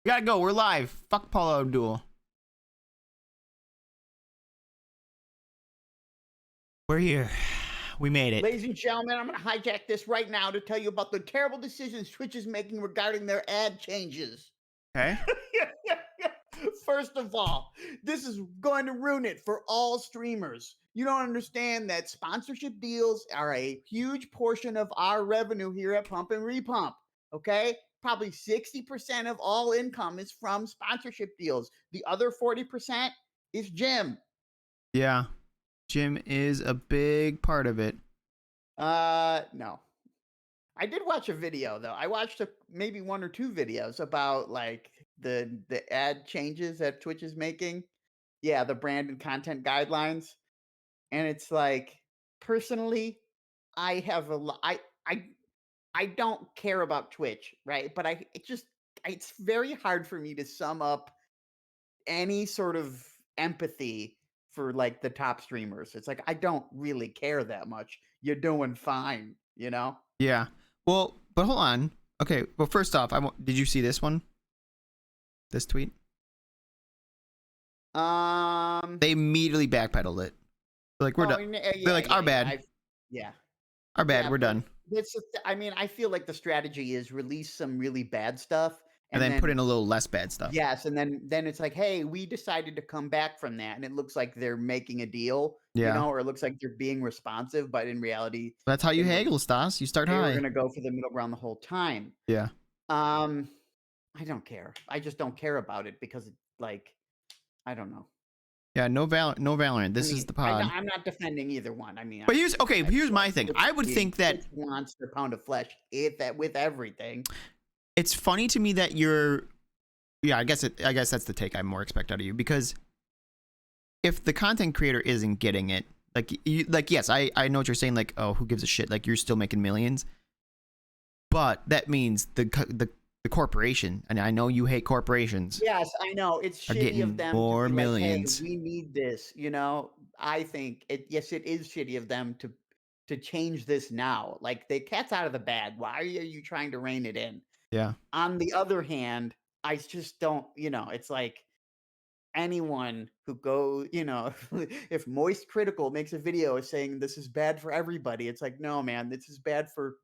We gotta go. We're live. Fuck Paula Abdul. We're here. We made it. Ladies and gentlemen, I'm going to hijack this right now to tell you about the terrible decisions Twitch is making regarding their ad changes. Okay. First of all, this is going to ruin it for all streamers. You don't understand that sponsorship deals are a huge portion of our revenue here at Pump and Repump. Okay? Probably 60% of all income is from sponsorship deals. The other 40% is Jim. Yeah. Jim is a big part of it. No. I did watch a video though. I watched maybe one or two videos about like the ad changes that Twitch is making. Yeah, the brand and content guidelines. And it's like, personally, I have I don't care about Twitch, right? But it's very hard for me to sum up any sort of empathy for like the top streamers. It's like I don't really care that much. You're doing fine, you know? Yeah. Well, but hold on. Okay. Well, first off, did you see this one? This tweet? They immediately backpedaled it. They're like, we're done. They're like, our bad. Our bad. Yeah, we're done. I mean, I feel like the strategy is release some really bad stuff And then put in a little less bad stuff. Yes, and then it's like, hey, we decided to come back from that, and it looks like they're making a deal, you know, or it looks like they're being responsive, but in reality, that's how you haggle, Stas. You start high. We're gonna go for the middle ground the whole time. Yeah. I don't care. I just don't care about it because, like, I don't know. Yeah, no Valorant. This is the pod. I'm not defending either one. I mean, but here's my thing. I would think that wants their pound of flesh with everything. It's funny to me that you're, I guess that's the take I more expect out of you, because if the content creator isn't getting it, yes, I know what you're saying, like, oh, who gives a shit, like, you're still making millions, but that means the corporation, and I know you hate corporations. Yes, I know, it's shitty of them more to be millions. like, hey, we need this, you know. I think it is shitty of them to change this now. Like, the cat's out of the bag. Why are you trying to rein it in? Yeah. On the other hand, I just don't, you know, it's like anyone who goes, you know, if Moist Critical makes a video saying this is bad for everybody, it's like, no, man, this is bad for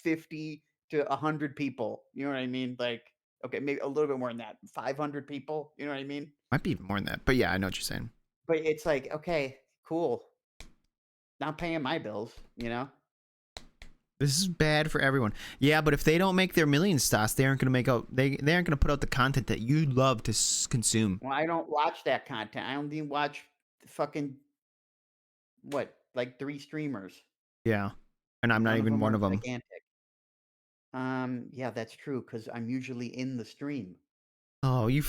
50 to 100 people. You know what I mean? Like, okay, maybe a little bit more than that. 500 people. You know what I mean? Might be more than that. But yeah, I know what you're saying. But it's like, okay, cool. Not paying my bills, you know? This is bad for everyone. Yeah, but if they don't make their millions, Stas, they aren't gonna make out. They aren't gonna put out the content that you love to consume. Well, I don't watch that content. I don't even watch fucking like 3 streamers. Yeah, and I'm not even one of them. Gigantic. Yeah, that's true because I'm usually in the stream. Oh, you're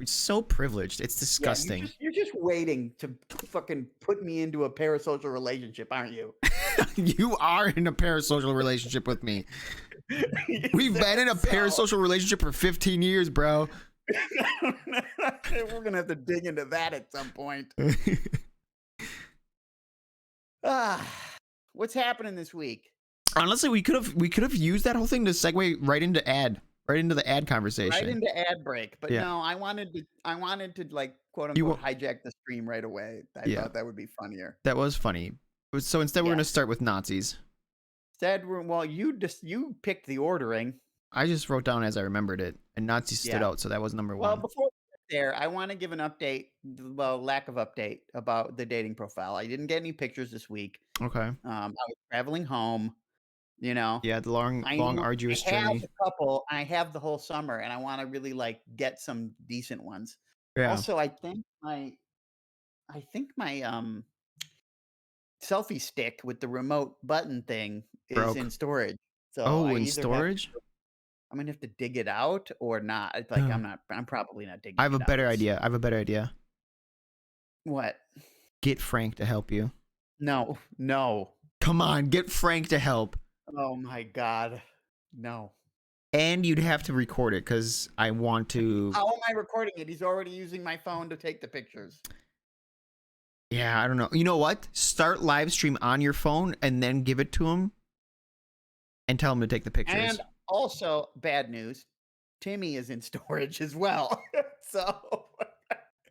so privileged. It's disgusting. Yeah, you're just waiting to fucking put me into a parasocial relationship, aren't you? You are in a parasocial relationship with me. We've been in a parasocial relationship for 15 years, bro. We're gonna have to dig into that at some point. What's happening this week? Honestly, we could have used that whole thing to segue right into the ad conversation. Right into ad break. But no, I wanted to like, quote unquote, hijack the stream right away. I thought that would be funnier. That was funny. So instead, we're going to start with Nazis. Well, you picked the ordering. I just wrote down as I remembered it, and Nazis stood out, so that was number 1. Well, before we get there, I want to give an update, lack of update about the dating profile. I didn't get any pictures this week. Okay. I was traveling home. You know, yeah, the long, arduous journey. I have a couple. I have the whole summer, and I want to really like get some decent ones. Yeah. Also, I think my selfie stick with the remote button thing is in storage. So in storage? I'm gonna have to dig it out or not. It's like I'm probably not digging. I have a better idea. What? Get Frank to help you. No. Come on, get Frank to help. Oh my God, no. And you'd have to record it because I want to. How am I recording it? He's already using my phone to take the pictures. Yeah, I don't know. You know what? Start live stream on your phone and then give it to him and tell him to take the pictures. And also, bad news. Timmy is in storage as well. So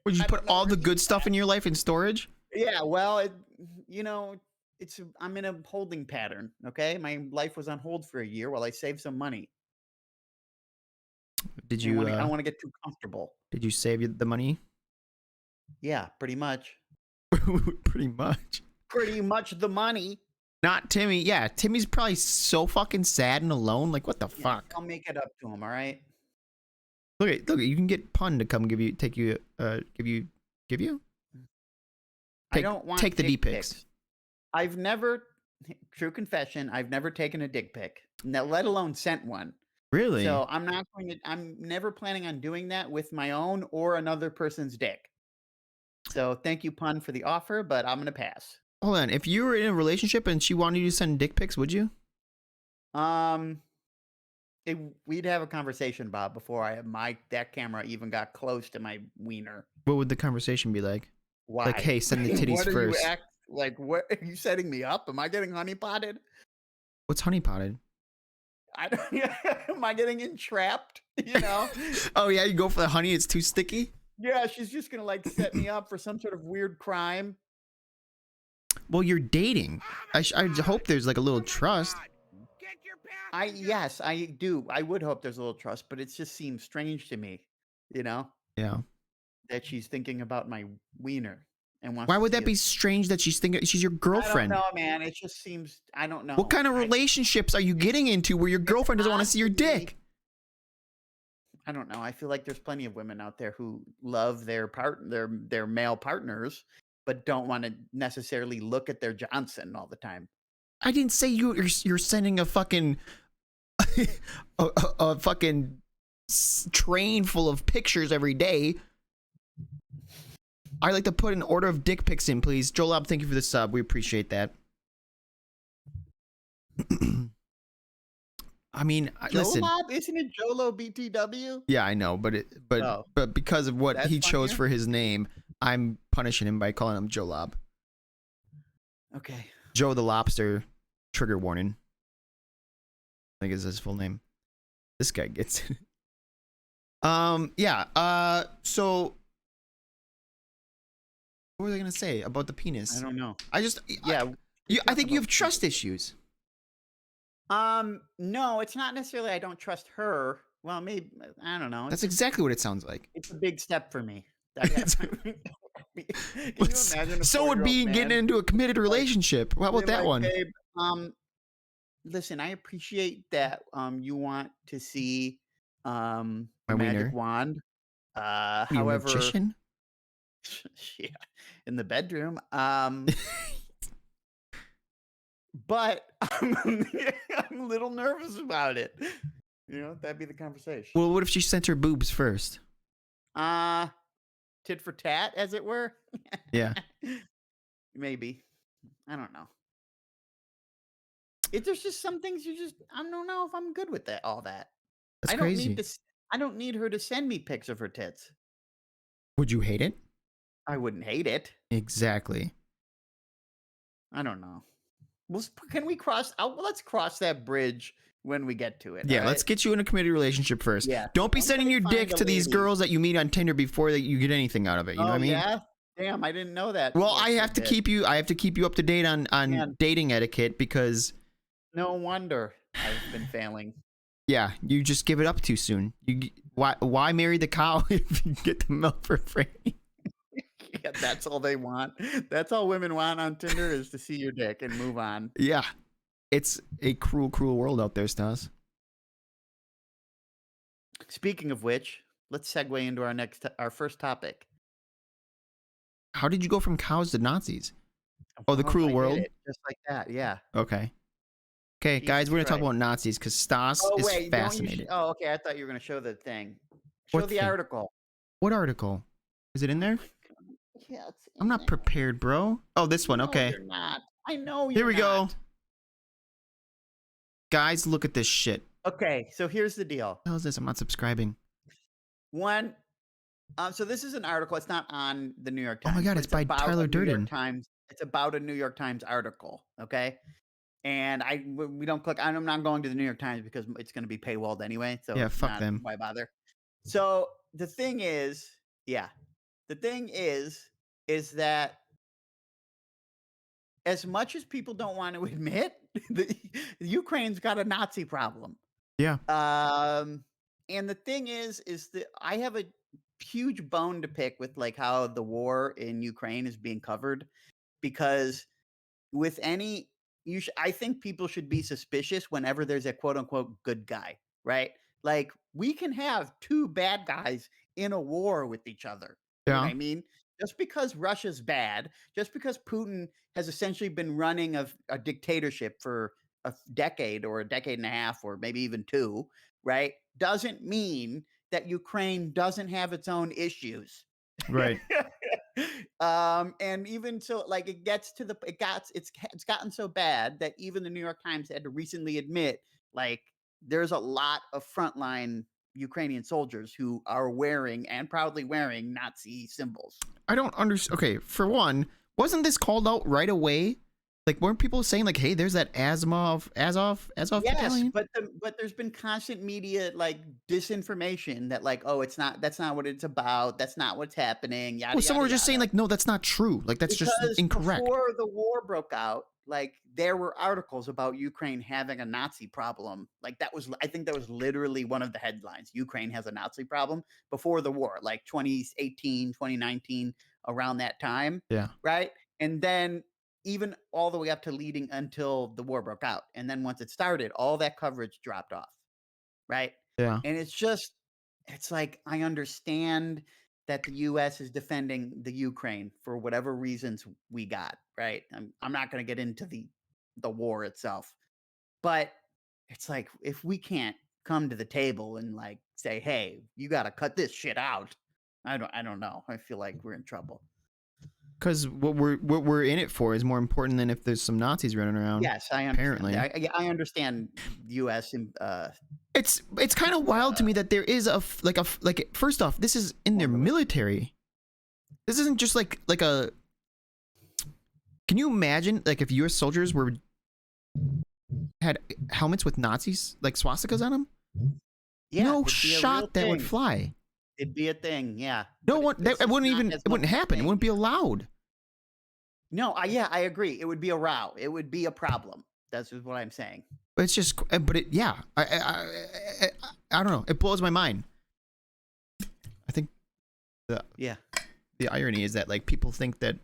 Would you I put don't know all where the he's good stuff at. in your life in storage? Yeah, well, you know, I'm in a holding pattern. Okay, my life was on hold for a year while I saved some money. Did I you don't want to get too comfortable. save the money? Yeah, pretty much. Pretty much. Pretty much the money. Not Timmy. Yeah, Timmy's probably so fucking sad and alone. Like, what the Yeah, fuck? I'll make it up to him. All right. Look at you can get Pun to come give you I don't take want the D dick pics. pics. I've never, true confession, I've never taken a dick pic, let alone sent one. Really? So I'm never planning on doing that with my own or another person's dick. So thank you, Pun, for the offer, but I'm gonna pass. Hold on. If you were in a relationship and she wanted you to send dick pics, would you? Um, we'd have a conversation, Bob, before that camera even got close to my wiener. What would the conversation be like? Why? Like, hey, send the titties What are you first. like? What are you setting me up? Am I getting honeypotted? What's honeypotted? I don't. Am I getting entrapped? You know? Oh yeah, you go for the honey. It's too sticky. Yeah, she's just gonna like set me up for some sort of weird crime. Well, you're dating. I hope there's like a little trust. Yes, I do. I would hope there's a little trust, but it just seems strange to me, you know, Yeah. that she's thinking about my wiener and wants Why to would see that be it. strange that she's thinking she's your I don't girlfriend? know, man. It just seems. I don't know. What kind of relationships are you getting into where your girlfriend doesn't want to see your dick? I don't know. I feel like there's plenty of women out there who love their male partners, but don't want to necessarily look at their Johnson all the time. I didn't say you're sending a fucking a fucking train full of pictures every day. I'd like to put an order of dick pics in, please. Jolob, thank you for the sub. We appreciate that. I mean, listen. Jolob? Isn't it Jolo BTW? Yeah, I know, but because of what he chose for his name, I'm punishing him by calling him Jolob. Okay. Joe the Lobster. Trigger warning. I think is his full name. This guy gets it. Yeah. So what was I gonna say about the penis? I don't know. I just Yeah. I think you have trust issues. No, it's not necessarily I don't trust her. Well, maybe I don't know. That's exactly what it sounds like. It's a big step for me. Can you imagine? So would be getting into a committed relationship. How about that one? Babe, listen, I appreciate that you want to see My magic wiener. wand. You a However, magician? yeah, in the bedroom. But I'm a little nervous about it. You know, that'd be the conversation. Well, what if she sent her boobs first? Tit for tat, as it were. Yeah. Maybe. I don't know. There's just some things I don't know if I'm good with that. All that. That's I don't crazy. need to. I don't need her to send me pics of her tits. Would you hate it? I wouldn't hate it. Exactly. I don't know. Can we cross? Let's cross that bridge when we get to it. Yeah, all let's right? get you in a committed relationship first. Yeah. Don't be Once sending I your find dick a to these lady- girls that you meet on Tinder before that you get anything out of it. You know what I mean? Yeah. Damn, I didn't know that. Well, I have to keep you up to date on Man. dating etiquette because No wonder I've been failing. yeah, you just give it up too soon. Why marry the cow if you get the milk for free? Yeah, that's all they want. That's all women want on Tinder is to see your dick and move on. Yeah. It's a cruel, cruel world out there, Stas. Speaking of which, let's segue into our first topic. How did you go from cows to Nazis? Oh, the cruel I did world? it just like that, yeah. Okay. Okay, guys, Jesus we're going to talk Christ. about Nazis because Stas Oh is wait, don't you fascinated. okay, I thought you were going to show the thing. Show What the thing? article. What article? Is it in there? Yeah, it's I'm not prepared, bro. Oh, this one. No, Okay. you're not. I know you're Here we go. not. Guys, look at this shit. Okay, so here's the deal. What the hell is this? I'm not subscribing. One, so this is an article. It's not on the New York Oh Times. my God, but it's by about Tyler a New York Durden. Times. It's about a New York Times article. Okay, and we don't click. I'm not going to the New York Times because it's going to be paywalled anyway, so Yeah, fuck not them. why bother. So the thing is, yeah, the thing is that as much as people don't want to admit, the Ukraine's got a Nazi problem. Yeah. Um, and the thing is that I have a huge bone to pick with like how the war in Ukraine is being covered because with any I think people should be suspicious whenever there's a quote unquote good guy, right? Like we can have two bad guys in a war with each other. You know what Yeah. I mean? Just because Russia's bad, just because Putin has essentially been running a dictatorship for decade or a decade and a half or maybe even two, right? Doesn't mean that Ukraine doesn't have its own issues. Right. And even so, like it gets to the it's gotten so bad that even the New York Times had to recently admit, like, there's a lot of frontline Ukrainian soldiers who are wearing and proudly wearing Nazi symbols. I don't understand. Okay, for one, wasn't this called out right away? Like, weren't people saying like, "Hey, there's that Azov Yes, battalion"? but there's been constant media like disinformation that like, oh, it's not that's not what it's about. That's not what's happening. Well, Yada some yada were just saying yada. like, "No, that's not true. Like, that's just Because incorrect." before the war broke out, like, there were articles about Ukraine having a Nazi problem. Like, I think that was literally one of the headlines. Ukraine has a Nazi problem before the war, like 2018, 2019, around that time, Yeah. right? And then even all the way up to leading until the war broke out. And then once it started, all that coverage dropped off. Right? Yeah. And it's like, I understand that the US is defending the Ukraine for whatever reasons we got, right? I'm not gonna get into the war itself. But it's like, if we can't come to the table and, like, say, "Hey, you gotta cut this shit out," I don't know. I feel like we're in trouble. Because what we're in it for is more important than if there's some Nazis running around. Yes, I understand Apparently, that. I understand US and, it's kind of wild to me that there is like first off, this is in their foreign relations. military. This isn't just like a. Can you imagine like if U.S. soldiers were had helmets with Nazis like swastikas on them? Yeah, No it'd be a real shot that would thing. fly. It'd be a thing, yeah, No but one. it's It just wouldn't not even. as It much wouldn't of a happen. It thing wouldn't be here. allowed. No, yeah, I agree. It would be a row. It would be a problem. That's just what I'm saying. But it's just. But it. Yeah. I don't know. It blows my mind. I think the Yeah. the irony is that like people think that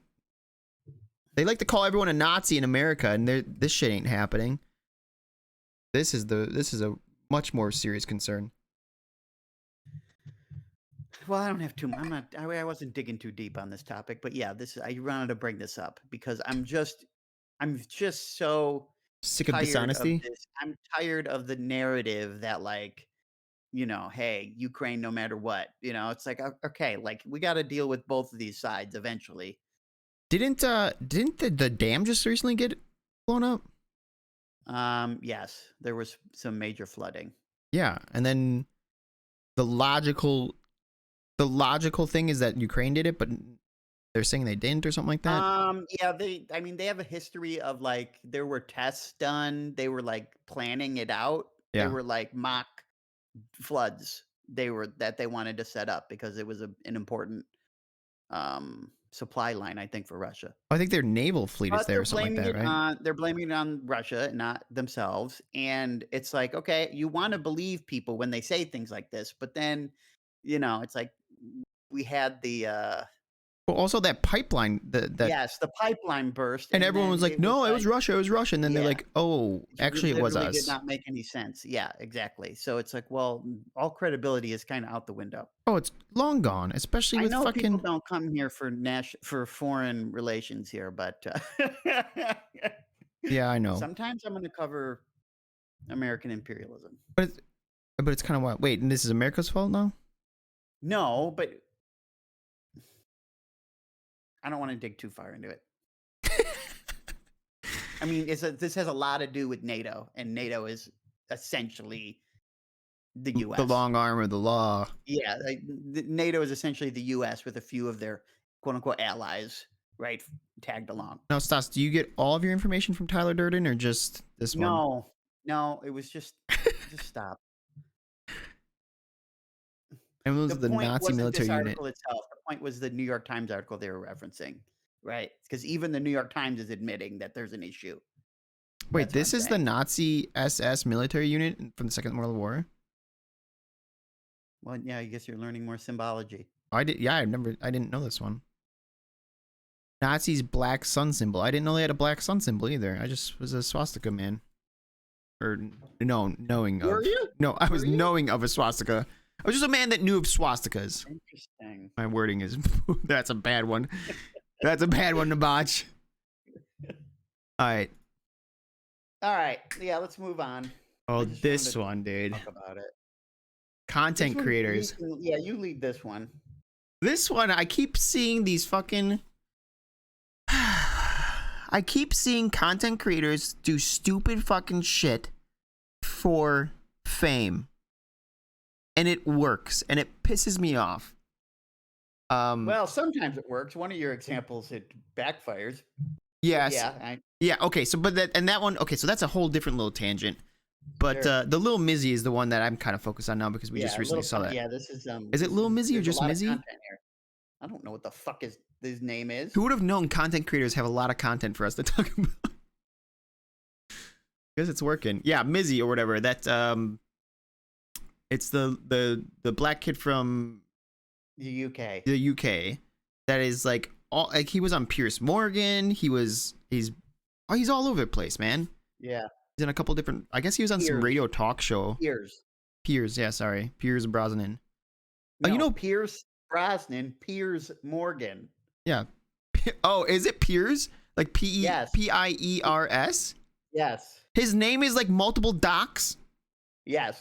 they like to call everyone a Nazi in America, and this shit ain't happening. This is a much more serious concern. Well, I don't have too. I'm not. I wasn't digging too deep on this topic, but yeah, I wanted to bring this up because I'm just so Sick of tired of dishonesty. this. I'm tired of the narrative that like, hey, Ukraine, no matter what, it's like okay, like we got to deal with both of these sides eventually. Didn't the dam just recently get blown up? Yes, there was some major flooding. Yeah, and then the logical the logical thing is that Ukraine did it, but they're saying they didn't or something like that. Yeah, I mean, they have a history of like there were tests done. They were like planning it out. They Yeah, were like mock floods. That they wanted to set up because it was an important supply line, I think, for Russia. I think their naval fleet is But there or something like that, right? they're blaming it on Russia, not themselves. And it's like, okay, you want to believe people when they say things like this, but then, it's like we had the Well, also that pipeline that yes, the pipeline burst, and and everyone then was like, it was "No, it was like, Russia, it was Russia," and then they're yeah, like, "Oh, it actually, it was literally did us." not make any sense. Yeah, exactly. So it's like, well, all credibility is kind of out the window. Oh, it's long gone, especially I with know people fucking. don't come here for foreign relations here, but Yeah, I know, sometimes I'm going to cover American imperialism. but it's kind of wild. Wait, and this is America's fault now? No, but I don't want to dig too far into it. I mean, this has a lot to do with NATO, and NATO is essentially the The U.S. long arm of the law. Yeah, like, NATO is essentially the U.S. with a few of their quote unquote allies. right, tagged along. Now, Stas, do you get all of your information from Tyler Durden or just this one? No, no, it was just stop. And it The was the point Nazi wasn't this military unit. article itself. The point was the New York Times article they were referencing, right? Because even the New York Times is admitting that there's an issue. Wait, That's what this I'm is the saying. Nazi SS military unit from the Second World War? Well, yeah, I guess you're learning more symbology. I did. Yeah, I didn't know this one. Nazis black sun symbol. I didn't know they had a black sun symbol either. I just was a swastika man. Or no, knowing Were of. you? No, I was Were you? knowing of a swastika. I was just a man that knew of swastikas. Interesting. My wording is that's a bad one. That's a bad one to botch. All right. All right. Yeah, let's move on. Oh, I just this wanted one, to dude. talk about it. This Content one, creators. yeah, you lead this one. This one, I keep seeing these fucking. I keep seeing content creators do stupid fucking shit for fame. And it works. And it pisses me off. Well, sometimes it works. One of your examples, it backfires. Yes. Yeah. Yeah, okay, so but that one, okay, so that's a whole different little tangent. But Sure. the Lil Mizzy is the one that I'm kind of focused on now because we just recently saw that. Yeah, this is Is it Lil Mizzy or there's a just lot of Mizzy? content here. I don't know what the fuck his name is. Who would have known content creators have a lot of content for us to talk about? Because it's working. Yeah, Mizzy or whatever. That it's the black kid from The UK. the UK that is like he was on Piers Morgan. He's all over the place, man. Yeah. He's in a couple different. I guess he was on some Piers. radio talk show. Piers, yeah, sorry, Piers Brosnan. No, you know Pierce Brosnan, Piers Morgan. Yeah. Oh, is it Piers? Like Yes. Piers? Yes. His name is like multiple docs. Yes.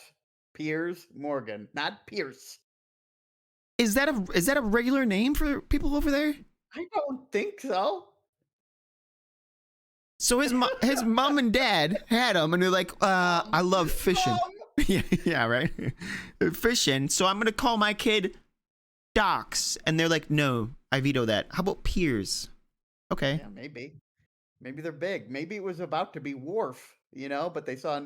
Piers Morgan, not Pierce. Is that a regular name for people over there? I don't think so. So his mom and dad had him, and they're like, I love fishing. yeah, right. They're fishing, so I'm gonna call my kid Docs, and they're like, no, I veto that. How about Piers? Okay. Yeah, maybe they're big. Maybe it was about to be Worf, but they saw.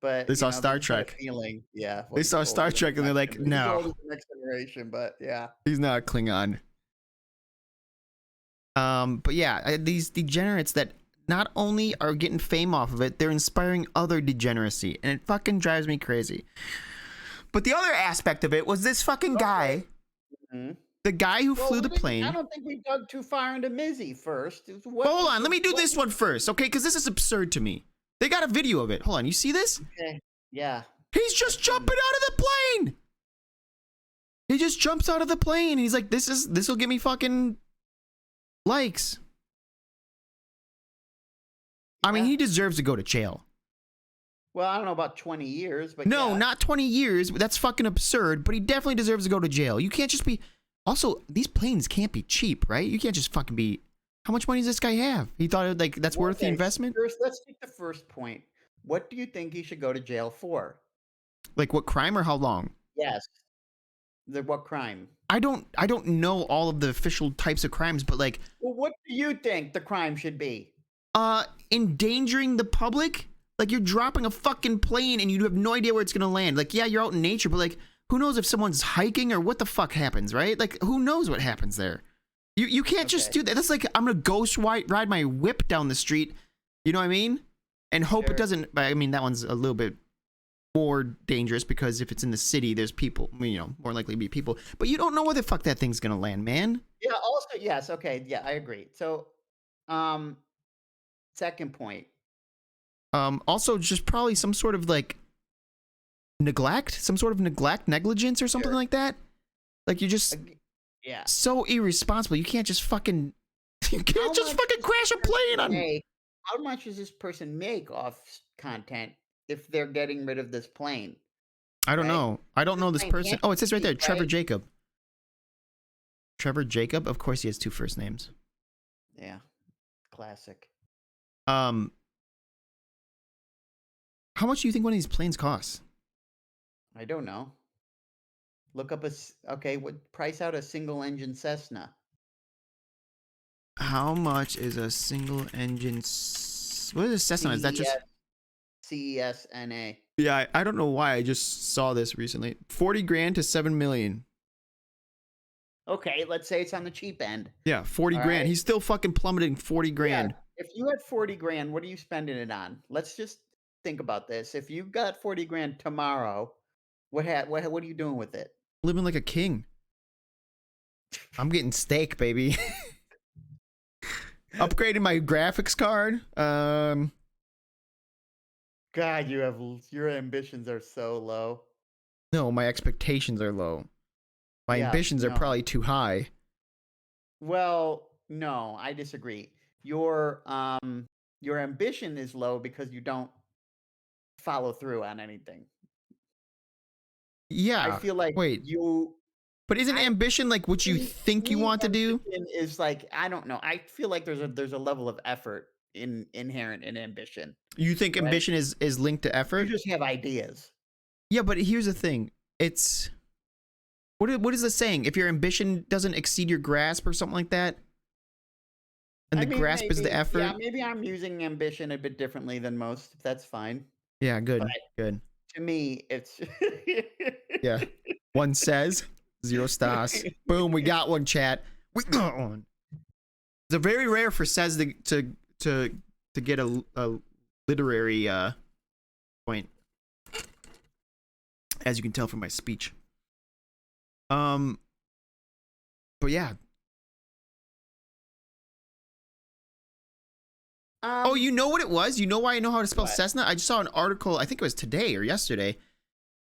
But They saw Star they just had a Trek. feeling, yeah. Well, They he's saw older Star than Trek, the and they're next like, generation. He's no, older than the next generation, but yeah. he's not a Klingon. But yeah, these degenerates that not only are getting fame off of it, they're inspiring other degeneracy, and it fucking drives me crazy. But the other aspect of it was this fucking guy, the guy who flew the plane. I don't think we dug too far into Mizzy first. Hold on, let me do this one first, okay? Because this is absurd to me. They got a video of it. Hold on, you see this? Okay. Yeah. He's just jumping out of the plane. He just jumps out of the plane. He's like, this will get me fucking likes. I mean, he deserves to go to jail. Well, I don't know about 20 years, but no, yeah. not 20 years. That's fucking absurd. But he definitely deserves to go to jail. You can't just be. Also, these planes can't be cheap, right? You can't just fucking be. How much money does this guy have? He thought like that's worth the investment. First, let's take the first point. What do you think he should go to jail for? Like what crime or how long? Yes. What crime? I don't know all of the official types of crimes, but like. Well, what do you think the crime should be? Endangering the public. Like you're dropping a fucking plane and you have no idea where it's gonna land. Like, yeah, you're out in nature, but like, who knows if someone's hiking or what the fuck happens, right? Like, who knows what happens there? You can't just do that. That's like I'm gonna ghost ride my whip down the street. You know what I mean? And hope it doesn't. I mean, that one's a little bit more dangerous because if it's in the city, there's people. More likely to be people. But you don't know where the fuck that thing's gonna land, man. Yeah. Also, yes. Okay. Yeah, I agree. So, second point. Also, just probably some sort of like negligence or something like that. Like you just so irresponsible. You can't just fucking crash a plane on. How much does this person make off content if they're getting rid of this plane? I don't know. I don't know this person. Oh, it says right there, Trevor Jacob. Trevor Jacob. Of course, he has two first names. Yeah, classic. How much do you think one of these planes costs? I don't know. Look up what price out a single engine Cessna? How much is a single engine? What is a Cessna? Is that just? CESNA. Yeah, I don't know why I just saw this recently. 40 grand to 7 million. Okay, let's say it's on the cheap end. Yeah, 40 All grand. right. He's still fucking plummeting 40 Yeah. grand. If you had 40 grand, what are you spending it on? Let's just think about this. If you got 40 grand tomorrow, what are you doing with it? Living like a king. I'm getting steak, baby. Upgrading my graphics card. God, your ambitions are so low. No, my expectations are low. My Yeah, ambitions are no. probably too high. Well, no, I disagree. Your ambition is low because you don't follow through on anything. I Yeah. feel like Wait. you But isn't I ambition like what you to think you me, want to do? ambition is like, I don't know. I feel like there's a level of effort inherent in ambition, You think right? ambition is linked to You effort? just have ideas. Yeah, but here's the thing. It's what is the saying? If your ambition doesn't exceed your grasp or something like that, and I the mean, grasp is the yeah, effort. maybe I'm using ambition a bit differently than most. That's fine. Yeah, But good. Good. to me, it's Yeah. One says, 0 stars. Boom, we got one, chat. We got one. It's a very rare for says to get a literary point, as you can tell from my speech. But yeah. Oh, you know what it was? You know why I know how to spell what? Cessna? I just saw an article, I think it was today or yesterday,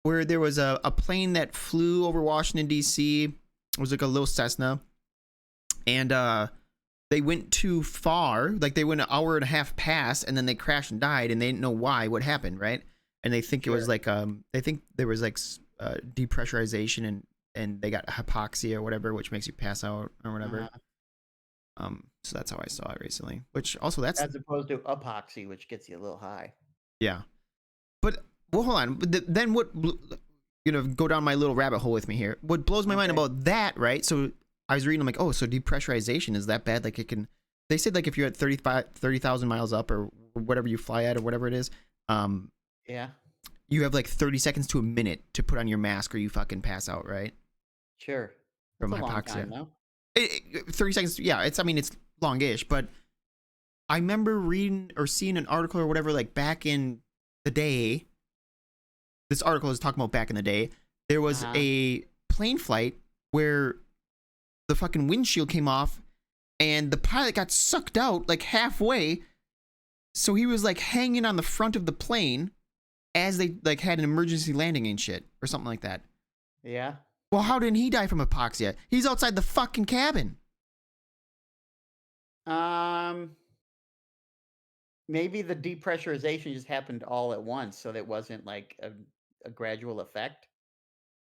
where there was a plane that flew over Washington, D.C. It was like a little Cessna. And they went too far. Like they went an hour and a half past, and then they crashed and died, and they didn't know why, what happened, right? And they think it was Sure. like they think there was like depressurization and they got hypoxia or whatever, which makes you pass out or whatever. Uh, So that's how I saw it recently. Which also that's as opposed to epoxy, which gets you a little high. yeah. But well, hold on. But then what? Go down my little rabbit hole with me here. What blows my mind Okay. about that, right? So I was reading, I'm like, oh, so depressurization is that bad? Like it can. They said like if you're at 30,000 miles up or whatever you fly at or whatever it is, Yeah, you have like 30 seconds to a minute to put on your mask or you fucking pass out, right? sure. From That's a long time, hypoxia. though. 30 seconds. Yeah, I mean, it's longish, but I remember reading or seeing an article or whatever, like back in the day. This article is talking about back in the day. There was Uh-huh. a plane flight where the fucking windshield came off and the pilot got sucked out like halfway. So he was like hanging on the front of the plane as they like had an emergency landing and shit or something like that. Yeah. Well, how didn't he die from hypoxia? He's outside the fucking cabin. Maybe the depressurization just happened all at once, so that wasn't like a gradual effect.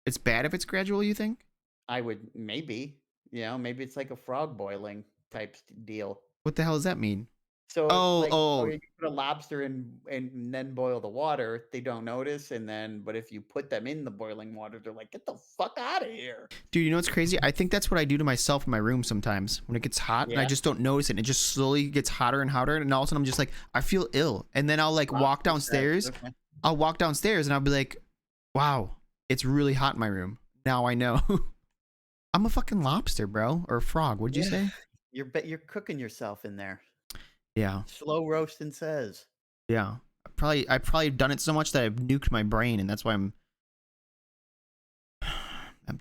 It's bad if it's gradual, you think? I would maybe, maybe it's like a frog boiling type deal. What the hell does that mean? So Oh, like, oh, you put a lobster in and then boil the water, they don't notice, but if you put them in the boiling water, they're like, "Get the fuck out of here!" dude, you know what's crazy? I think that's what I do to myself in my room sometimes when it gets hot and I Yeah, just don't notice it. And it just slowly gets hotter and hotter. And all of a sudden I'm just like, I feel ill. And then I'll like walk lobster stress. downstairs. Okay. I'll walk downstairs and I'll be like, wow, it's really hot in my room. Now I know. I'm a fucking lobster, bro. Or a frog. What'd you Yeah, say? you're cooking yourself in there. Yeah. Slow roasting says. Yeah. I've probably done it so much that I've nuked my brain and that's why I'm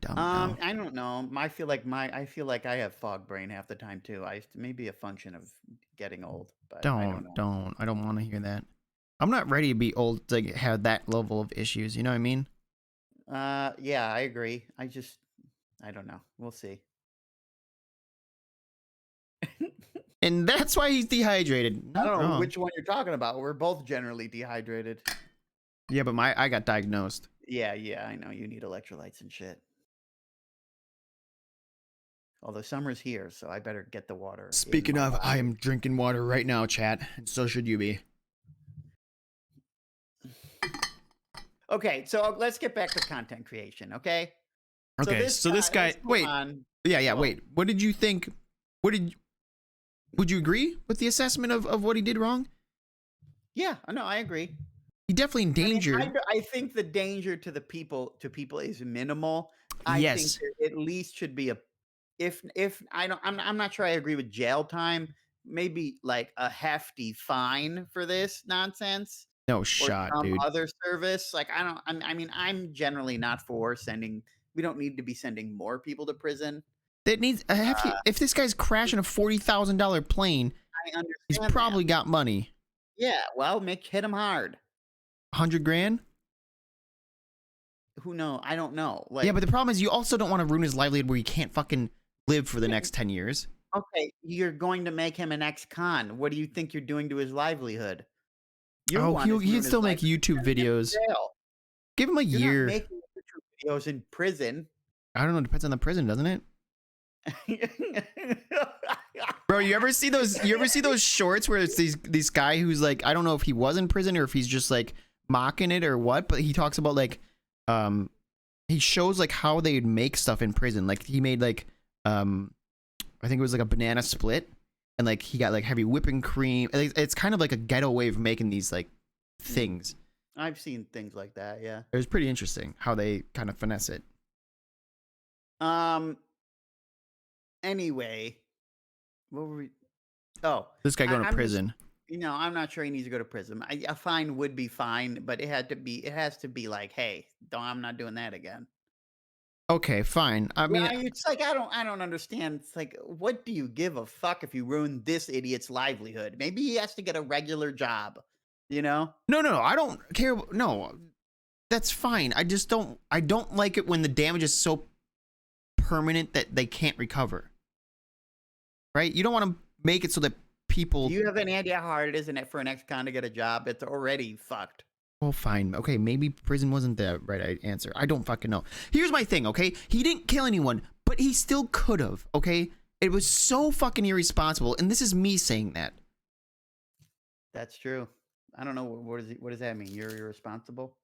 dumb now. I don't know. I feel like I have fog brain half the time too. Maybe a function of getting old, but I don't know. Don't. I don't want to hear that. I'm not ready to be old to like, have that level of issues. You know what I mean? Yeah, I agree. I don't know. We'll see. And that's why he's dehydrated. I Not don't know wrong. which one you're talking about. We're both generally dehydrated. Yeah, but I got diagnosed. Yeah, I know you need electrolytes and shit. Although summer's here, so I better get the water in Speaking my of, I body. am drinking water right now, chat, and so should you be. Okay, so let's get back to content creation, okay? Okay, so this guy, let's go wait, on. yeah, Whoa. wait. What did you think? What did Would you agree with the assessment of what he did wrong? Yeah, no, I agree. He definitely I mean, endangered. I think the danger to people is minimal. I think Yes. there at least should be a if I don't I'm not sure I agree with jail time, maybe like a hefty fine for this nonsense No or shot, some dude. other service. Like I mean, I'm generally not for sending we don't need to be sending more people to prison. That needs a hefty. Uh, If this guy's crashing a $40,000 plane, I he's understand that. probably got money. Yeah, well, make hit him hard. 100 grand. Who know? I don't know. Yeah, Like, but the problem is you also don't want to ruin his livelihood where he can't fucking live for the next 10 years. okay, you're going to make him an ex-con. What do you think you're doing to his livelihood? You Oh, want to he can ruin his still make livelihood, YouTube sending him videos. to jail. Give him a You're not year. making YouTube videos in prison. I don't know. Depends on the prison, doesn't it? Bro, you ever see those? You ever see those shorts where it's these guy who's like, I don't know if he was in prison or if he's just like mocking it or what, but he talks about like, he shows like how they'd make stuff in prison. Like he made like, I think it was like a banana split, and like he got like heavy whipping cream. It's kind of like a ghetto way of making these like things. I've seen things like that, yeah. It was pretty interesting how they kind of finesse it. Anyway, what were we oh, This guy going to I'm just prison. I'm not sure he needs to go to prison. A fine would be fine, but it has to be like, "Hey, don't I'm not doing that again." Okay, fine. I Yeah, mean, it's like I don't understand. It's like, what do you give a fuck if you ruin this idiot's livelihood? Maybe he has to get a regular job, you know? no. I don't care. No, that's fine. I don't like it when the damage is so permanent that they can't recover. Right? You don't want to make it so that people. Do you have any idea how hard it is for an ex-con to get a job? It's already fucked. Well, fine. Okay, maybe prison wasn't the right answer. I don't fucking know. Here's my thing, okay? He didn't kill anyone, but he still could have, okay? It was so fucking irresponsible, and this is me saying that. That's true. I don't know what does that mean? You're irresponsible?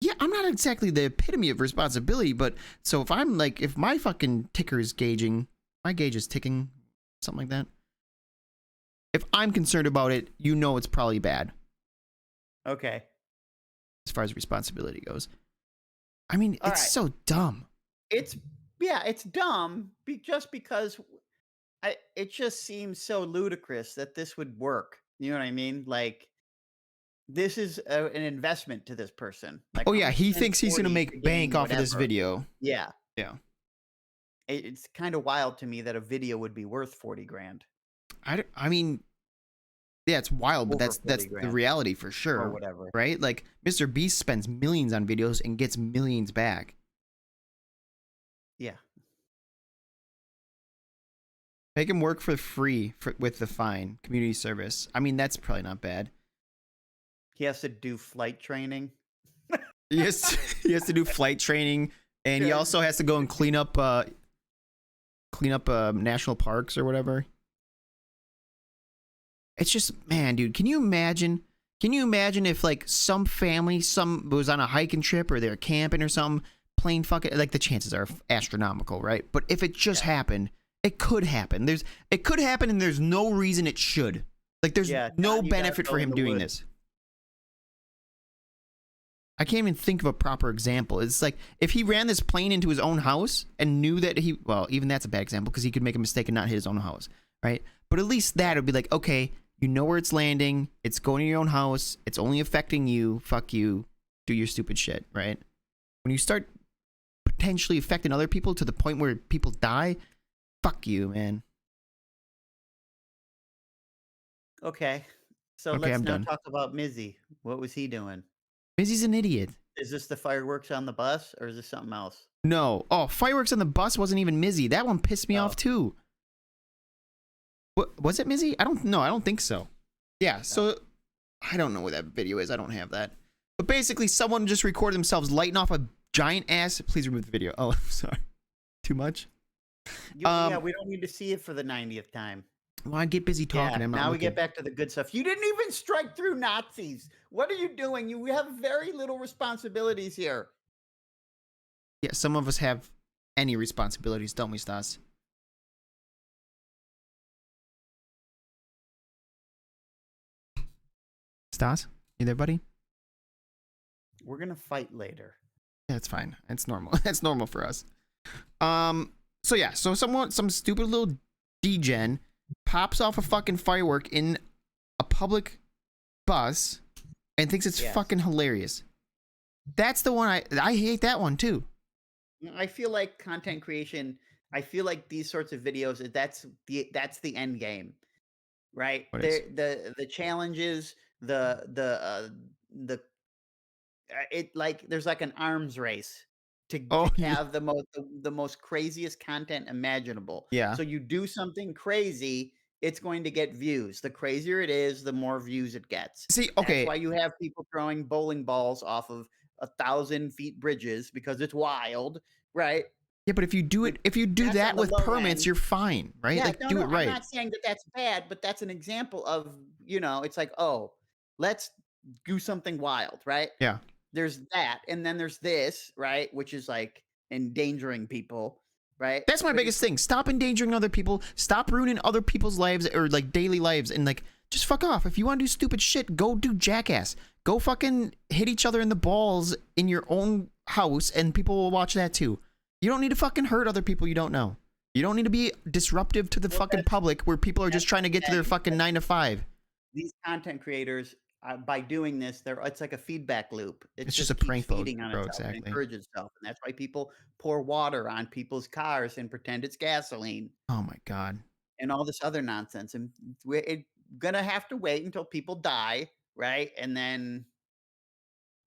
Yeah, I'm not exactly the epitome of responsibility, but so if I'm like, if my fucking ticker is gauging, my gauge is ticking, something like that. If I'm concerned about it, you know it's probably bad Okay. as far as responsibility goes. I mean, All it's right. so dumb. It's yeah, it's dumb just because it just seems so ludicrous that this would work. You know what I mean? Like this is an investment to this person. Like Oh I'm yeah, gonna he spend thinks he's gonna 40 to make bank gain off of this whatever. video. Yeah. Yeah. It's kind of wild to me that a video would be worth 40 grand I mean, yeah, it's wild, but over that's 40 the grand reality for or sure, whatever. right? Like Mr. Beast spends millions on videos and gets millions back. Yeah. Make him work for free with the fine community service. I mean, that's probably not bad. He has to do flight training. He has to do flight training, and he Yeah. also has to go and clean up national parks or whatever. It's just, man, dude, can you imagine? Can you imagine if like some family, some was on a hiking trip or they're camping or something, plane fucking, like the chances are astronomical, right? But if it just happened, it could happen. It could happen, and there's no reason it should. Like there's Yeah, no John, you gotta benefit go for in him the doing woods. this. I can't even think of a proper example. It's like if he ran this plane into his own house and knew that well, even that's a bad example because he could make a mistake and not hit his own house, right? But at least that would be like, okay, you know where it's landing. It's going to your own house. It's only affecting you. Fuck you. Do your stupid shit, right? When you start potentially affecting other people to the point where people die, fuck you, man. Okay. So Okay, let's I'm now done. talk about Mizzy. What was he doing? Mizzy's an idiot. Is this the fireworks on the bus or is this something else? No. Oh, fireworks on the bus wasn't even Mizzy. That one pissed me Oh. off too. What was it, Mizzy? I don't think so. Yeah, so I don't know what that video is. I don't have that. But basically someone just recorded themselves lighting off a giant ass. Please remove the video. Oh, sorry. Too much? Yeah, we don't need to see it for the 90th time. Well, I get busy talking. Yeah, I'm not now we looking. get back to the good stuff. You didn't even strike through Nazis. What are you doing? You have very little responsibilities here. Yeah, some of us have any responsibilities, don't we, Stas? Stas, you there, buddy? We're gonna fight later. Yeah, it's fine. It's normal. It's normal for us. So yeah, so some stupid little degen pops off a fucking firework in a public bus and thinks it's fucking hilarious. That's the one I hate that one too. I feel like content creation. I feel like these sorts of videos. That's the end game, right? The challenges, the it like there's like an arms race to have the most craziest content imaginable. Yeah. So you do something crazy, it's going to get views. The crazier it is, the more views it gets. See, okay. That's why you have people throwing bowling balls off of 1,000-feet bridges because it's wild, right? Yeah, but if you do that with permits, you're fine, right? Yeah, like do it right. I'm not saying that that's bad, but that's an example of, it's like, oh, let's do something wild, right? Yeah. There's that, and then there's this, right, which is like endangering people, right? That's my biggest thing. Stop endangering other people. Stop ruining other people's lives or like daily lives, and like just fuck off. If you want to do stupid shit, go do Jackass. Go fucking hit each other in the balls in your own house, and people will watch that too. You don't need to fucking hurt other people you don't know. You don't need to be disruptive to the fucking public where people are just trying to get to their fucking 9 to 5. These content creators, by doing this, it's like a feedback loop. It's just a prank feeding on bro, itself exactly. and encourages itself, and that's why people pour water on people's cars and pretend it's gasoline. Oh my god! And all this other nonsense, and we're gonna have to wait until people die, right? And then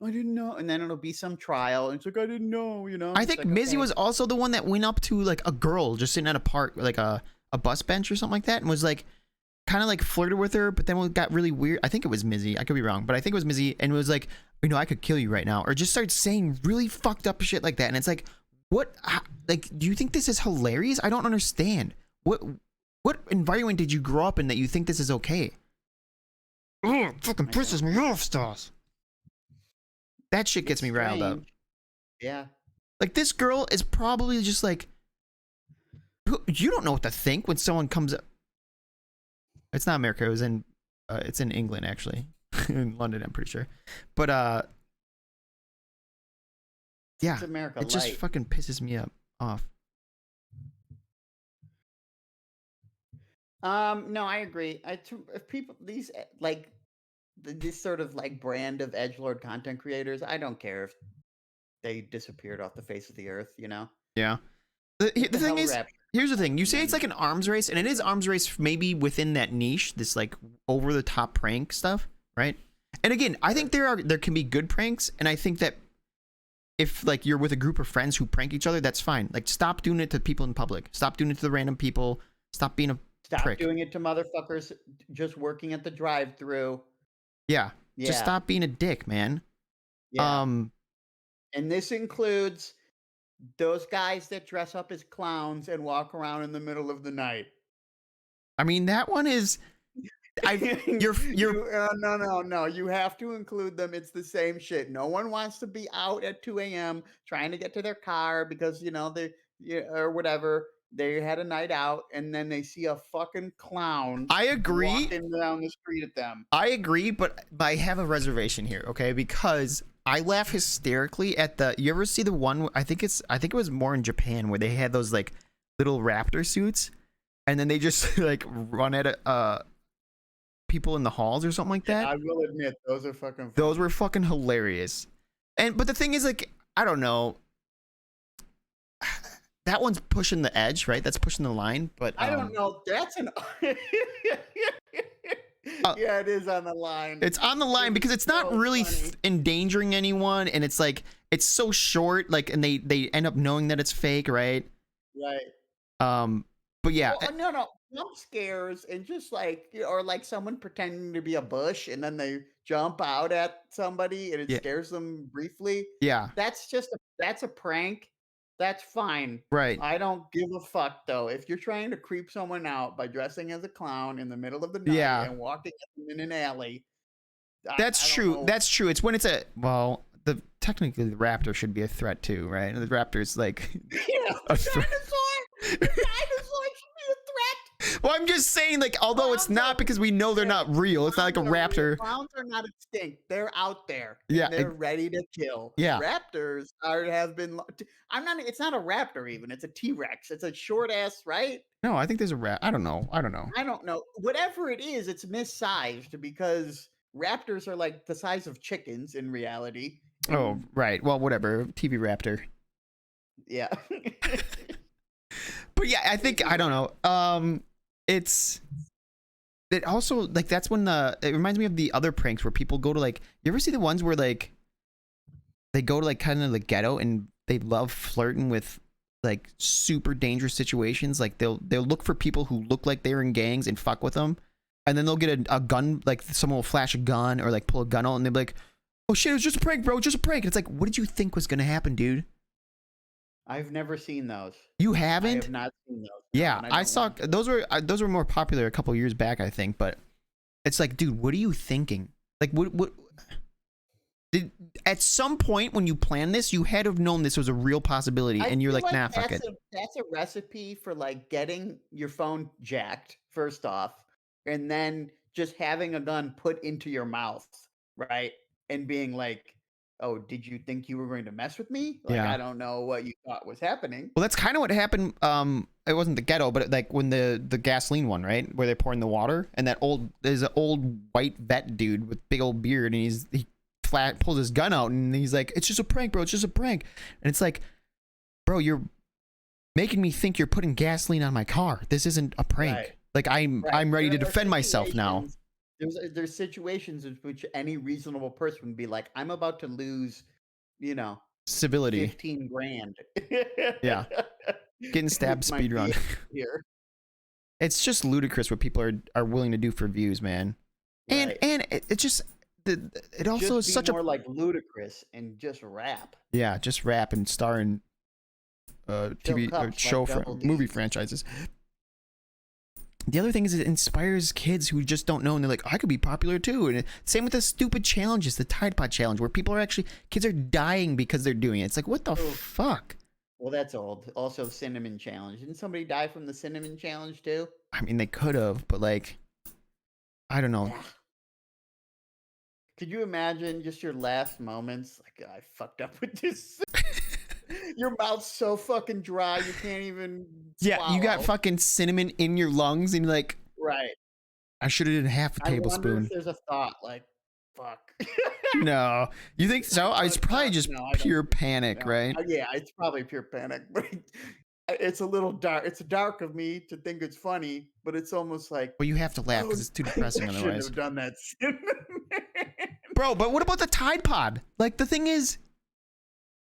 I didn't know, and then it'll be some trial. And it's like I didn't know, I think like, Mizzy was also the one that went up to like a girl just sitting at a park, like a bus bench or something like that, and was like kind of like flirted with her, but then it got really weird. I think it was Mizzy. I could be wrong, but I think it was Mizzy, and it was like, I could kill you right now, or just started saying really fucked up shit like that, and it's like, what? Like, do you think this is hilarious? I don't understand. What environment did you grow up in that you think this is okay? Oh, it fucking pisses me off, Stas. That shit gets me riled up. Yeah. Like, this girl is probably just like, you don't know what to think when someone comes up. It's not America. It was it's in England, actually. In London, I'm pretty sure. But, yeah. It's America it just fucking pisses me off. No, I agree. If people, these, like, this sort of like brand of edgelord content creators, I don't care if they disappeared off the face of the earth, Yeah. The thing is, here's the thing. You say it's like an arms race, and it is arms race maybe within that niche, this like over the top prank stuff, right? And again, I think there can be good pranks, and I think that if like you're with a group of friends who prank each other, that's fine. Like, stop doing it to people in public. Stop doing it to the random people. Stop being a prick. Doing it to motherfuckers just working at the drive-thru. Yeah. Just stop being a dick, man. Yeah. And this includes those guys that dress up as clowns and walk around in the middle of the night. I mean, that one is. No. You have to include them. It's the same shit. No one wants to be out at 2 a.m. trying to get to their car because they or whatever. They had a night out, and then they see a fucking clown. I agree. Walking down the street at them. I agree, but I have a reservation here, okay? Because I laugh hysterically at the. You ever see the one? I think it was more in Japan where they had those like little raptor suits, and then they just like run at people in the halls or something like that. I will admit, those are fucking funny. Those were fucking hilarious. But the thing is, like, I don't know. That one's pushing the edge, right? That's pushing the line, but I don't know. That's an yeah, it is on the line. It's on the line because it's not really endangering anyone, and it's like it's so short, like, and they end up knowing that it's fake, right? Right. But yeah. Well, no. Jump scares and just like, or like someone pretending to be a bush and then they jump out at somebody and it scares them briefly. Yeah. That's a prank. That's fine. Right. I don't give a fuck though. If you're trying to creep someone out by dressing as a clown in the middle of the night and walking in an alley. That's true. That's true. It's when it's technically the raptor should be a threat too, right? The raptor's like a dinosaur. The dinosaur should be a threat. Well, I'm just saying, like, although it's Clowns are not because we know they're not real. It's not like a clowns are real. raptor. Clowns are not extinct. They're out there Yeah, and they're ready to kill. yeah. Raptors are have been. I'm not. It's not a raptor even. It's a T-Rex. It's a short ass, right? No, I think there's a rat. I don't know. I don't know. I don't know. Whatever it is, it's missized because raptors are like the size of chickens in reality. Oh, And right. Well, whatever. TV raptor. yeah. But yeah, I think I don't know. It's it also like that's when it reminds me of the other pranks where people go to like you ever see the ones where like they go to like kind of the ghetto and they love flirting with like super dangerous situations. Like they'll look for people who look like they're in gangs and fuck with them, and then they'll get a gun. Like someone will flash a gun or like pull a gun out, and they'll be like, "Oh shit, it was just a prank, bro, just a prank." And it's like, what did you think was gonna happen, dude? I've never seen those. You I haven't? have not seen those. Yeah, and I don't saw want to. those were more popular a couple years back, I think. But it's like, dude, what are you thinking? Like, what did at some point when you planned this, you had to have known this was a real possibility, I and you're feel like, nah, fuck it. that's a recipe for like getting your phone jacked first off, and then just having a gun put into your mouth, right? And being like, "Oh, did you think you were going to mess with me? Like, Yeah. I don't know what you thought was happening." Well, that's kind of what happened. It wasn't the ghetto, but like when the gasoline one, right, where they pour in the water, and there's an old white vet dude with big old beard, and he flat pulls his gun out, and he's like, "It's just a prank, bro. It's just a prank." And it's like, bro, you're making me think you're putting gasoline on my car. This isn't a prank. Right. Like I'm ready to There are defend myself now. situations- there's situations in which any reasonable person would be like, "I'm about to lose, you know, Civility. 15 grand." Yeah. Getting stabbed With my speed run. vehicle here. It's just ludicrous what people are willing to do for views, man. And Right. and it just it also Just is be such more a like ludicrous and just rap. yeah, just rap and star in TV cups like show Double movie D's. franchises. The other thing is it inspires kids who just don't know, and they're like, I could be popular too. And same with the stupid challenges, the Tide Pod challenge, where people are actually kids are dying because they're doing it. It's like, what the Oof. fuck? Well, that's old. Also, cinnamon challenge. Didn't somebody die from the cinnamon challenge too? I mean, they could have, but like, I don't know. Yeah. Could you imagine just your last moments? Like, I fucked up with this. Your mouth's so fucking dry, you can't even. Yeah, you got swallow. fucking cinnamon in your lungs, and you're like, Right. I should have did half a I wonder tablespoon. if there's a thought like, fuck. No, you think so? It's probably just No, I don't pure panic, know. right? Yeah, it's probably pure panic, but it's a little dark. It's dark of me to think it's funny, but it's almost like, Well, you have to laugh oh, because it's too depressing I shouldn't otherwise. have done that. Cinnamon. Bro, but what about the Tide Pod? Like the thing is,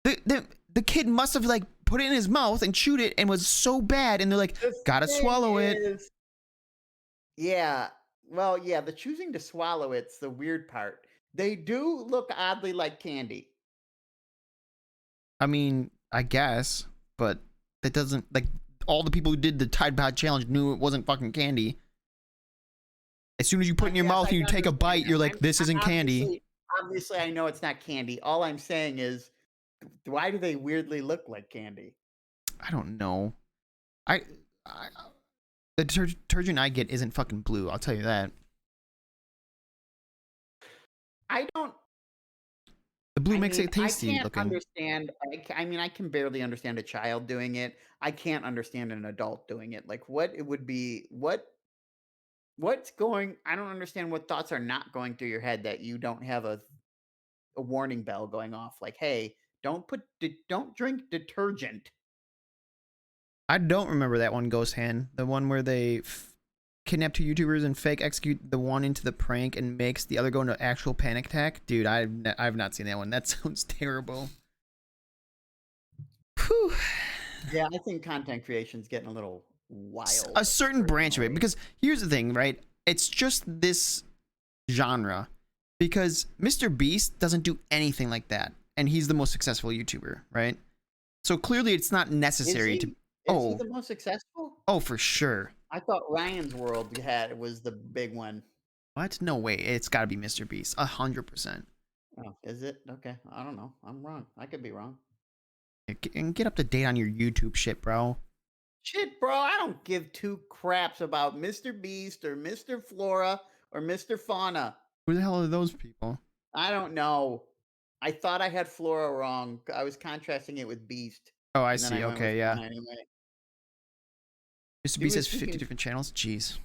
the kid must have like put it in his mouth and chewed it and was so bad, and they're like, The gotta thing swallow it. is- Yeah. Well, yeah, the choosing to swallow it's the weird part. They do look oddly like candy. I mean, I guess, but that doesn't like all the people who did the Tide Pod challenge knew it wasn't fucking candy. As soon as you put it in your Yes, mouth I and you take a understand bite, that. you're like, this isn't candy. Obviously, I know it's not candy. All I'm saying is, why do they weirdly look like candy? I don't know. I the detergent I get isn't fucking blue. I'll tell you that. I don't. The blue I makes mean, it tasty I can't looking. understand. I mean, I can barely understand a child doing it. I can't understand an adult doing it. Like, what it would be. What's going? I don't understand what thoughts are not going through your head that you don't have a warning bell going off. Like, hey, don't drink detergent. I don't remember that one, Ghost Hand. The one where they kidnap two YouTubers and fake execute the one into the prank and makes the other go into actual panic attack. Dude, I've not seen that one. That sounds terrible. Whew. Yeah, I think content creation's getting a little wild. A certain branch of it, personally. because here's the thing, right? It's just this genre, because Mr. Beast doesn't do anything like that, and he's the most successful YouTuber, right? So clearly, it's not necessary to. Is he the most successful? Oh, for sure. I thought Ryan's World was the big one. What? No way. It's got to be Mr. Beast. 100%. Oh, is it? Okay, I don't know. I'm wrong. I could be wrong. And get up to date on your YouTube shit, bro. Shit, bro, I don't give two craps about Mr. Beast or Mr. Flora or Mr. Fauna. Who the hell are those people? I don't know. I thought I had Flora wrong. I was contrasting it with Beast, Oh, I and then I see. went with Okay, yeah. Fauna anyway. Mr. You Beast would has think 50 it, different channels. Jeez.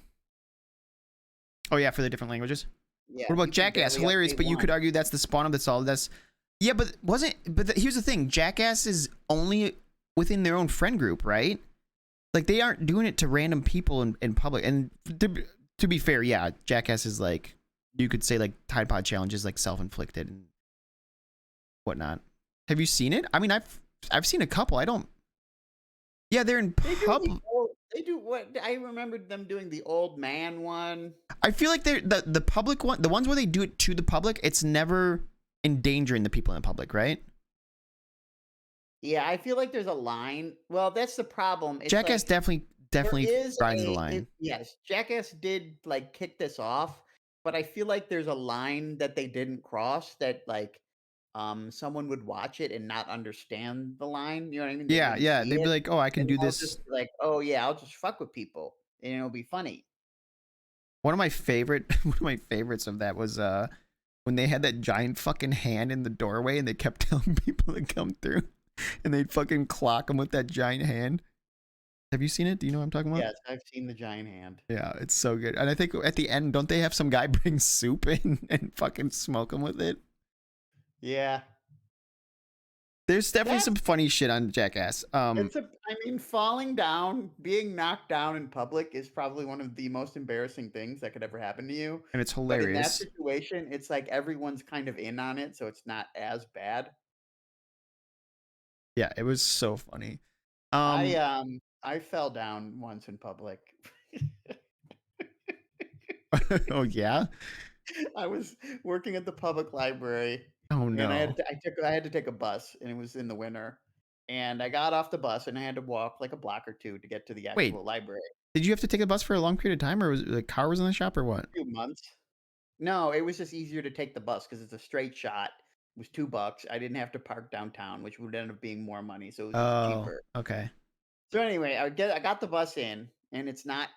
Oh yeah, for the different languages. yeah, What about you can Jackass? barely Hilarious, update but you could one. argue that's the spawn of the solid. That's yeah, but wasn't. But here's the thing: Jackass is only within their own friend group, right? Like they aren't doing it to random people in public. And to be fair, yeah, Jackass is like you could say like Tide Pod Challenge is like self-inflicted and whatnot. Have you seen it? I mean, I've seen a couple. I don't. Yeah, they're in They do the pub. old, they do what I remembered them doing the old man one. I feel like they're the public one, the ones where they do it to the public. It's never endangering the people in the public, right? Yeah, I feel like there's a line. Well, that's the problem. It's Jackass like there definitely is rides the line. yes, Jackass did like kick this off, but I feel like there's a line that they didn't cross that like someone would watch it and not understand the line. You know what I mean? They Yeah, wouldn't yeah. see They'd be it. like, "Oh, I can And do they'll just this." be like, oh yeah, I'll just fuck with people and it'll be funny. One of my favorite, one of my favorites of that was when they had that giant fucking hand in the doorway and they kept telling people to come through, and they'd fucking clock them with that giant hand. Have you seen it? Do you know what I'm talking about? Yes, I've seen the giant hand. Yeah, it's so good. And I think at the end, don't they have some guy bring soup in and fucking smoke them with it? Yeah. There's definitely That some funny shit on Jackass. it's a I mean, falling down, being knocked down in public is probably one of the most embarrassing things that could ever happen to you. And it's But in that hilarious. situation, it's like everyone's kind of in on it, so it's not as bad. Yeah, it was so funny. I fell down once in public. Oh yeah. I was working at the public library Oh and no. I had to take a bus and it was in the winter. And I got off the bus and I had to walk like a block or two to get to the Wait, actual library. did you have to take a bus for a long period of time, or was it, the car was in the shop, or what? Few months. No, it was just easier to take the bus because it's a straight shot. It was $2. I didn't have to park downtown, which would end up being more money, so it was just Oh, cheaper. okay. So anyway, I got the bus in, and it's not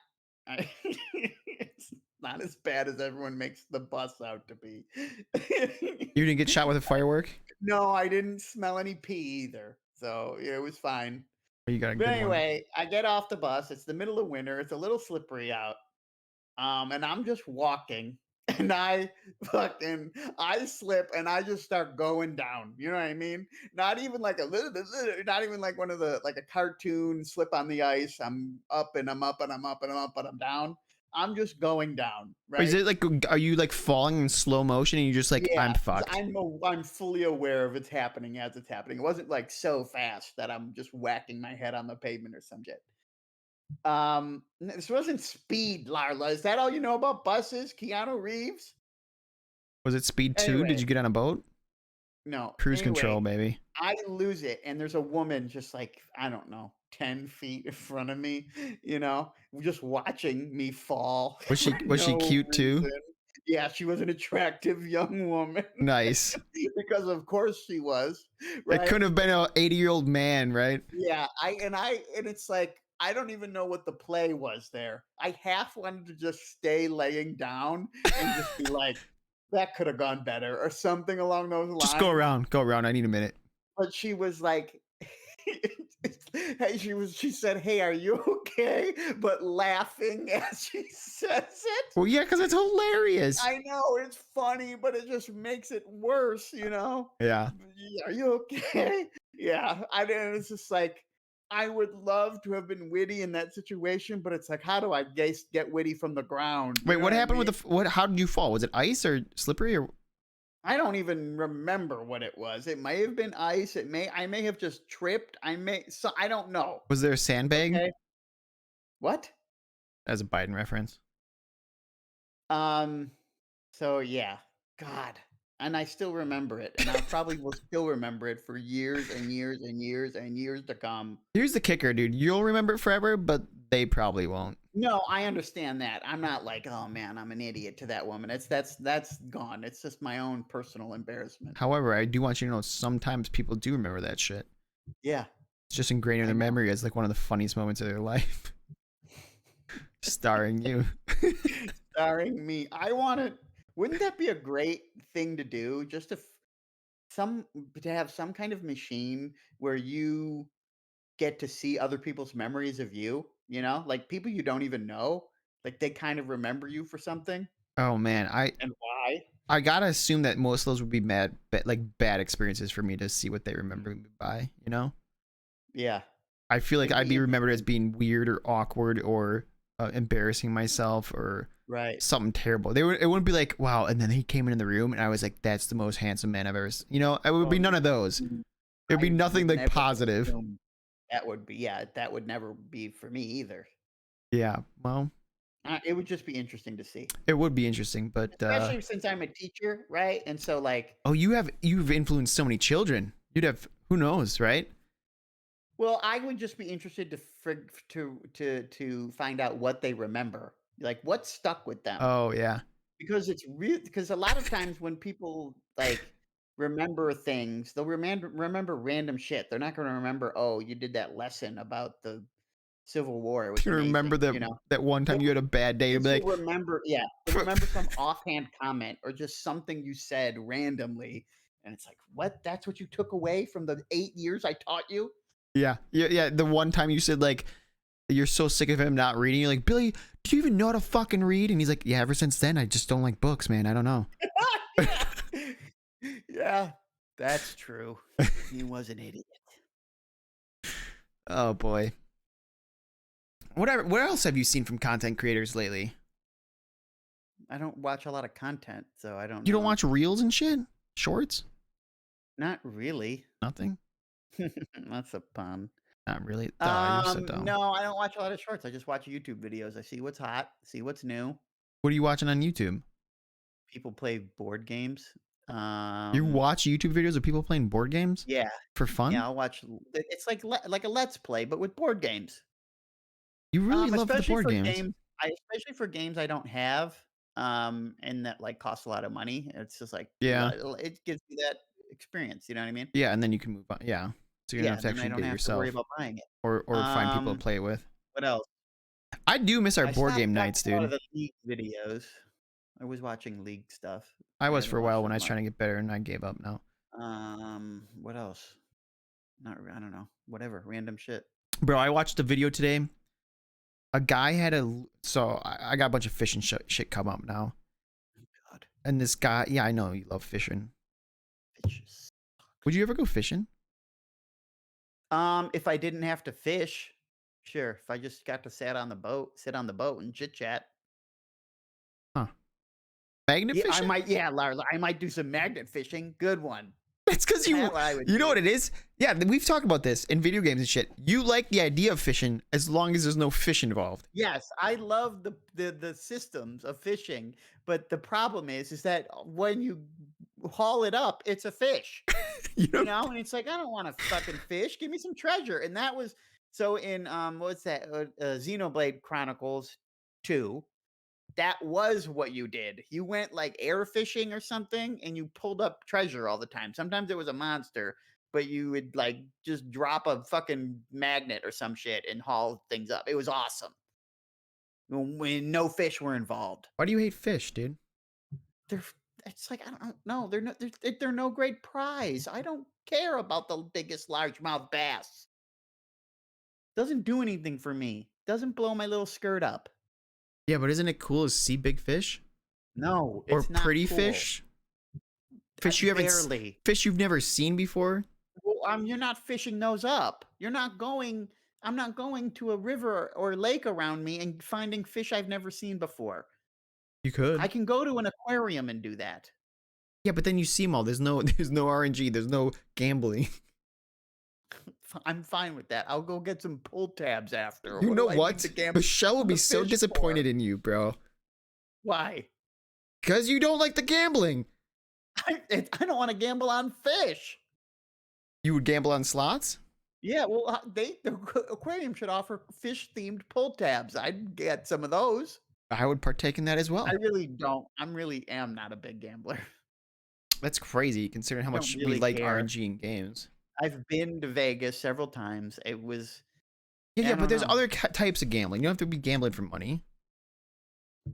it's not as bad as everyone makes the bus out to be. You didn't get shot with a firework? No, I didn't smell any pee either, so yeah, it was fine. Oh, you got a But good one. anyway, I get off the bus. It's the middle of winter. It's a little slippery out. And I'm just walking and I slip and I just start going down. You know what I mean? Not even like a little bit, not even like one of the like a cartoon slip on the ice. I'm up and I'm up and I'm up and I'm up and I'm down. I'm just going down, Is right? it like, are you like falling in slow motion and you're just like, Yeah, I'm 'cause fucked? I'm fully aware of it's happening as it's happening. It wasn't like so fast that I'm just whacking my head on the pavement or some shit. This wasn't Speed, Larla. Is that all you know about buses? Keanu Reeves? Was it Speed 2? Did Anyway, you get on a boat? no. Cruise Anyway, control, baby. I lose it, and there's a woman just like, I don't know, 10 feet in front of me, you know, just watching me fall for Was she no cute too? reason. Yeah, she was an attractive young woman Nice. because of course she was, It right? could have been an 80-year-old man, right? Yeah, and it's like I don't even know what the play was there. I half wanted to just stay laying down and just be like, that could have gone better or something along those Just go lines. around. Go around. I need a minute. But she was like hey, she said, "Hey, are you okay?" But laughing as she says it. Well, yeah, because it's hilarious. I know it's funny, but it just makes it worse, you know? Yeah. Are you okay? Yeah, I mean, it's just like I would love to have been witty in that situation, but it's like, how do I get witty from the ground? You Wait, know what what I happened with mean? the what? How did you fall? Was it ice or slippery, or I don't even remember what it was. It may have been ice. I may have just tripped. I don't know. was there a sandbag? Okay. What? As a Biden reference. Um, so yeah, God. And I still remember it, and I probably will still remember it for years and years and years and years to come. Here's the kicker, dude. You'll remember it forever, but they probably won't. No, I understand that. I'm not like, "Oh, man, I'm an idiot to that woman." That's gone. It's just my own personal embarrassment. However, I do want you to know sometimes people do remember that shit. Yeah. It's just ingrained in I their know. memory as like one of the funniest moments of their life, starring you. Starring me. I want to. Wouldn't that be a great thing to do? Just to some to have some kind of machine where you get to see other people's memories of you. You know, like people you don't even know, like they kind of remember you for something Oh man, and why. I gotta assume that most of those would be like bad experiences for me to see what they remember me by. You know, Yeah, I feel like it'd I'd be be remembered as interesting. being weird or awkward or embarrassing myself or Right. something terrible. They would. It wouldn't be like, wow. And then he came in the room, and I was like, that's the most handsome man I've ever. You know, it would be Well, none of those. It would be I nothing would like never positive. assume that would be. Yeah, that would never be for me either. Yeah. Well, It would just be interesting to see, it would be interesting, but especially since I'm a teacher, right? And so, like, oh, you've influenced so many children. You'd have who knows, right? well, I would just be interested to to find out what they remember, like what stuck with them, Oh yeah. because it's real. Because a lot of times when people like remember things, they'll remember random shit. They're not going to remember, oh, you did that lesson about the Civil War. It was You remember amazing, that you know. that one time you had a bad day to Kids be will like, remember, yeah, they'll remember some offhand comment or just something you said randomly, and it's like, "What? That's what you took away from the 8 years I taught you?" yeah, yeah, yeah. The one time you said like you're so sick of him not reading, you're like, Billy, do you even know how to fucking read? And he's like, yeah, ever since then, I just don't like books, man. I don't know. Yeah. Yeah, that's true. He was an idiot. Oh boy. Whatever. What else have you seen from content creators lately? I don't watch a lot of content, so I don't You don't know. watch reels and shit? Shorts? Not really. Nothing? That's a pun. Not really. Duh, you're so dumb. No, I don't watch a lot of shorts. I just watch YouTube videos. I see what's hot, see what's new. What are you watching on YouTube? People play board games. You Um, watch YouTube videos of people playing board games yeah. for Yeah, fun? I'll watch it's like a let's play, but with board games. You really love the Especially board for games. games especially for games I don't have, and that, like, cost a lot of money. It's just like, Yeah. it gives me that experience, you know what I mean? Yeah, and then you can move on. Yeah. So you don't Yeah, have to then I actually don't get it have to worry yourself about buying it. or find people to Um, play it with. what else? I do miss our I board stopped game watching nights, a lot of dude. the League videos. I was watching League stuff. I I was for haven't a while watched when as I was much. trying to get better and I gave up now. What else? I don't know. Whatever, random shit. Bro, I watched a video today. A guy had a so I got a bunch of fishing shit come up now. God, And this guy, yeah, I know you love fishing. fishes. Would you ever go fishing? If I didn't have to fish, sure. If I just got to sit on the boat and chit chat. Huh. Magnet Yeah, I fishing? might. Yeah, Larla, I might do some magnet fishing. Good one. That's because That's what I would you know do. what it is? Yeah, we've talked about this in video games and shit. You like the idea of fishing as long as there's no fish involved. Yes, I love the systems of fishing, but the problem is that when you haul it up, it's a fish. You You know? know, and it's like, I don't want a fucking fish. Give me some treasure. And that was so in what's that? Xenoblade Chronicles 2. That was what you did. You went like air fishing or something and you pulled up treasure all the time. Sometimes it was a monster, but you would like just drop a fucking magnet or some shit and haul things up. It was awesome. When no fish were involved. Why do you hate fish, dude? They're it's like I don't know. They're no great prize. I don't care about the biggest largemouth bass. Doesn't do anything for me. Doesn't blow my little skirt up. Yeah, but isn't it cool to see big fish No, or it's not pretty cool. fish? Fish you haven't Barely. fish you've never seen before? Well, you're not fishing those up. I'm not going to a river or lake around me and finding fish I've never seen before. You I could. can go to an aquarium and do that. Yeah, but then you see them all. There's no RNG. There's no gambling. I'm fine with that. I'll go get some pull tabs after. You What know do I need what? to gamble Michelle would on be the so fish for? disappointed in you, bro. Why? Because you don't like the gambling. I don't want to gamble on fish. You would gamble on slots? Yeah, well, the aquarium should offer fish themed pull tabs. I'd get some of those. I would partake in that as I well. really don't. I'm really am not a big gambler. That's crazy considering how I don't much we really like care. RNG in games. I've been to Vegas several times. It was Yeah, I yeah, but don't there's know. other types of gambling. You don't have to be gambling for money.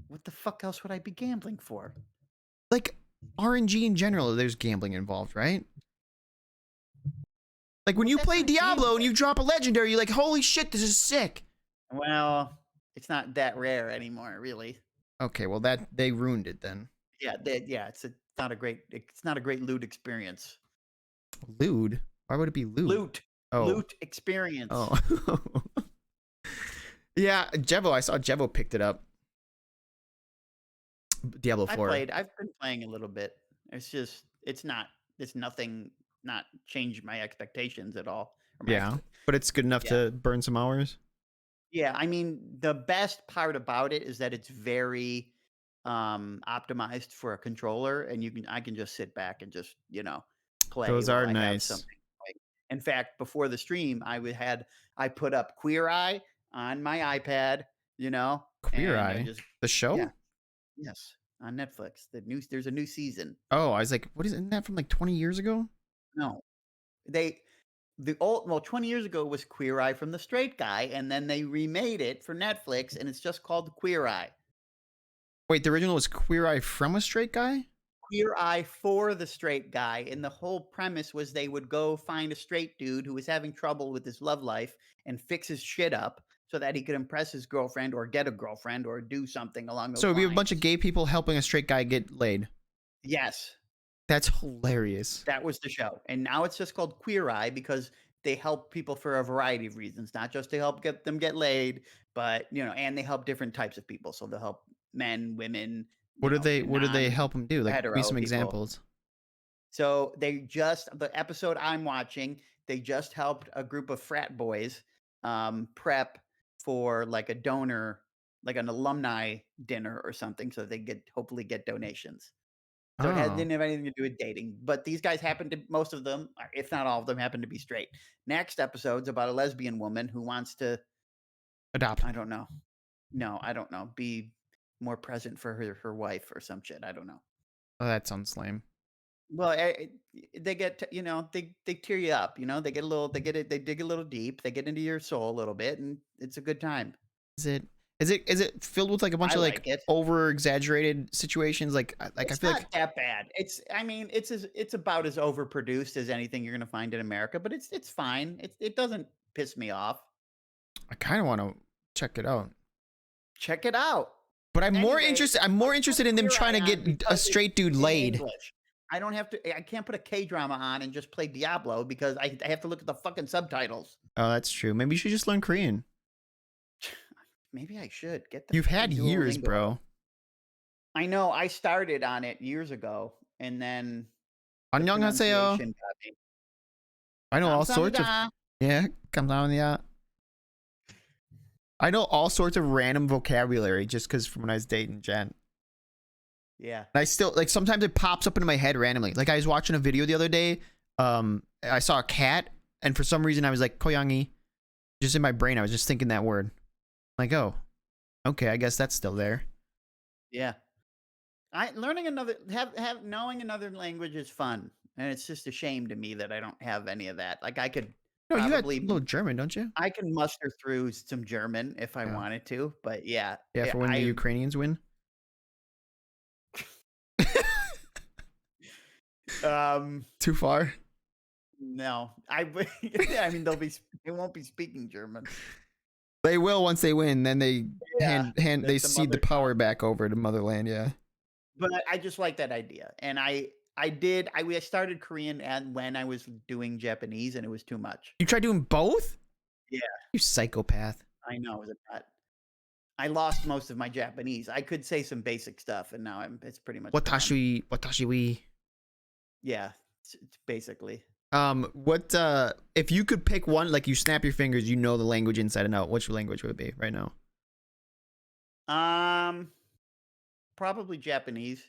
What the fuck else would I be gambling for? Like RNG in general, there's gambling involved, right? Like when Well, you that's play not Diablo and gambling. you drop a legendary, you're like, holy shit, this is sick. Well, it's not that rare anymore, really. Okay, well that they ruined it then. Yeah, it's not a great loot experience. Lewd? Why would it be lewd? Loot. Oh. Loot experience. Oh. Yeah, Jevo, I saw Jevo picked it up. Diablo 4. I've been playing a little bit. It's nothing not changed my expectations at all. Or my Yeah. expect But it's good enough Yeah. to burn some hours. Yeah, I mean, the best part about it is that it's very optimized for a controller and I can just sit back and just, play Those while are I have nice. something like in fact, before the stream, I put up Queer Eye on my iPad, Queer and Eye. just The yeah, show? yes, on Netflix. There's a new season. Oh, I was like, what isn't that from like 20 years ago? No. They the old well 20 years ago was Queer Eye from the Straight Guy and then they remade it for Netflix and it's just called Queer Eye. Wait, the original was Queer Eye from a straight guy? Queer Eye for the Straight Guy, and the whole premise was they would go find a straight dude who was having trouble with his love life and fix his shit up so that he could impress his girlfriend or get a girlfriend or do something along those So we have a bunch of lines. gay people helping a straight guy get laid. Yes, That's hilarious. that was the show. And now it's just called Queer Eye because they help people for a variety of reasons, not just to help get them get laid, but and they help different types of people. So they'll help men, women, What do they non help him do? Like give me hetero some people. examples. So the episode I'm watching, they just helped a group of frat boys prep for like a donor, like an alumni dinner or something, so they hopefully get donations. So Oh, didn't have anything to do with dating, but these guys most of them, if not all of them, happen to be straight. Next episode's about a lesbian woman who wants to, adopt. I don't know, no, I don't know, be more present for her wife or some shit. I don't know. Oh, that sounds lame. Well, they get they tear you up. They dig a little deep. They get into your soul a little bit, and it's a good time. Is it is it filled with like a bunch I of like like it. over exaggerated situations? Like I It's feel not like that bad. It's about as overproduced as anything you're gonna find in America, but it's fine. It doesn't piss me off. I kind of want to check it out. Check it out. But Anyway, I'm I more put interested in them Queer trying Eye to on get a because straight dude in laid. English. I can't put a K drama on and just play Diablo because I have to look at the fucking subtitles. Oh, that's true. Maybe you should just learn Korean. Maybe I should get the You've had fucking years, Duolingo. bro. I know I started on it years ago, and then the 안녕하세요. pronunciation got me. I know all sorts of 감사합니다. yeah, 감사합니다. I know all sorts of random vocabulary just because from when I was dating Jen. Yeah. And I still like sometimes it pops up into my head randomly. Like I was watching a video the other day. I saw a cat, and for some reason I was like koyangi. Just in my brain, I was just thinking that word. Like, oh, okay, I guess that's still there. Yeah. Knowing another language is fun, and it's just a shame to me that I don't have any of that. Like I could No, you got a probably little German, don't you? I can muster through some German if I Yeah. wanted to, but yeah, Yeah, for when the Ukrainians win. Too far. no, I mean they won't be speaking German. They will once they win. Then they Yeah, they that's the cede the mother power back over to motherland. Yeah. But I just like that idea, and I started Korean and when I was doing Japanese, and it was too much. You try doing both? Yeah, You psychopath. I know, it was a lot. I lost most of my Japanese. I could say some basic stuff, and now it's pretty much gone. Watashi we. Yeah, it's basically. What if you could pick one, like you snap your fingers, you know the language inside and out, which language would it be right now? Probably Japanese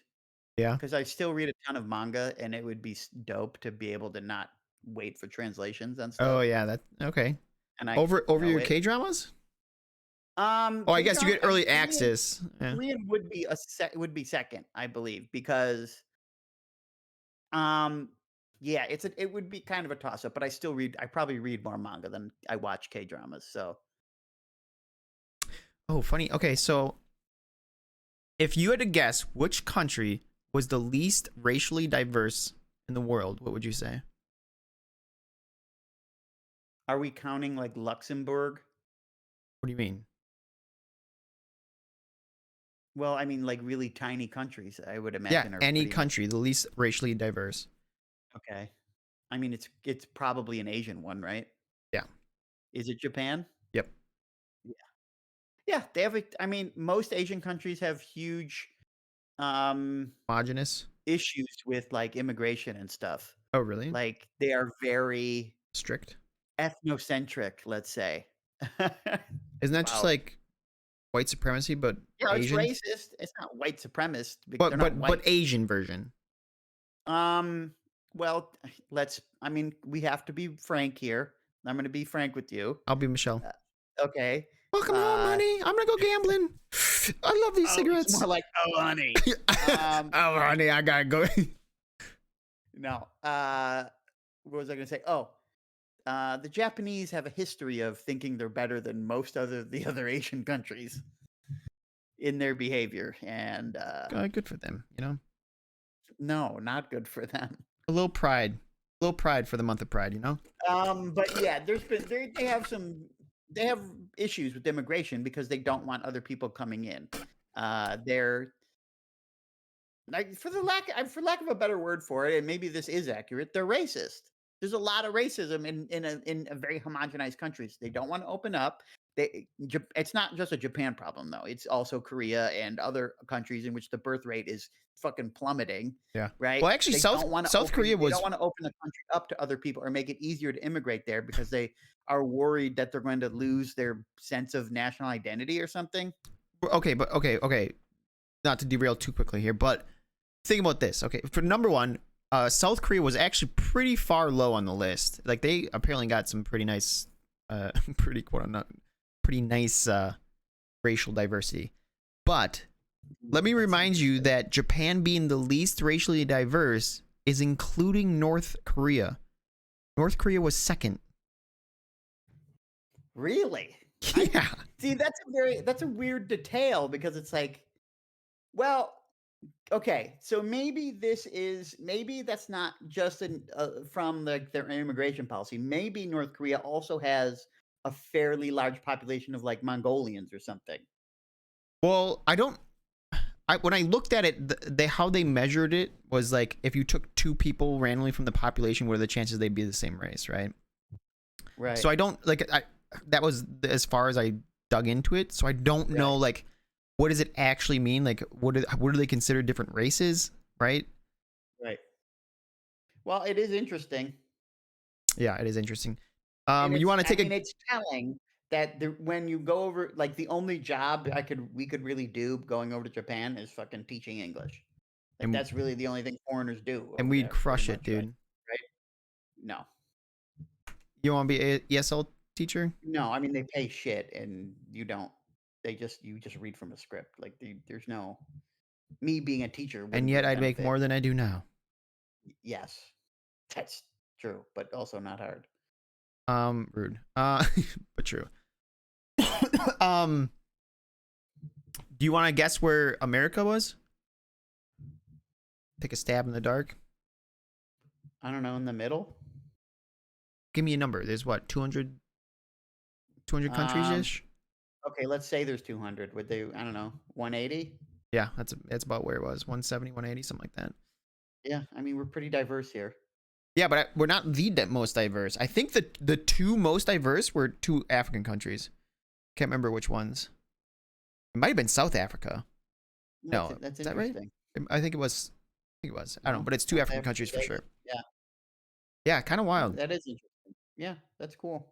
Yeah. because I still read a ton of manga, and it would be dope to be able to not wait for translations and Oh stuff, yeah, that okay. and I Over know your it. K dramas? Oh, I guess you get early access. Yeah. Korean would be second, I believe, because um Yeah, it would be kind of a toss up, but I probably read more manga than I watch K-dramas. So Oh, funny. Okay, so if you had to guess which country was the least racially diverse in the world, what would you say? are we counting like Luxembourg? What do you mean? Well, I mean like really tiny countries, I would Yeah, imagine are any pretty much country, the least racially diverse. okay. I mean it's probably an Asian one, right? Yeah. Is it Japan? Yep. Yeah. Yeah, they have I mean most Asian countries have huge um Homogenous. issues with like immigration and stuff. Oh, really? Like they are very Strict. ethnocentric, let's say. Isn't that just About like white supremacy, but you know, it's Asian? racist. It's not white supremacist. They're But not but white. but Asian version. Um, well, I mean, we have to be frank here. I'm going to be frank with you. I'll be Michelle. Okay. Welcome home, Uh, honey. I'm gonna go gambling. I love these oh, it's cigarettes. more like, oh, honey. Oh, honey, I gotta go. No. What was I going to say? Oh, the Japanese have a history of thinking they're better than most the other Asian countries in their behavior, and Good for them, you know. no, not good for them. A little pride for the month of Pride, you know. But yeah, they have issues with immigration because they don't want other people coming in. They're like for lack of a better word for it, and maybe this is accurate. They're racist. There's a lot of racism in a very homogenized countries. They don't want to open up. It's not just a Japan problem though. It's also Korea and other countries in which the birth rate is fucking plummeting. Yeah. Right? Well, actually, South Korea They don't was want to open the country up to other people or make it easier to immigrate there because they are worried that they're going to lose their sense of national identity or something. okay, but okay. Not to derail too quickly here, but think about this. Okay, for number one, South Korea was actually pretty far low on the list. Like they apparently got some pretty nice, pretty quote unquote, pretty nice racial diversity. But let me That's remind you interesting. that Japan being the least racially diverse is including North Korea. North Korea was second. Really? Yeah. See, that's a weird detail because it's like, well, okay, so maybe that's not just from their immigration policy. Maybe North Korea also has a fairly large population of like Mongolians or something. Well, I don't. When I looked at it, how they measured it was like if you took two people randomly from the population, what are the chances they'd be the same race, right? Right. So I don't like. That was as far as I dug into it. So I don't Right. know like what does it actually mean? Like what do they consider different races, right? Right. Well, it is interesting. Yeah, it is interesting. And You want to I take mean, a it's telling that when you go over, like, the only job we could really do going over to Japan is fucking teaching English. Like, and that's really the only thing foreigners do over we'd there, pretty crush it, much, right? dude. Right? No, You want to be a ESL teacher? no. I mean, they pay shit, and you don't. You just read from a script. Like, there's no me being a teacher And wouldn't be yet a I'd make benefit. more than I do now. Yes, that's true, but also not hard. Rude. But true. um, do you want to guess where America was? Take a stab in the dark. I don't know, in the middle. Give me a number. There's what 200 countries Um, ish. okay, let's say there's 200. Would they? I don't know, 180. Yeah, that's about where it was. 170, 180, something like that. Yeah, I mean, we're pretty diverse here. Yeah, but we're not the most diverse. I think the two most diverse were two African countries. Can't remember which ones. It might have been South Africa. No, That's is that right? interesting. I think it was. I think it was. I don't know, No, but it's two South African Africa, countries for sure. Yeah, Yeah, kind of wild. that is interesting. Yeah, that's cool.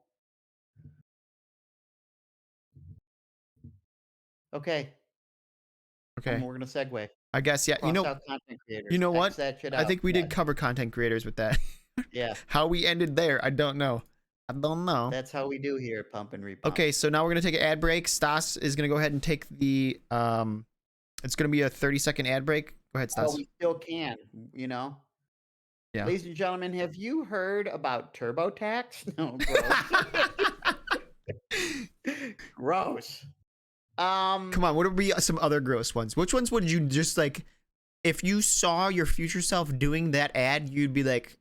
Okay, Okay, we're gonna segue. I guess yeah. Cross out content You creators. know X what? that shit I out. think we did cover content creators with that. Yeah, How we ended there, I don't know. I don't know. that's how we do here, pump and repump. Okay, so now we're gonna take an ad break. Stas is gonna go ahead and take the It's gonna be a 30-second ad break. Go ahead, Oh, Stas. we still can. You know. Yeah. Ladies and gentlemen, have you heard about TurboTax? No, gross. Gross. Come on, what would be some other gross ones? Which ones would you just like, if you saw your future self doing that ad, you'd be like,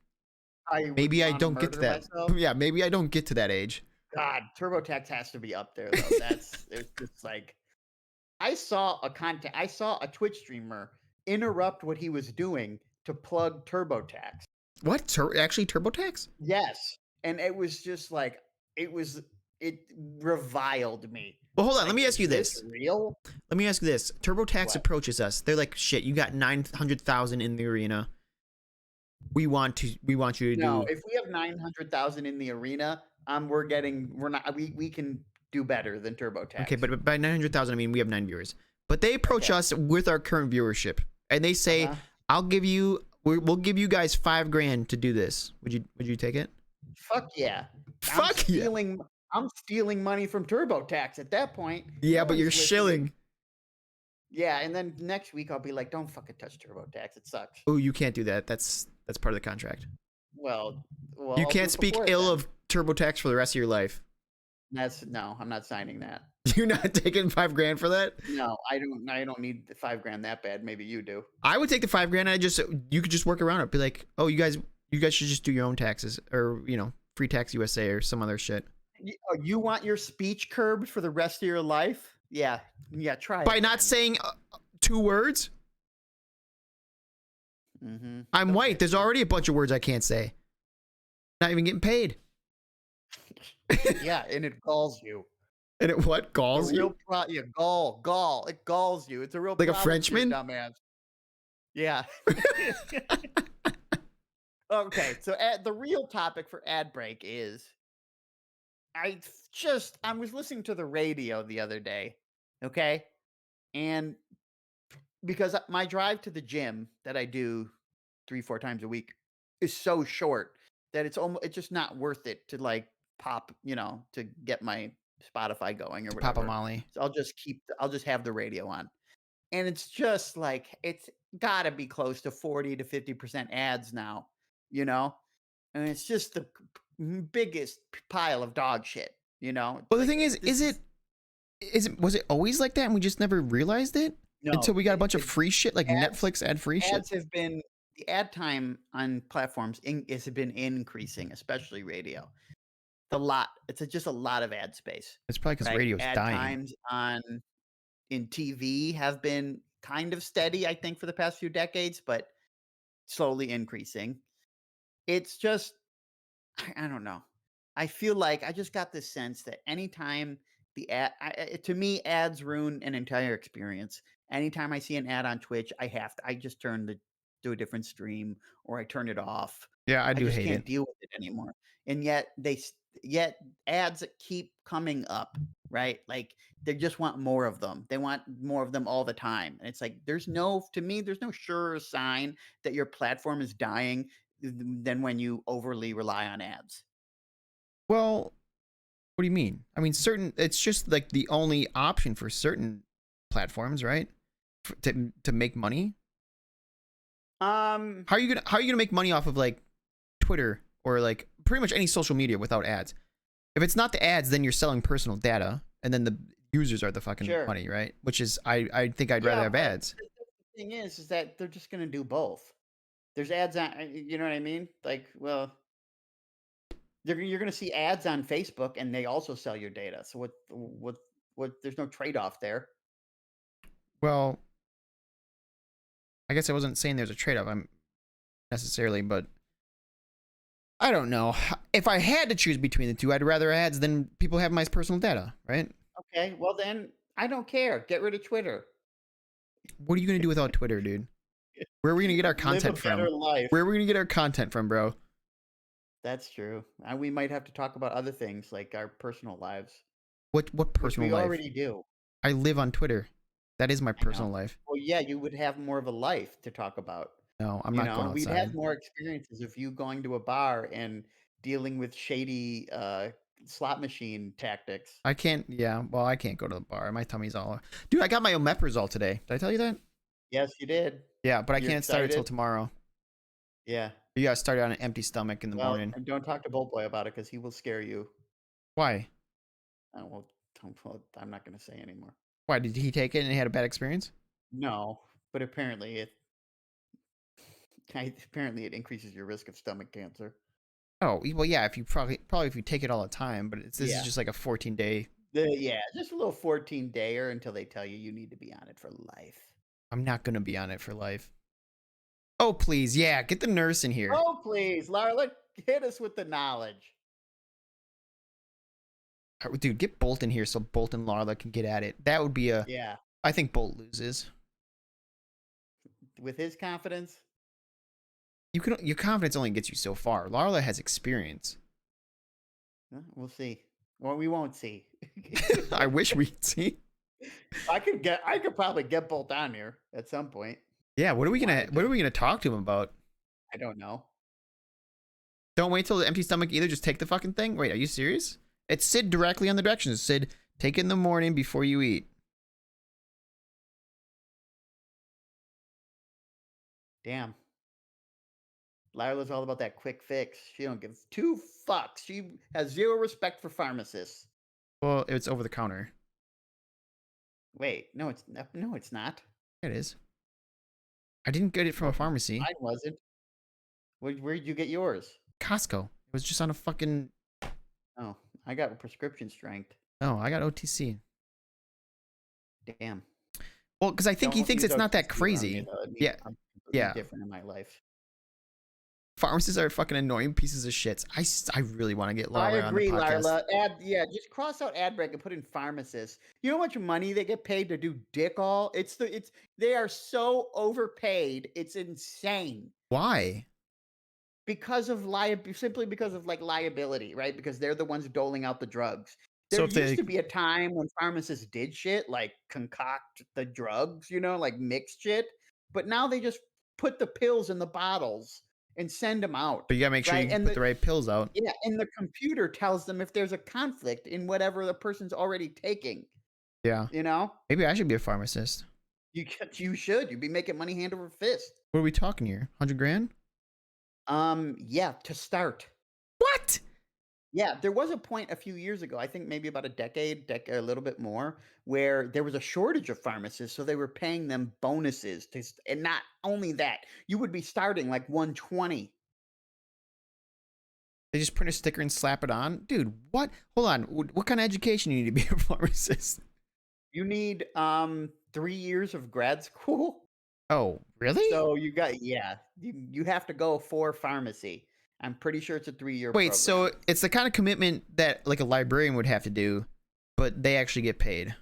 I would maybe I wanna don't get to murder that. myself. Yeah, maybe I don't get to that age. God, TurboTax has to be up there though. It's just like I saw a Twitch streamer interrupt what he was doing to plug TurboTax. What? Actually, TurboTax? Yes, and it was just like it reviled me. Well, hold on. Let Like, me ask you is this this. real? Let me ask you this. TurboTax What? approaches us. They're like, shit, you got 900,000 in the arena. We want you to No, do. if we have 900,000 in the arena, we're not we can do better than Okay, TurboTax. but by 900,000, I mean we have 9 viewers. But they approach Okay. us with our current viewership, and they say, Uh-huh. we'll give you guys $5,000 to do this. Would you take it? Fuck yeah. Fuck yeah. I'm stealing money from TurboTax at that point. Yeah, No but you're one's listening. shilling. Yeah, and then next week I'll be like, don't fucking touch TurboTax. It sucks. Oh, you can't do that. That's part of the contract. Well, You I'll do can't it speak before ill then. of TurboTax for the rest of your life. No, I'm not signing that. You're not taking $5,000 for that? No, I don't need the $5,000 that bad. Maybe you do. I would take the $5,000. You could just work around it. Be like, oh, you guys should just do your own taxes, or Free Tax USA or some other shit. You want your speech curbed for the rest of your life? Yeah, try By it. not saying 2 words. Mm-hmm. I'm white. There's already a bunch of words I can't say. Not even getting paid. Yeah, and it galls you. And it what? Galls you? Yeah, gall. It galls you. It's a real Like a problem for you Frenchman? dumbass. Yeah. Okay, so the real topic for ad break is I was listening to the radio the other day, okay? And because my drive to the gym that I do 3-4 times a week is so short that it's just not worth it to like pop, to get my Spotify going or Papa whatever. Molly. So I'll just have the radio on. And it's just like it's got to be close to 40 to 50% ads now, you know? And it's just the biggest pile of dog shit, you know? It's Well, the like, thing was it always like that and we just never realized it no, until we got a bunch of it- free shit like ads- Netflix ad-free shit? ads have been the ad time on platforms has been increasing, especially radio. It's just a lot of ad space. It's probably because Right? radio's Ad dying. times in TV have been kind of steady, I think, for the past few decades, but slowly increasing. It's just I don't know. I feel like I just got this sense that anytime to me, ads ruin an entire experience. Anytime I see an ad on Twitch, I just to a different stream or I turn it off. Yeah, I I do just hate can't it. deal with it anymore. And yet ads keep coming up, right? Like they just want more of them. They want more of them all the time. And it's like there's no surer sign that your platform is dying than when you overly rely on ads. Well, what do you mean? I mean, it's just like the only option for certain platforms, right? To make money. Um How are you gonna make money off of like Twitter or like pretty much any social media without ads? If it's not the ads, then you're selling personal data, and then the users are the fucking Sure. money, right? Which is I think I'd rather have but ads. the thing is that they're just going to do both. There's ads on, you know what I mean? Like, well, you're going to see ads on Facebook, and they also sell your data. So what? There's no trade off there. Well, I guess I wasn't saying there's a trade-off. I'm necessarily, but I don't know. If I had to choose between the two, I'd rather ads than people have my personal data, right? Okay, well then I don't care. Get rid of Twitter. What are you gonna do without Twitter, dude? Where are we gonna get our content Live a better from? life. Where are we gonna get our content from, bro? That's true. And we might have to talk about other things like our personal lives, What which personal we life? already do. I live on Twitter. That is my I know. personal life. Well, yeah, you would have more of a life to talk about. No, I'm not going We'd outside. have more experiences of you going to a bar and dealing with shady slot machine tactics. I can't. Yeah, well, I can't go to the bar. My tummy's all. Dude, I got my omeprazole today. Did I tell you that? Yes, you did. Yeah, but I You're can't start it till excited? tomorrow. Yeah. You gotta start on an empty stomach in the Well, morning. and don't talk to Bolt Boy about it because he will scare you. Why? Well, well, I'm not going to say anymore. Why did he take it and he had a bad experience? No, but apparently it increases your risk of stomach cancer. Oh, well, yeah. If you probably if you take it all the time, but this is Yeah. just like a 14-day. Yeah, just a little 14-dayer until they tell you you need to be on it for life. I'm not gonna be on it for life. Oh please, yeah, get the nurse in here. Oh, please, Larla, hit us with the knowledge. Dude, get Bolt in here so Bolt and Larla can get at it. That would be a. Yeah, I think Bolt loses. with his confidence. Your confidence only gets you so far. Larla has experience. We'll see. Well, we won't see. I wish we'd see. I could probably get Bolt on here at some point. Yeah, If you wanted what are to. we gonna talk to him about? I don't know. Don't wait till the empty stomach either. Just take the fucking thing. Wait, are you serious? It's Sid directly on the directions. Sid, take it in the morning before you eat. Damn. Lila's all about that quick fix. She don't give two fucks. She has zero respect for pharmacists. Well, it's over the counter. Wait, no, it's not. It is. I didn't get it from a pharmacy. Mine wasn't. Where did you get yours? Costco. It was just on a fucking. Oh, I got a prescription strength. No, I got OTC. Damn. Well, because I think he Don't thinks use it's not that OTC around me, crazy. though. It means Yeah, I'm completely yeah. different in my life. Pharmacists are fucking annoying pieces of shits. I really want to get I Laura on the agree, podcast. Yeah, just cross out ad break and put in pharmacist. You know how much money they get paid to do dick all? They are so overpaid. It's insane. Why? Because of simply because of like liability, right? Because they're the ones doling out the drugs. So There if used they, to be a time when pharmacists did shit like concoct the drugs, like mix shit, but now they just put the pills in the bottles and send them out, but you gotta make sure right? you And put the right pills out. the computer tells them if there's a conflict in whatever the person's already taking, Yeah. you know? Maybe I should be a pharmacist. You should. You'd be making money hand over fist. What are we talking here? 100 grand? Yeah, to start. What? Yeah, there was a point a few years ago, I think maybe about a decade, a little bit more, where there was a shortage of pharmacists, so they were paying them bonuses and not only that, you would be starting like 120. They just print a sticker and slap it on? Dude, what? Hold on. What kind of education you need to be a pharmacist? You need 3 years of grad school. Oh, really? So you have to go for pharmacy. I'm pretty sure it's a 3-year Wait, program. so it's the kind of commitment that like a librarian would have to do, but they actually get paid.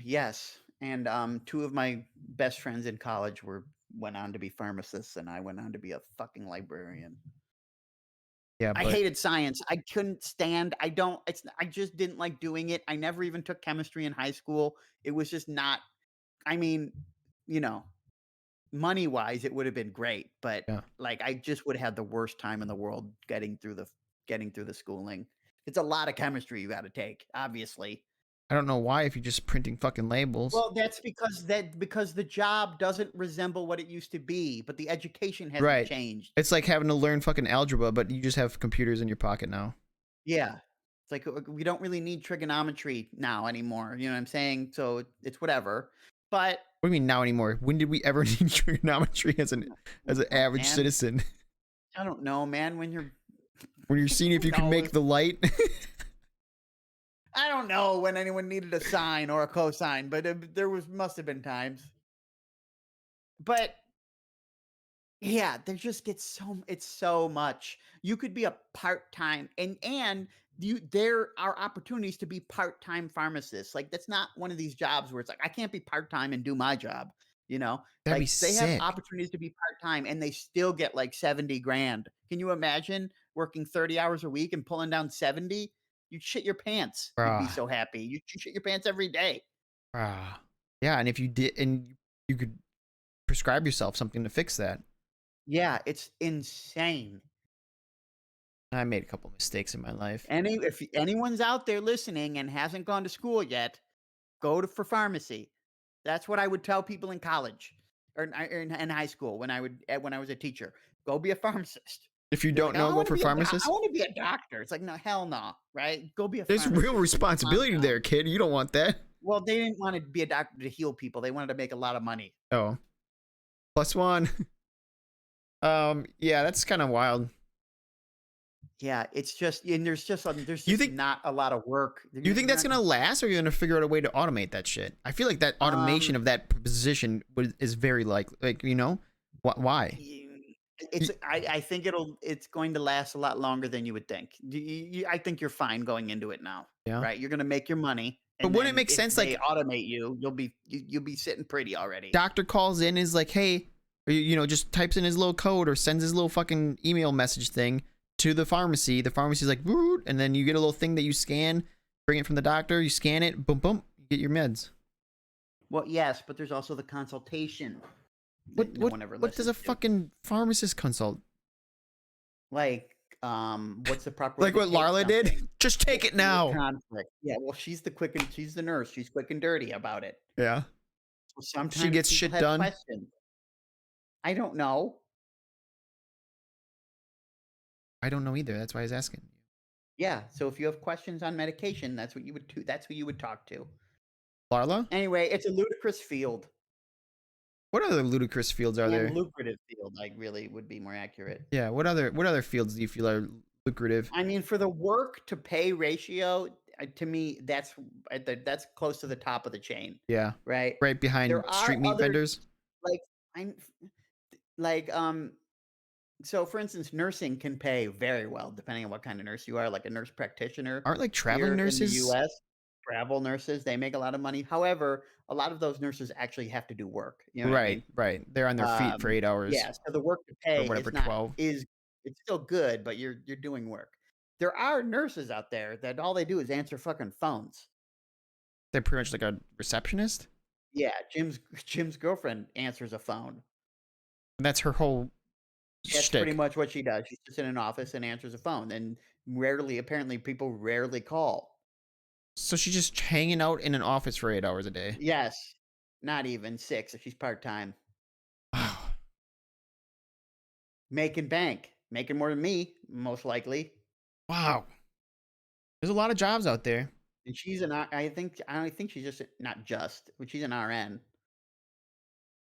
Yes, and 2 of my best friends in college went on to be pharmacists, and I went on to be a fucking librarian. Yeah, I but hated science. I couldn't stand. I just didn't like doing it. I never even took chemistry in high school. It was just not. I mean, you know, money wise, it would have been great, but yeah. like I just would have had the worst time in the world getting through the schooling. It's a lot of chemistry you got to take, obviously. I don't know why if you're just printing fucking labels. Well, that's because the job doesn't resemble what it used to be, but the education hasn't Right. changed. It's like having to learn fucking algebra, but you just have computers in your pocket now. Yeah. It's like we don't really need trigonometry now anymore. You know what I'm saying? So it's whatever. But What do you mean now anymore? When did we ever need trigonometry as an average man, citizen? I don't know, man. When When you're seeing if you can make the light? I don't know when anyone needed a sine or a cosine, but must have been times. But yeah, there just gets it's so much. You could be a part-time and there are opportunities to be part-time pharmacists. Like that's not one of these jobs where it's like I can't be part-time and do my job, you know? That'd be Like they have sick. opportunities to be part-time and they still get like 70 grand. Can you imagine working 30 hours a week and pulling down 70? You'd shit your pants. You'd be Bruh. so happy. You shit your pants every day. Bruh. Yeah, and if you did, and you could prescribe yourself something to fix that. Yeah, it's insane. I made a couple mistakes in my life. If anyone's out there listening and hasn't gone to school yet, for pharmacy. That's what I would tell people in college or in high school when I was a teacher. go be a pharmacist. If you You're like, don't "Oh, know, I go want to for be I pharmacist. want to be a doctor." It's like, no, hell no, right? Go be a There's real pharmacist. Get your mom responsibility job. there, kid. You don't want that. Well, they didn't want to be a doctor to heal people. They wanted to make a lot of money. Oh, plus one. Yeah, that's kind of wild. Yeah, it's just and there's You just think not a lot of work. you think You're that's not gonna last, or are you gonna figure out a way to automate that shit? I feel like that automation um of that position is very like why? y- Y- I think it's going to last a lot longer than you would think. I think you're fine going into it now, Yeah, right? You're going to make your money, but and wouldn't it then make if sense? they Like automate you, you'll be sitting pretty already. doctor calls in, is like, hey, or, just types in his little code or sends his little fucking email message thing to the pharmacy. The pharmacy's like, "Boot," and then you get a little thing that you scan, bring it from the doctor, you scan it, boom, boom, you get your meds. Well, yes, but there's also the consultation What that no what one ever what does a listens to. fucking pharmacist consult? Like, what's the proper way Like to what take Larla did? something? Just take it now. Conflict. Yeah, well, she's the nurse. She's quick and dirty about it. Yeah. So She sometimes gets people shit have done. questions. I don't know. I don't know either. That's why I was asking. Yeah, so if you have questions on medication, that's who you would talk to. Larla? Anyway, it's a ludicrous field What other ludicrous fields are and there? lucrative field, like really would be more accurate. Yeah, what other fields do you feel are lucrative? I mean, for the work to pay ratio, to me, that's close to the top of the chain, Yeah. right? Right behind There are street meat other vendors? like I'm like so for instance, nursing can pay very well depending on what kind of nurse you are, like a nurse practitioner Aren't like traveling here in the nurses? US, travel nurses, they make a lot of money. However, a lot of those nurses actually have to do work. You know what I Right, mean? right. They're on their feet for 8 hours Yeah, so the work to or pay whatever, is not 12. is it's still good, but you're doing work. There are nurses out there that all they do is answer fucking phones. They're pretty much like a receptionist. Yeah, Jim's girlfriend answers a phone. And that's her whole That's pretty shtick. much what she does. She sits in an office and answers a phone, and apparently, people rarely call. So she's just hanging out in an office for 8 hours a day. Yes, not even 6 if she's part-time. Wow. Making bank, making more than me, most likely. Wow. There's a lot of jobs out there. And she's I think she's just not just, but she's an RN.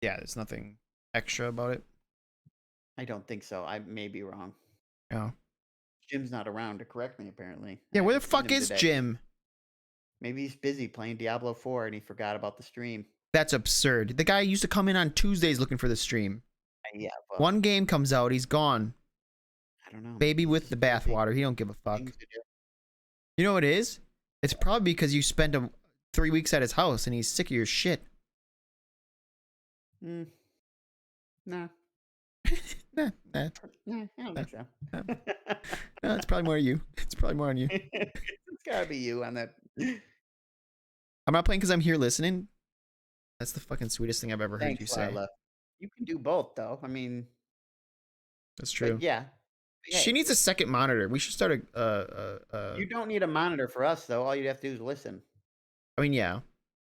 Yeah, there's nothing extra about it. I don't think so. I may be wrong. Yeah. Jim's not around to correct me, apparently. I Yeah, where the haven't seen fuck him is today. Jim? Maybe he's busy playing Diablo 4 and he forgot about the stream. That's absurd. The guy used to come in on Tuesdays looking for the stream. Yeah, well, One game comes out, he's gone. I don't know. Baby Maybe he's with the just busy. bathwater. He don't give a fuck. Things to do. You know what it is? It's probably because you spent 3 weeks at his house and he's sick of your shit. Mm, no, Nah, nah, no, I don't nah, think so. nah. No, it's probably more you. It's probably more on you. It's gotta be you on that. I'm not playing because I'm here listening. That's the fucking sweetest thing I've ever heard you Thanks, say. Lila. You can do both, though. I mean, That's but true. yeah. She Hey, needs a second monitor. We should start you don't need a monitor for us, though. All you'd have to do is listen. I mean, yeah.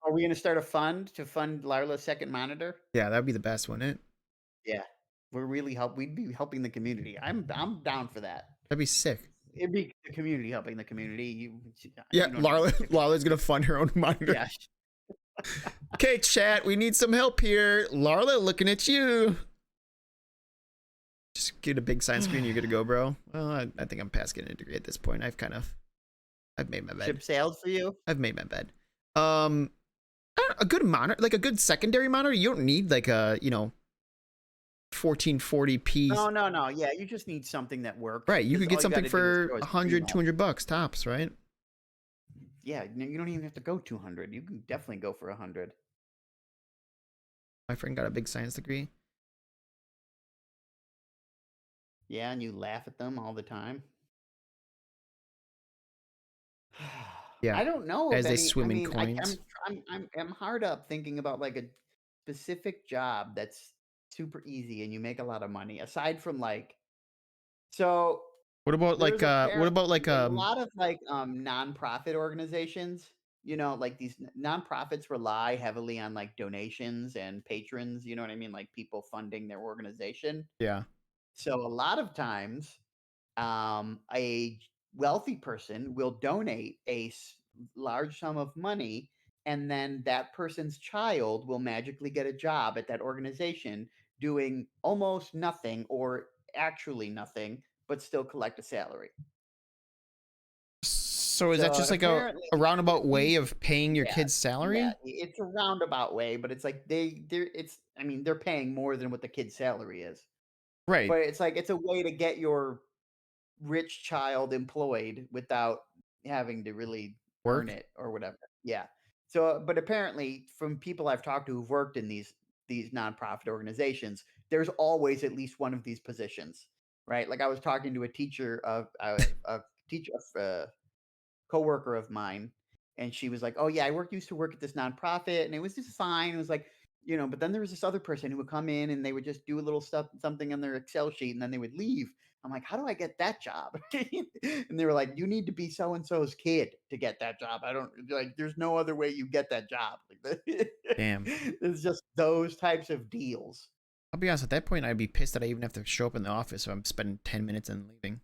Are we gonna start a fund to fund Lila's second monitor? Yeah, that'd be the best, wouldn't it? Yeah, we'd be helping the community. I'm down for that. That'd be sick. It'd be the community helping the community. Yeah, You know what I mean? Lala's gonna fund her own monitor. Yeah. Okay, chat, we need some help here. Larla, looking at you. Just get a big sign screen. You're good to go, bro. Well, I think I'm past getting a degree at this point. I've made my bed. Ship sailed for you? I've made my bed. A good monitor, like a good secondary monitor. You don't need like a 1440p. No. Yeah, you just need something that works. Right, you could get All something gotta do is for throw a 100, stream up. $200 tops, right? Yeah, you don't even have to go 200. You can definitely go for 100. My friend got a big science degree. Yeah, and you laugh at them all the time. Yeah, I don't know as of they any. swim in coins. I'm hard up thinking about like a specific job that's super easy and you make a lot of money. Aside from like, so What about there's a like lot of like nonprofit organizations. You know, like these nonprofits rely heavily on like donations and patrons. You know what I mean? Like people funding their organization. yeah. So a lot of times, a wealthy person will donate large sum of money, and then that person's child will magically get a job at that organization doing almost nothing or actually nothing, but still collect a salary. So is that So just like apparently, a roundabout way these of paying your yeah, kid's yeah, salary? it's a roundabout way, but it's like they're it's I mean, they're paying more than what the kid's salary is. Right. But it's like it's a way to get your rich child employed without having to really earn Work. it or whatever. Yeah. So, but apparently, from people I've talked to who've worked in these nonprofit organizations, there's always at least one of these positions, right? Like I was talking to a teacher of a teacher, coworker of mine, and she was like, "Oh yeah, I used to work at this nonprofit, and it was just fine." It was like, but then there was this other person who would come in and they would just do a little stuff, something on their Excel sheet, and then they would leave. I'm like, "How do I get that job?" And they were like, "You need to be so and so's kid to get that job. I don't like. There's no other way you get that job. Like, Damn. it's just those types of deals." I'll be honest, at that point, I'd be pissed that I even have to show up in the office, so I'm spending 10 minutes and leaving.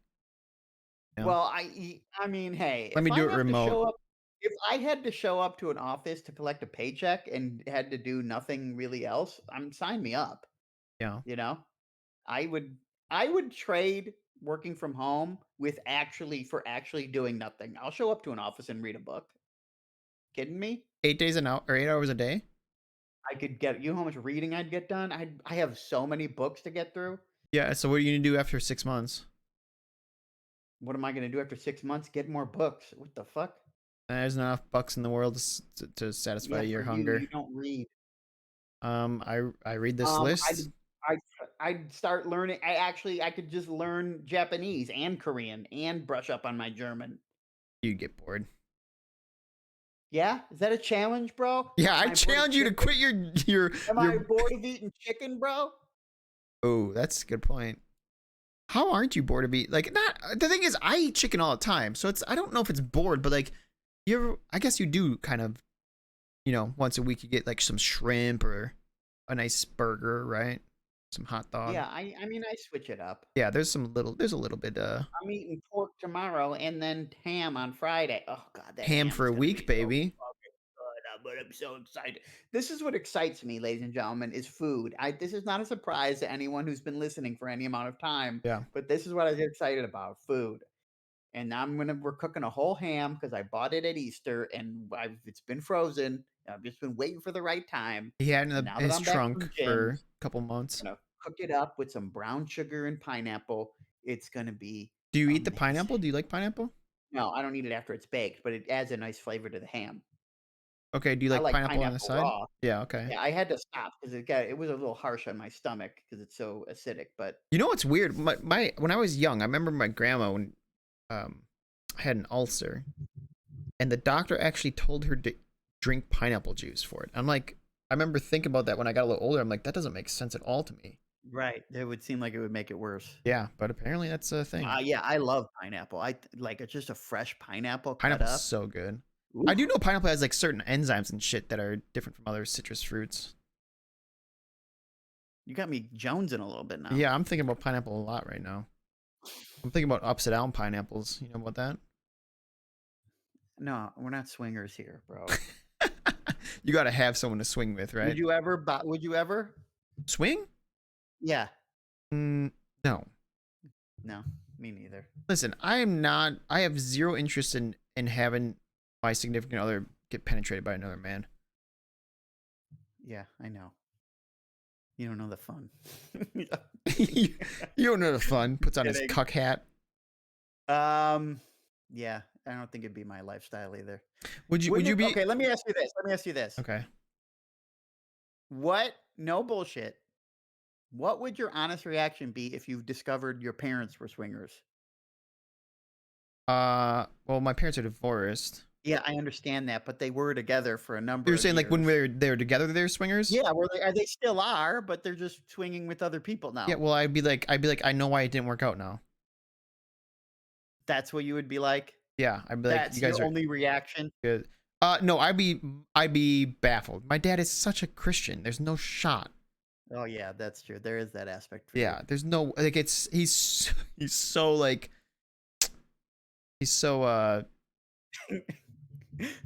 You know? Well, I mean, hey, Let me do it remote. if I had to show up to an office to collect a paycheck and had to do nothing really else, sign me up, Yeah. you know? I would I would trade working from home with actually doing nothing. I'll show up to an office and read a book. Kidding me? 8 days an hour or 8 hours a day? I could get you know how much reading I'd get done? I have so many books to get through. Yeah. So what are you going to do after 6 months? What am I gonna do after 6 months? Get more books. What the fuck? There's not enough bucks in the world to satisfy Yeah, for your you, hunger. you don't read. I read this Um, list. I'd I'd I'd start learning I could just learn Japanese and Korean and brush up on my German. You get bored. Yeah? Is that a challenge, bro? Yeah, What, I am I bored of challenge you to chicken? quit your Am I your. bored of eating chicken, bro? Oh, that's a good point. How aren't you bored of eat? Like, not the thing is, I eat chicken all the time, so I don't know if it's bored, but like, you ever? I guess you do kind of, once a week you get like some shrimp or a nice burger, right? Some hot dog. Yeah, I mean, I switch it up. Yeah, there's a little bit I'm eating pork tomorrow and then ham on Friday. Oh god, that ham ham for is a gonna be week, so baby. fucking good. But I'm so excited. This is what excites me, ladies and gentlemen, is food. This is not a surprise to anyone who's been listening for any amount of time, Yeah. but this is what I get excited about, food. And now we're cooking a whole ham because I bought it at Easter and it's been frozen. I've just been waiting for the right time. He had it And in now that his I'm back trunk from for a gyms, couple months. I'm gonna cook it up with some brown sugar and pineapple. It's gonna be Do you eat the pineapple? amazing. Do you like pineapple? No, I don't eat it after it's baked, but it adds a nice flavor to the ham. Okay. Do you I like like pineapple on the pineapple side? raw. Yeah. Okay. Yeah, I had to stop because it was a little harsh on my stomach because it's so acidic. But You know what's weird? My when I was young, I remember my grandma when I had an ulcer, and the doctor actually told her to drink pineapple juice for it. I'm like, I remember thinking about that when I got a little older. I'm like, that doesn't make sense at all to me. right, it would seem like it would make it worse. Yeah, but apparently that's a thing. Yeah, I love pineapple. Like it's just a fresh pineapple cut Pineapple's up. so good. I Oof. do know pineapple has like certain enzymes and shit that are different from other citrus fruits. You got me jonesing a little bit now. Yeah, I'm thinking about pineapple a lot right now. I'm thinking about upside down pineapples. You know about that? No, we're not swingers here, bro. You got to have someone to swing with, right? Would you ever? Swing? Yeah. No. No, me neither. Listen, I am not. I have zero interest in having my significant other get penetrated by another man. Yeah, I know. You don't know the fun. you don't know the fun. Puts on his Kidding. cuck hat. Yeah, I don't think it'd be my lifestyle either. Would you be Okay, let me ask you this. Let me ask you this. okay? No bullshit. What would your honest reaction be if you discovered your parents were swingers? Well, my parents are divorced. Yeah, I understand that, but they were together for a number You're of saying like when years. they're together, they're swingers? Yeah, they still are, but they're just swinging with other people Yeah. now. Well, I'd be like, I know why it didn't work out now. That's what you would be like? Yeah, I'd be like, you That's guys your are only reaction? good. No, I'd be baffled. My dad is such a Christian. There's no shot. Oh yeah, that's true. There is that aspect for you. Yeah, there's no like he's so like he's so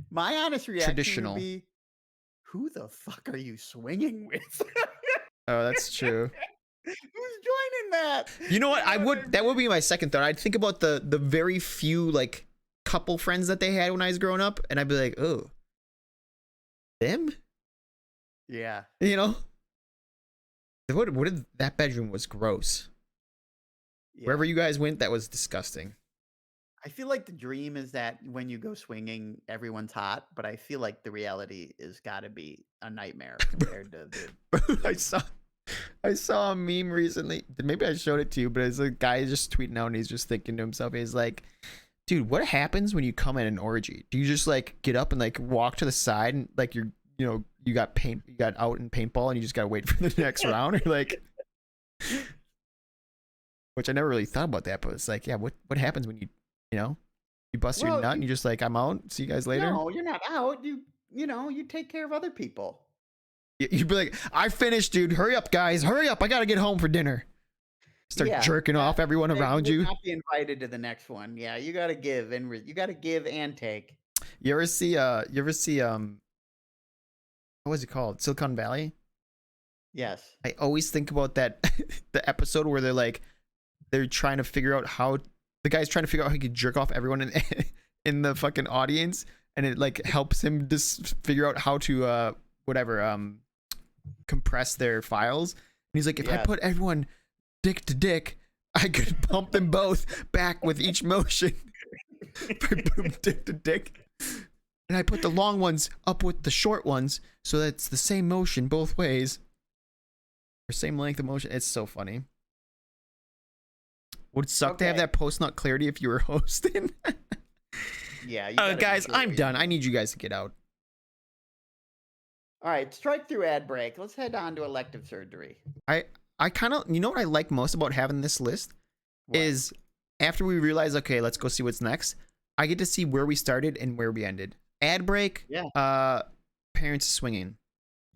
My honest reaction would traditional. be, "Who the fuck are you swinging with? Oh, that's true. Who's joining that?" You know what? You know what I That would mean? be my second thought. I'd think about the very few like couple friends that they had when I was growing up, and I'd be like, oh, them? Yeah, You know? What did that bedroom was gross. yeah. Wherever you guys went, that was disgusting. I feel like the dream is that when you go swinging, everyone's hot, but I feel like the reality is got to be a nightmare compared to I the saw I saw a meme recently. Maybe I showed it to you, but it's a guy just tweeting out and he's just thinking to himself, he's like, dude, what happens when you come at an orgy? Do you just like get up and like walk to the side and like you got out in paintball and you just gotta wait for the next round? Or like, which I never really thought about that, but it's like, yeah, what happens when you bust your Well, nut and you just like, I'm out, see you guys later? no, you're not out. You take care of other people. You'd be like, I finished, dude. Hurry up, guys. Hurry up. I gotta get home for dinner. Start Yeah, jerking that off everyone that you around would you. not be invited to the next one. Yeah, you gotta give and take. You ever see what was it called? Silicon Valley? Yes. I always think about that the episode where they're trying to figure out how the guy's trying to figure out how he could jerk off everyone in in the fucking audience, and it like helps him just figure out how to whatever compress their files. And he's like, if I Yes. put everyone dick to dick, I could pump them both back with each motion. If I put them dick to dick, and I put the long ones up with the short ones, so that it's the same motion both ways, or same length of motion. It's so funny. Would suck to have Okay. that post nut clarity if you were hosting. Yeah, you gotta be Guys, sure I'm where done. you're I need you guys to get out. All right, strike through ad break. Let's head on to elective surgery. I I kind of, you know what I like most about having this list What? is after we realize, okay, let's go see what's next. I get to see where we started and where we ended. Ad break. Yeah. Parents swinging.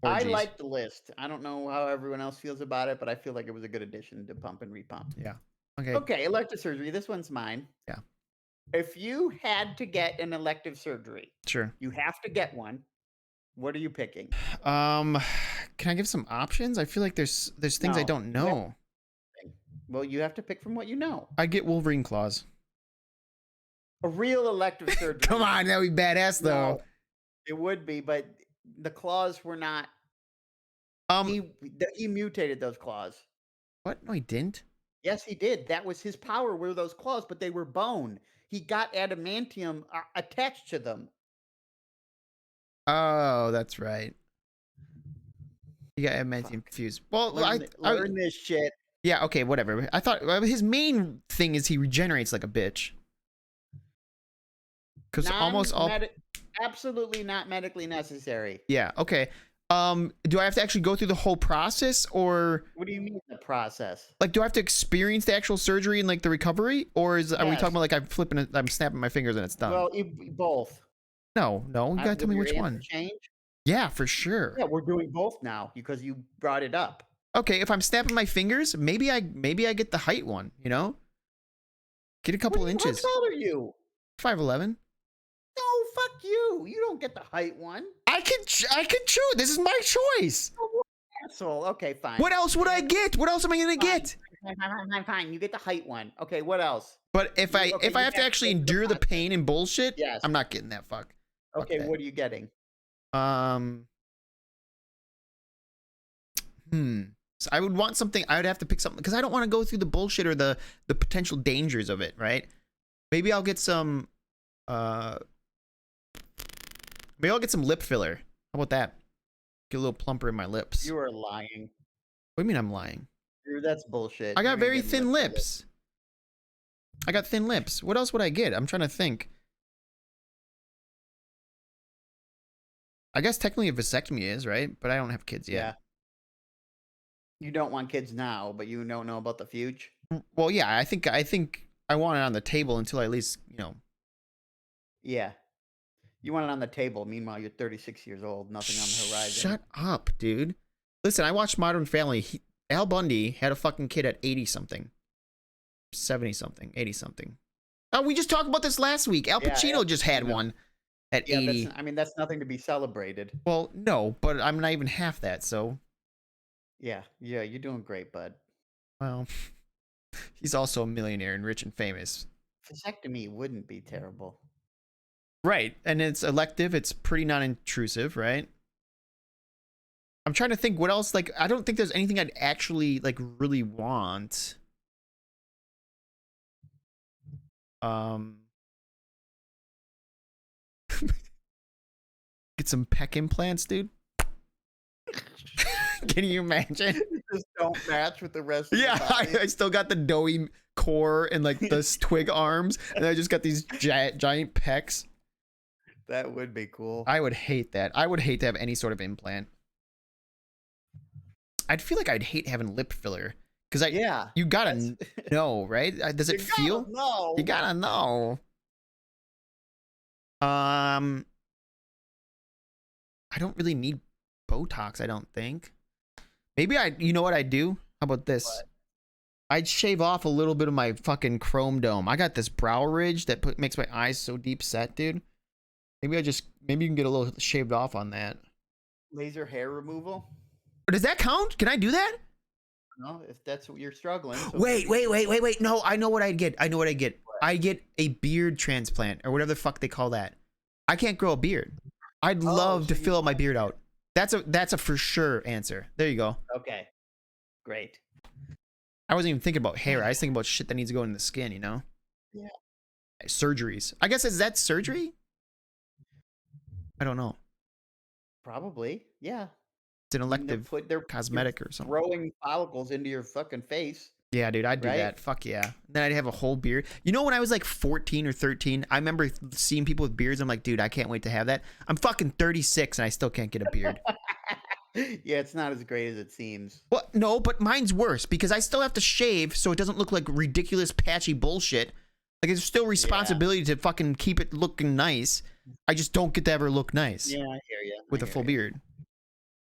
I Orgies. like the list. I don't know how everyone else feels about it, but I feel like it was a good addition to Pump and Repump. Yeah. Okay. Okay, elective surgery. This one's mine. Yeah. If you had to get an elective surgery, Sure. you have to get one. What are you picking? Can I give some options? I feel like there's things I No, don't you have know. to. Well, you have to pick from what you know. I get Wolverine claws. A real elective surgery. Come on, that would be badass though. No, it would be, but the claws were not. Um, He mutated those claws. what? No, he didn't. Yes, he did. That was his power. Were those claws, but they were bone. He got adamantium attached to them. Oh, that's right. You got adamantium Fuck. confused. Well, Learn this shit. yeah, okay, whatever. I thought his main thing is he regenerates like a bitch. Because almost all. Absolutely not medically necessary. Yeah. Okay. Do I have to actually go through the whole process, or What do you mean the process? like do I have to experience the actual surgery and like the recovery, or are we Yes. talking about like I'm snapping my fingers and it's done? Well, both. No, you gotta tell Will me your which answer one. change? Yeah, for sure. Yeah, we're doing both now because you brought it up. Okay, if I'm snapping my fingers, maybe I get the height one. Get a couple inches. How tall are you? 5'11". No, fuck you. You don't get the height one. I can choose. This is my choice. Oh, asshole. Okay, fine. What else would I get? What else am I gonna get? Fine. You get the height one. Okay, what else? But if I Okay, if I you have to have to actually go through the endure the process. pain and bullshit, Yes. I'm not getting that. Fuck Okay, that. what are you getting? So I would want something. I would have to pick something because I don't want to go through the bullshit or the potential dangers of it. Right? Maybe I'll get some. Maybe I'll get some lip filler. How about that? Get a little plumper in my lips. You are lying. What do you mean I'm lying? Dude, that's bullshit. I got You're very getting thin lip filler. lips. I got thin lips. What else would I get? I'm trying to think. I guess technically a vasectomy is, right? But I don't have kids Yeah. yet. You don't want kids now, but you don't know about the future. Well, yeah, I think I want it on the table until I at least, Yeah. You want it on the table. Meanwhile, you're 36 years old. Nothing on the horizon. Shut up, dude. Listen, I watched Modern Family. Al Bundy had a fucking kid at 80 something, 70 something, 80 something. Oh, we just talked about this last week. Al Yeah, Pacino Al just had Pacino. one at Yeah, 80. I mean, that's nothing to be celebrated. Well, no, but I'm not even half that, so. Yeah, yeah, you're doing great, bud. Well, he's also a millionaire and rich and famous. Vasectomy wouldn't be terrible. Right, and it's elective. It's pretty non-intrusive, right? I'm trying to think what else. Like, I don't think there's anything I'd actually like really want. Um, get some pec implants, dude. Can you imagine? Just don't match with the rest of Yeah, the body. I still got the doughy core and like the twig arms, and I just got these giant pecs. That would be cool. I would hate that. I would hate to have any sort of implant. I'd feel like I'd hate having lip filler because Yeah, you gotta know, right? Does it feel? No, You gotta know. I don't really need Botox. I don't think. Maybe you know what I'd do? How about this? What? I'd shave off a little bit of my fucking chrome dome. I got this brow ridge that makes my eyes so deep set, dude. Maybe you can get a little shaved off on that. Laser hair removal. Does that count? Can I do that? No, if that's what you're struggling. So Wait. No, I know what I'd get. I get a beard transplant or whatever the fuck they call that. I can't grow a beard. I'd love to fill my beard out. That's a for sure answer. There you go. Okay, great. I wasn't even thinking about hair. I was thinking about shit that needs to go in the skin, you know? Yeah. Surgeries. I guess, is that surgery? I don't know. Probably, yeah. It's an elective They're cosmetic or something. throwing follicles into your fucking face. Yeah, dude, I'd do that. Fuck yeah. Then I'd have a whole beard. You know, when I was like 14 or 13, I remember seeing people with beards. I'm like, dude, I can't wait to have that. I'm fucking 36 and I still can't get a beard. Yeah, it's not as great as it seems. Well, no, but mine's worse because I still have to shave so it doesn't look like ridiculous patchy bullshit. Like, it's still responsibility to fucking keep it looking nice. I just don't get to ever look nice. Yeah, I hear you. With a full beard.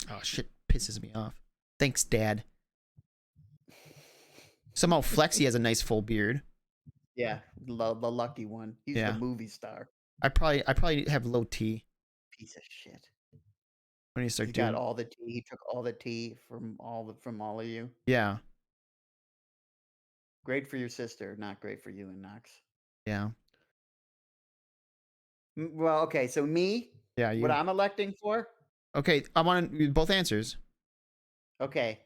Oh, shit pisses me off. Thanks, Dad. Somehow Flexi has a nice full beard. Yeah, the lucky one. He's the movie star. I probably have low T. Piece of shit. When you start He doing got all the tea. He took all the tea from all of you. Yeah. Great for your sister, not great for you and Knox. Yeah. Well, okay, so me? Yeah, you. What I'm electing for? Okay, I want both answers. Okay.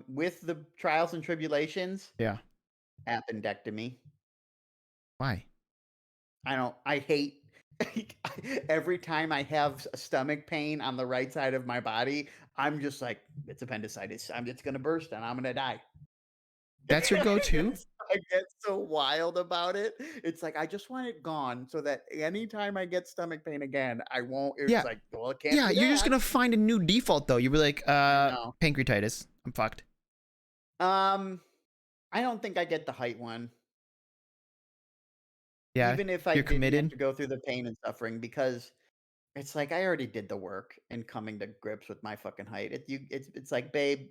With the trials and tribulations, Yeah. appendectomy. Why? I hate every time I have a stomach pain on the right side of my body, I'm just like, it's appendicitis. It's gonna burst and I'm gonna die. That's your go-to? I get so wild about it. It's like I just want it gone so that anytime I get stomach pain again, I won't. It's like, well, it can't. Yeah, you're just gonna find a new default though. You'll be like, No. pancreatitis. I'm fucked. I don't think I get the height one. Yeah. Even if I you're didn't committed have to go through the pain and suffering, because it's like I already did the work in coming to grips with my fucking height. It's like, babe,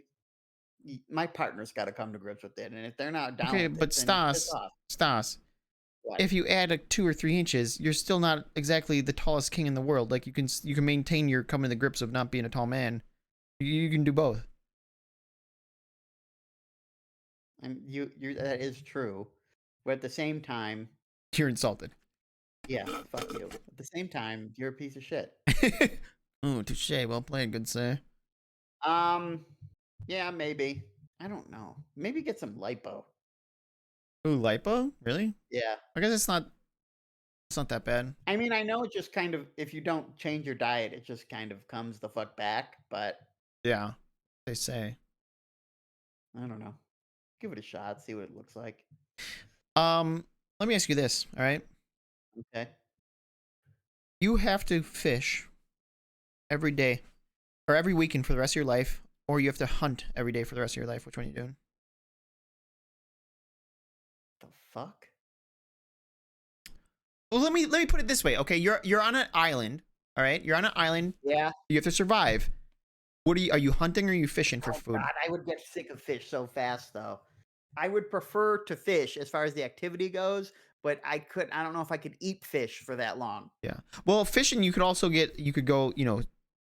my partner's got to come to grips with it, and if they're not down Okay, with but it, then piss off. Stas. What? If you add 2 or 3 inches, you're still not exactly the tallest king in the world. Like you can maintain your coming to grips of not being a tall man. You can do both. And that is true, but at the same time, You're insulted. yeah, fuck you. At the same time, you're a piece of shit. Oh, touche. Well played, good sir. Yeah, maybe. I don't know. Maybe get some lipo. Ooh, lipo? Really? Yeah. I guess it's not that bad. I mean, I know it just kind of, if you don't change your diet, it just kind of comes the fuck back, but Yeah, they say. I don't know. Give it a shot, see what it looks like. Let me ask you this, all right? Okay. You have to fish every day or every weekend for the rest of your life, or you have to hunt every day for the rest of your life. Which one are you doing? The fuck? Well, let me put it this way. Okay, you're on an island, all right? You're on an island. Yeah. You have to survive. Are you hunting or are you fishing for Oh food? God, I would get sick of fish so fast though. I would prefer to fish as far as the activity goes, but I don't know if I could eat fish for that long. Yeah. Well, fishing you could also you could go,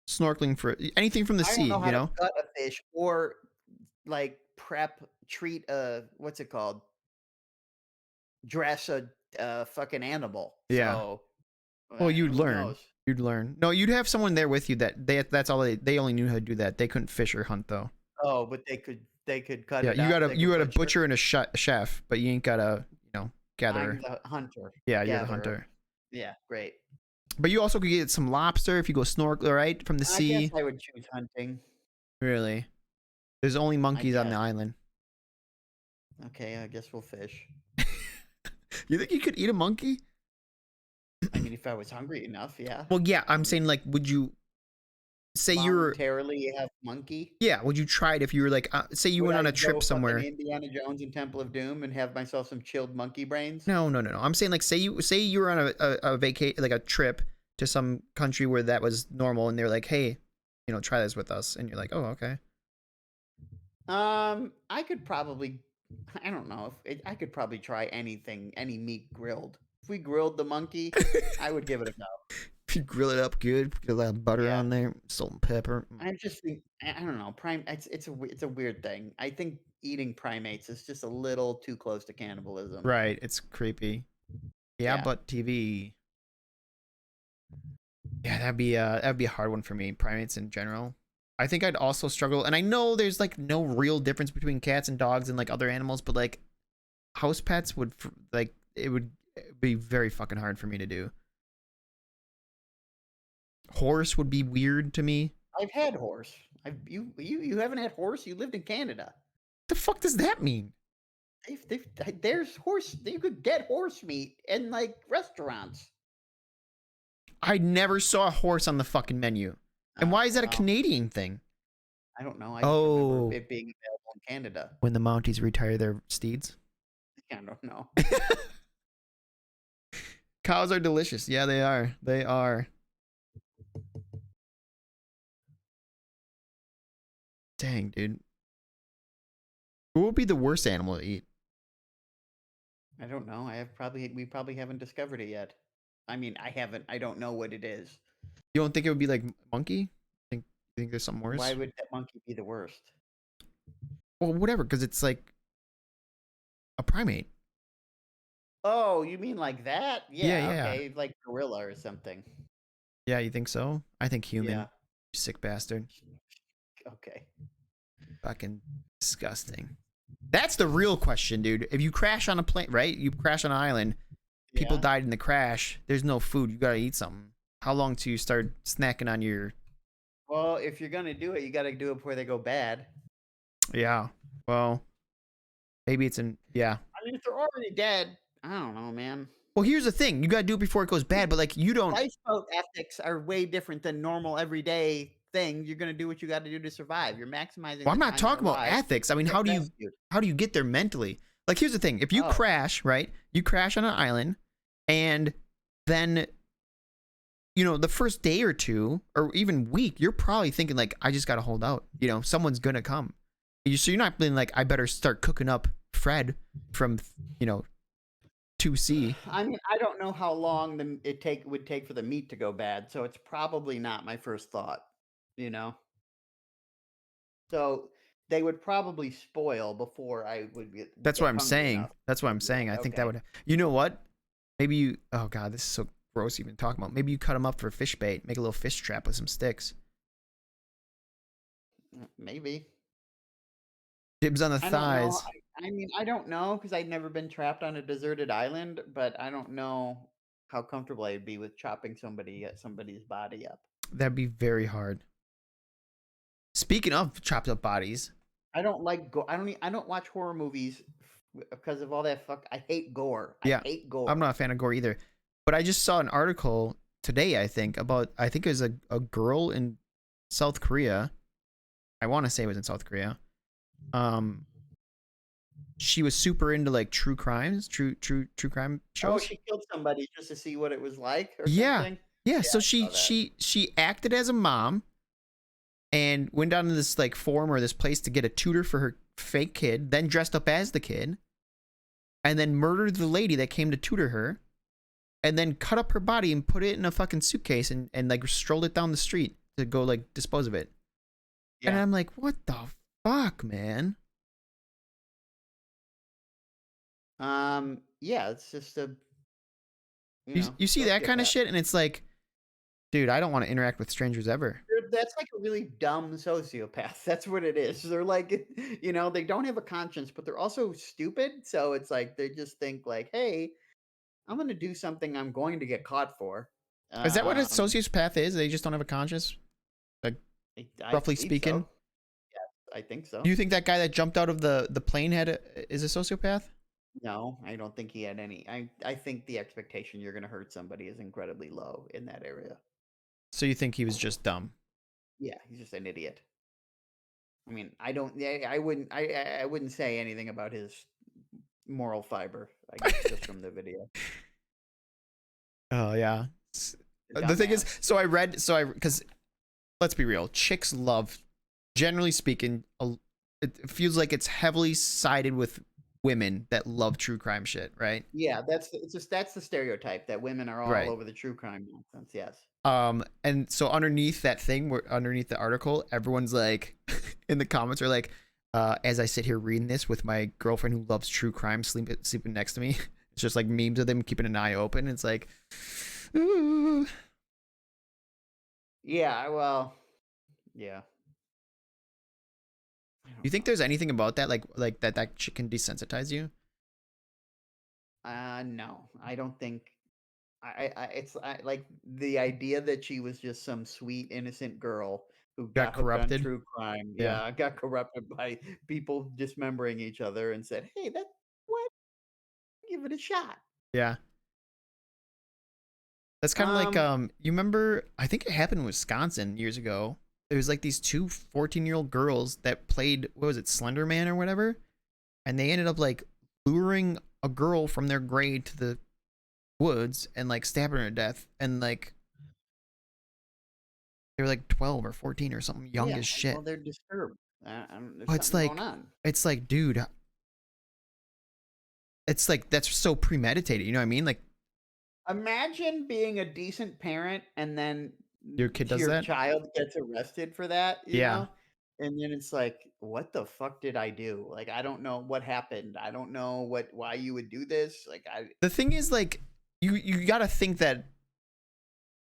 snorkeling for anything from the I don't sea, know how to gut a fish or like treat a what's it called? Dress a fucking animal. Yeah. So Well, you'd who learn. knows? You'd learn. No, you'd have someone there with you that's all they only knew how to do that. They couldn't fish or hunt though. Oh, but they could cut Yeah, it up. They you could got a butcher. butcher and a chef, but you ain't got a, I'm gatherer. the hunter, Yeah, you're the gatherer. hunter. Yeah, great. But you also could get some lobster if you go snorkel, right? From the I guess sea. I would choose hunting. Really? There's only I monkeys on the guess. island. Okay, I guess we'll fish. You think you could eat a monkey? I mean, if I was hungry enough, yeah. Well, yeah, I'm saying like, would you say you were? Voluntarily have monkey? Yeah, would you try it if you were like, say you Would went I on a go trip fucking somewhere? Indiana Jones and Temple of Doom and have myself some chilled monkey brains? No, no, no, no. I'm saying like, say you were on a vacate like a trip to some country where that was normal, and they're like, hey, try this with us, and you're like, oh, okay. I could probably, I don't know I could probably try anything, any meat grilled. If we grilled the monkey, I would give it a go. If you grill it up good, get a lot of butter Yeah. on there, salt and pepper. I just think I don't know. It's a weird thing. I think eating primates is just a little too close to cannibalism. Right, it's creepy. Yeah, Yeah. but TV. Yeah, that'd be a hard one for me. Primates in general. I think I'd also struggle, and I know there's like no real difference between cats and dogs and like other animals, but like house pets would like it would be very fucking hard for me to do. Horse would be weird to me. I've had horse. You haven't had horse? You lived in Canada. The fuck does that mean? There's horse. You could get horse meat in like restaurants. I never saw a horse on the fucking menu. And why is that a Well, Canadian thing? I don't know. I just remember Oh, it being available in Canada. when the Mounties retire their steeds. I don't know. Cows are delicious. Yeah, they are. They are. Dang, dude. What would be the worst animal to eat? I don't know. We probably haven't discovered it yet. I mean, I haven't. I don't know what it is. You don't think it would be like monkey? Think there's something worse? Why would that monkey be the worst? Well, whatever, because it's like a primate. Oh, you mean like that? Yeah, Yeah. okay, like gorilla or something. Yeah, you think so? I think human. Yeah. You sick bastard. Okay. Fucking disgusting. That's the real question, dude. If you crash on a plane, right? You crash on an island, people Yeah. died in the crash. There's no food. You gotta eat something. How long till you start snacking on your? Well, if you're gonna do it, you got to do it before they go bad. Yeah. Well, maybe it's in. Yeah. I mean, if they're already dead, I don't know, man. Well, here's the thing. You gotta do it before it goes bad. But like, you don't. Lifeboat ethics are way different than normal everyday thing. You're gonna do what you got to do to survive. You're maximizing. Well, I'm the not time talking you're about alive ethics. I mean, to get rescued. how do you get there mentally? Like, here's the thing. If you Oh. crash, right? You crash on an island, and then, the first day or two, or even week, you're probably thinking like, I just gotta hold out. Someone's gonna come. So you're not being like, I better start cooking up Fred from, 2C. I mean, I don't know how long would take for the meat to go bad, so it's probably not my first thought. So they would probably spoil before I would get. That's what I'm hungry saying. enough. That's what I'm saying. I think that Okay. would. You know what? Maybe you. Oh god, this is so gross even talking about. Maybe you cut them up for fish bait. Make a little fish trap with some sticks. Maybe. Dibs on the I don't know. thighs. I mean, I don't know because I've never been trapped on a deserted island, but I don't know how comfortable I'd be with chopping somebody's body up. That'd be very hard. Speaking of chopped up bodies, I don't like go. I don't watch horror movies because of all that fuck. I hate gore. Yeah, I hate gore. I'm not a fan of gore either. But I just saw an article today, I think it was a girl in South Korea. I want to say it was in South Korea. She was super into like true crime shows. Oh, she killed somebody just to see what it was like, or Yeah. something. Yeah, so I saw that. she acted as a mom, and went down to this like forum or this place to get a tutor for her fake kid, then dressed up as the kid, and then murdered the lady that came to tutor her, and then cut up her body and put it in a fucking suitcase and like strolled it down the street to go like dispose of it. And Yeah. I'm like, what the fuck, man? Yeah, it's just a, You see that kind of sociopath. shit, and it's like, dude, I don't want to interact with strangers ever. That's like a really dumb sociopath. That's what it is. They're like, they don't have a conscience, but they're also stupid. So it's like they just think like, "Hey, I'm going to do something I'm going to get caught for." Is that what a Um, sociopath is? They just don't have a conscience, like I roughly believe speaking. so. Yeah, I think Do so. you think that guy that jumped out of the plane is a sociopath? No, I don't think he had any. I think the expectation you're going to hurt somebody is incredibly low in that area. So you think he was just dumb? Yeah, he's just an idiot. I mean, I don't. Yeah, I wouldn't say anything about his moral fiber. I guess just from the video. Oh yeah. The The thing is, dumbass. because let's be real, chicks love, generally speaking, it feels like it's heavily sided with women that love true crime shit, right? Yeah, that's the stereotype that women are all Right. over the true crime nonsense. Yes. And so underneath that thing, where underneath the article, everyone's like, in the comments are like, as I sit here reading this with my girlfriend who loves true crime sleeping next to me, it's just like memes of them keeping an eye open. It's like, ooh. Yeah. Well. Yeah. I You don't think know. there's anything about that, like that shit can desensitize you? No, I don't think. Like the idea that she was just some sweet innocent girl who Got got hooked on corrupted? true crime. Yeah, Yeah, got corrupted by people dismembering each other and said, "Hey, that what? Give it a shot." yeah. That's kind of like Um. you remember, I think it happened in Wisconsin years ago. There was like these two 14-year-old girls that played, what was it, Slender Man or whatever, and they ended up like luring a girl from their grade to the woods and like stabbing her to death, and like they were like 12 or 14 or something, young Yeah. as Well, shit. they're disturbed. There's But something going on. it's like, dude, it's like that's so premeditated, you know what I mean? Like Imagine being a decent parent and then your kid does your that. child gets arrested for that, Yeah. and then it's like, "What the fuck did I do? Like, I don't know what happened. I don't know why you would do this." Like, I The thing is, like, you got to think that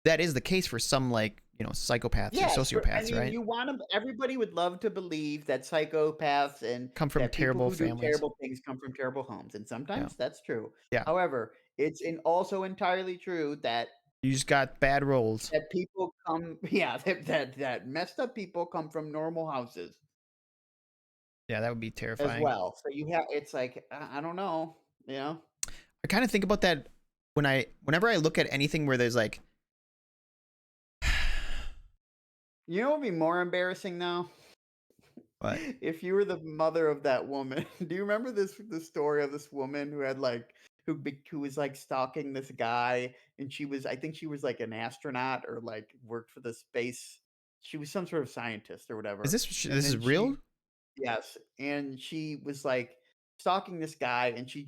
that is the case for some, like, psychopaths or Yes, I sociopaths, mean, right? everybody would love to believe that psychopaths and Come from that people terrible who do families. terrible things come from terrible homes, and Yeah. sometimes that's true. Yeah. However, it's also entirely true that You just got bad roles. people come yeah, that messed up people come from normal houses Yeah, that would be as terrifying. well. So you have it's like, I don't know, you know? I kind of think about that whenever I look at anything where there's like, You know what would be more embarrassing though? what? If you were the mother of that woman. Do you remember the story of this woman who had like who was like stalking this guy and I think she was like an astronaut or like worked for the space. She was some sort of scientist or Is whatever. this And this is then real? yes, and she was, like, stalking this guy, and she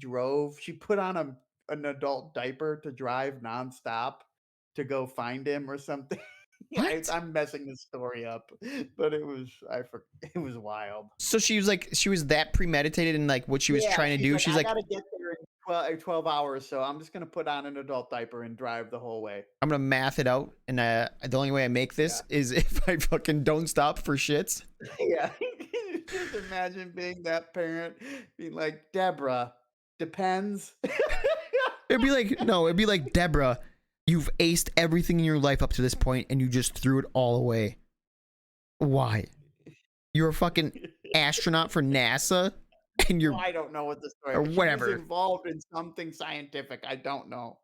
put on an adult diaper to drive nonstop to go find him or something. Yeah, What? I'm messing this story up, but it was wild. So she was that premeditated in like what she was Yeah, trying to she's do. like, She's "I like, gotta get there in 12 hours, so I'm just gonna put on an adult diaper and drive the whole way." I'm gonna math it out, and the only way I make Yeah. this is if I fucking don't stop for shits. Yeah. Just imagine being that parent, being like, "Deborah, depends." It'd be like, no, it'd be like, Deborah, you've aced everything in your life up to this point, and you just threw it all away. Why? You're a fucking astronaut for NASA, and Well, you're I don't know what the story or was. She was whatever. involved in something scientific. I don't know.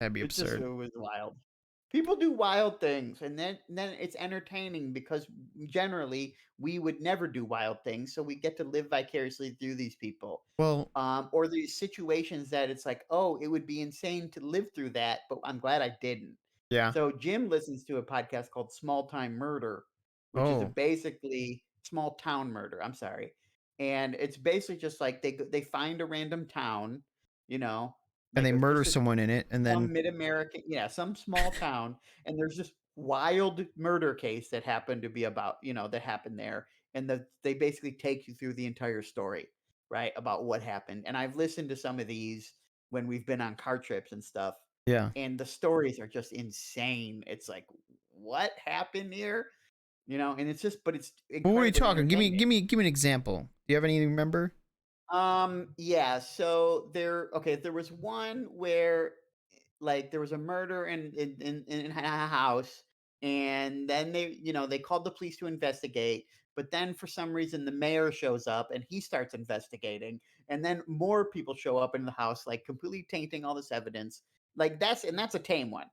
That'd be It absurd. was wild. People do wild things, and then it's entertaining because generally we would never do wild things, so we get to live vicariously through these people. Well, Or these situations that it's like, oh, it would be insane to live through that, but I'm glad I didn't. yeah. So Jim listens to a podcast called Small Time Murder, which is Oh, basically small town murder. I'm sorry, and it's basically just like they find a random town, you know, and like they a, murder just a someone in it, and then some mid-American, yeah, some small town, and there's this wild murder case that happened to be about, that happened there, and they basically take you through the entire story, right, about what happened. And I've listened to some of these when we've been on car trips and stuff, yeah. and the stories are just insane. It's like, what happened here? And it's just, but it's What were you incredibly talking? entertaining. Give me an example. Do you have any you remember? Yeah, so there was one where like there was a murder in a house, and then they called the police to investigate, but then for some reason the mayor shows up and he starts investigating, and then more people show up in the house, like completely tainting all this evidence. Like that's a tame one.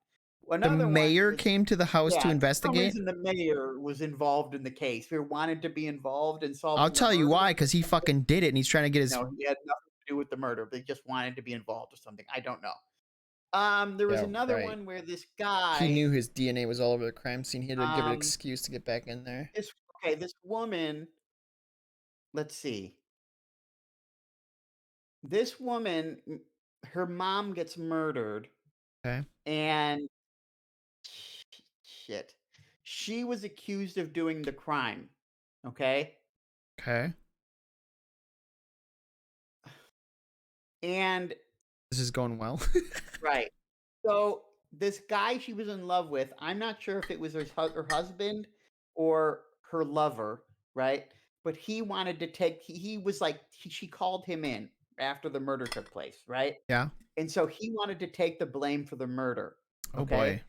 The Another one mayor was, came to the house to yeah, for some investigate. reason the mayor was involved in the case. He wanted to be involved in I'll solving the tell you murder why, for because he some reason. fucking did it, and he's trying to get his. No, he had nothing to do with the murder. They just wanted to be involved or something. I don't know. There was Yeah, another right. one where this He guy, knew his DNA was all over the crime scene. He had to give an um, excuse to get back in there. this woman, let's see, this woman, her mom gets murdered, Okay. and shit, she was accused of doing the crime. Okay, Okay. and This is going well. right, so this guy she was in love with, I'm not sure if it was her husband or her lover, right? But he wanted to take. He was like she called him in after the murder took place, right? Yeah. And so he wanted to take the blame for the murder. Oh Okay, boy.